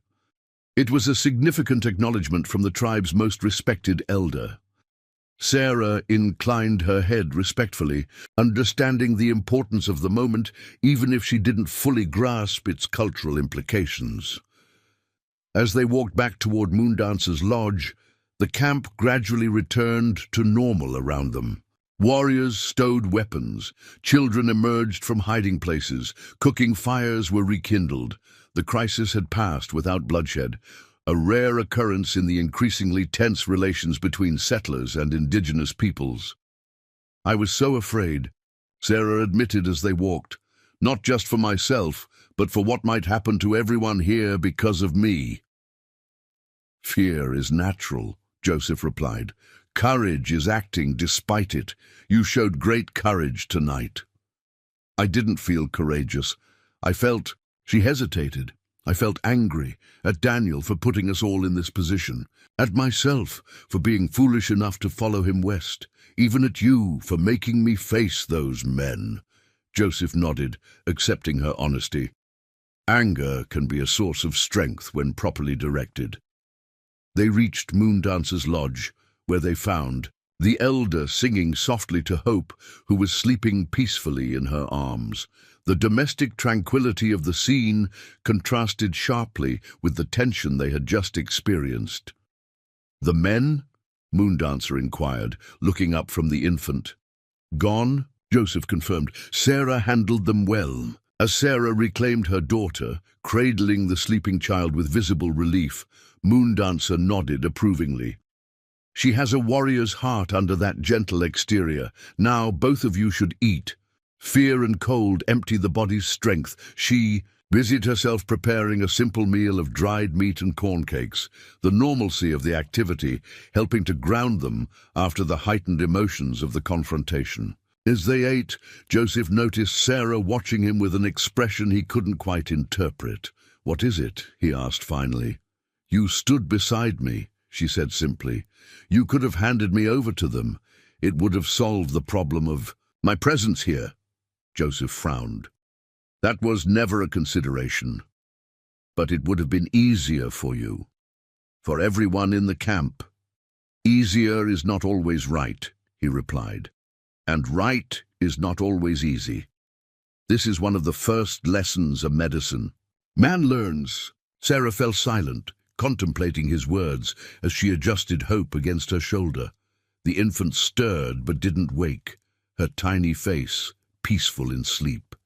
It was a significant acknowledgement from the tribe's most respected elder. Sarah inclined her head respectfully, understanding the importance of the moment, even if she didn't fully grasp its cultural implications. As they walked back toward Moondancer's lodge, the camp gradually returned to normal around them. Warriors stowed weapons, children emerged from hiding places, cooking fires were rekindled. The crisis had passed without bloodshed, a rare occurrence in the increasingly tense relations between settlers and indigenous peoples. "I was so afraid," Sarah admitted as they walked, "not just for myself, but for what might happen to everyone here because of me." "Fear is natural," Joseph replied. "Courage is acting despite it. You showed great courage tonight." "I didn't feel courageous. I felt—" She hesitated. "I felt angry at Daniel for putting us all in this position, at myself for being foolish enough to follow him west, even at you for making me face those men." Joseph nodded, accepting her honesty. Anger can be a source of strength when properly directed. They reached Moondancer's lodge, where they found the elder singing softly to Hope, who was sleeping peacefully in her arms. The domestic tranquility of the scene contrasted sharply with the tension they had just experienced. "The men?" Moondancer inquired, looking up from the infant. "Gone?" Joseph confirmed. "Sarah handled them well." As Sarah reclaimed her daughter, cradling the sleeping child with visible relief, Moondancer nodded approvingly. "She has a warrior's heart under that gentle exterior. Now both of you should eat. Fear and cold empty the body's strength." She busied herself preparing a simple meal of dried meat and corn cakes, the normalcy of the activity helping to ground them after the heightened emotions of the confrontation. As they ate, Joseph noticed Sarah watching him with an expression he couldn't quite interpret. "What is it?" he asked finally. "You stood beside me," she said simply. "You could have handed me over to them. It would have solved the problem of my presence here." Joseph frowned. "That was never a consideration. But it would have been easier for you. For everyone in the camp. Easier is not always right," he replied. "And right is not always easy. This is one of the first lessons of medicine. Man learns." Sarah fell silent, contemplating his words as she adjusted Hope against her shoulder. The infant stirred but didn't wake, her tiny face peaceful in sleep.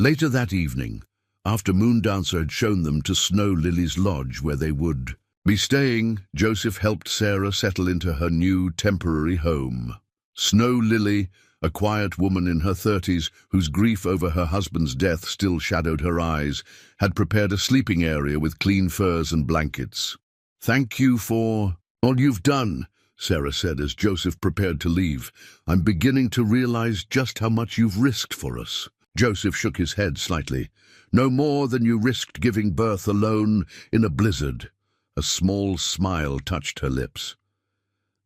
Later that evening, after Moondancer had shown them to Snow Lily's lodge where they would be staying, Joseph helped Sarah settle into her new temporary home. Snow Lily, a quiet woman in her 30s whose grief over her husband's death still shadowed her eyes, had prepared a sleeping area with clean furs and blankets. "Thank you for all you've done," Sarah said as Joseph prepared to leave. "I'm beginning to realize just how much you've risked for us." Joseph shook his head slightly. "No more than you risked giving birth alone in a blizzard." A small smile touched her lips.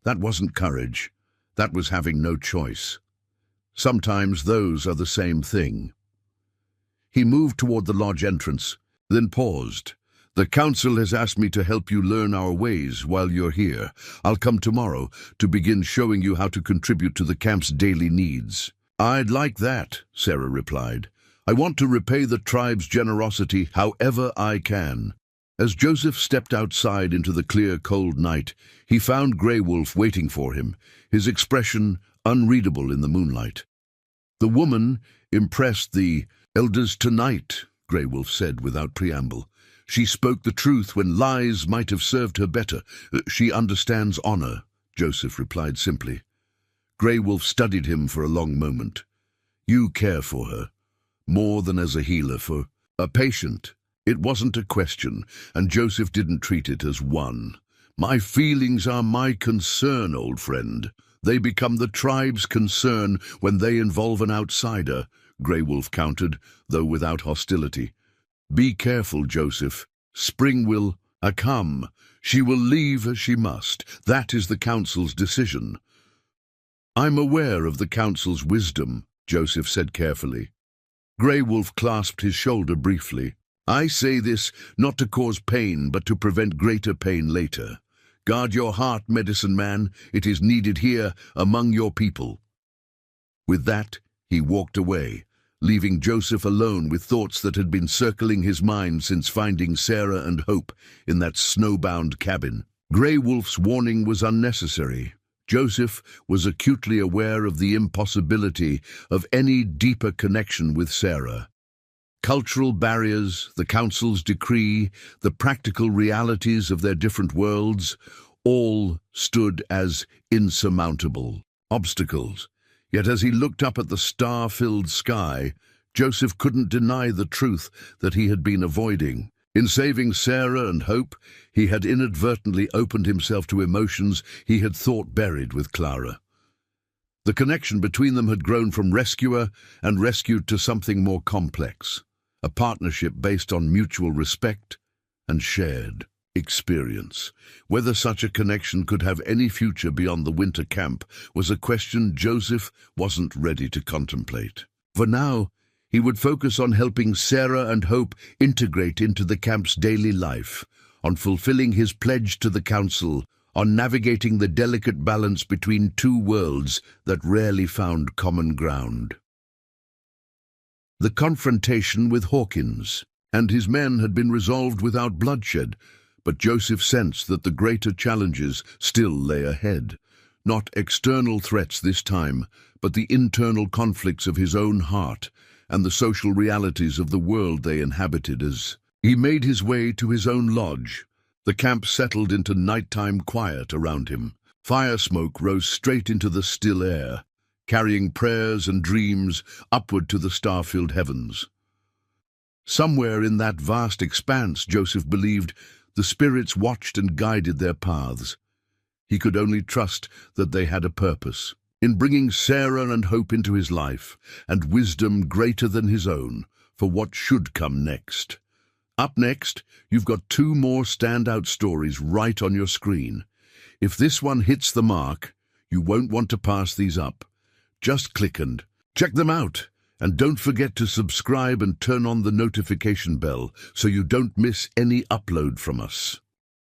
"That wasn't courage. That was having no choice. Sometimes those are the same thing." He moved toward the lodge entrance, then paused. "The council has asked me to help you learn our ways while you're here. I'll come tomorrow to begin showing you how to contribute to the camp's daily needs." "I'd like that," Sarah replied. "I want to repay the tribe's generosity however I can." As Joseph stepped outside into the clear, cold night, he found Grey Wolf waiting for him, his expression unreadable in the moonlight. "The woman impressed the elders tonight," Grey Wolf said without preamble. "She spoke the truth when lies might have served her better. She understands honor," Joseph replied simply. Grey Wolf studied him for a long moment. "You care for her, more than as a healer, for a patient." It wasn't a question, and Joseph didn't treat it as one. "My feelings are my concern, old friend. They become the tribe's concern when they involve an outsider," Grey Wolf countered, though without hostility. "Be careful, Joseph. Spring will come. She will leave as she must. That is the council's decision." "I'm aware of the council's wisdom," Joseph said carefully. Grey Wolf clasped his shoulder briefly. "I say this not to cause pain, but to prevent greater pain later. Guard your heart, medicine man. It is needed here among your people." With that, he walked away, leaving Joseph alone with thoughts that had been circling his mind since finding Sarah and Hope in that snowbound cabin. Grey Wolf's warning was unnecessary. Joseph was acutely aware of the impossibility of any deeper connection with Sarah. Cultural barriers, the council's decree, the practical realities of their different worlds, all stood as insurmountable obstacles. Yet as he looked up at the star-filled sky, Joseph couldn't deny the truth that he had been avoiding. In saving Sarah and Hope, he had inadvertently opened himself to emotions he had thought buried with Clara. The connection between them had grown from rescuer and rescued to something more complex, a partnership based on mutual respect and shared experience. Whether such a connection could have any future beyond the winter camp was a question Joseph wasn't ready to contemplate. For now, he would focus on helping Sarah and Hope integrate into the camp's daily life, on fulfilling his pledge to the council, on navigating the delicate balance between two worlds that rarely found common ground. The confrontation with Hawkins and his men had been resolved without bloodshed, but Joseph sensed that the greater challenges still lay ahead. Not external threats this time, but the internal conflicts of his own heart and the social realities of the world they inhabited. As he made his way to his own lodge, the camp settled into nighttime quiet around him. Fire smoke rose straight into the still air, carrying prayers and dreams upward to the star-filled heavens. Somewhere in that vast expanse, Joseph believed, the spirits watched and guided their paths. He could only trust that they had a purpose, in bringing Sarah and Hope into his life, and wisdom greater than his own, for what should come next. Up next, you've got two more standout stories right on your screen. If this one hits the mark, you won't want to pass these up. Just click and check them out. And don't forget to subscribe and turn on the notification bell so you don't miss any upload from us.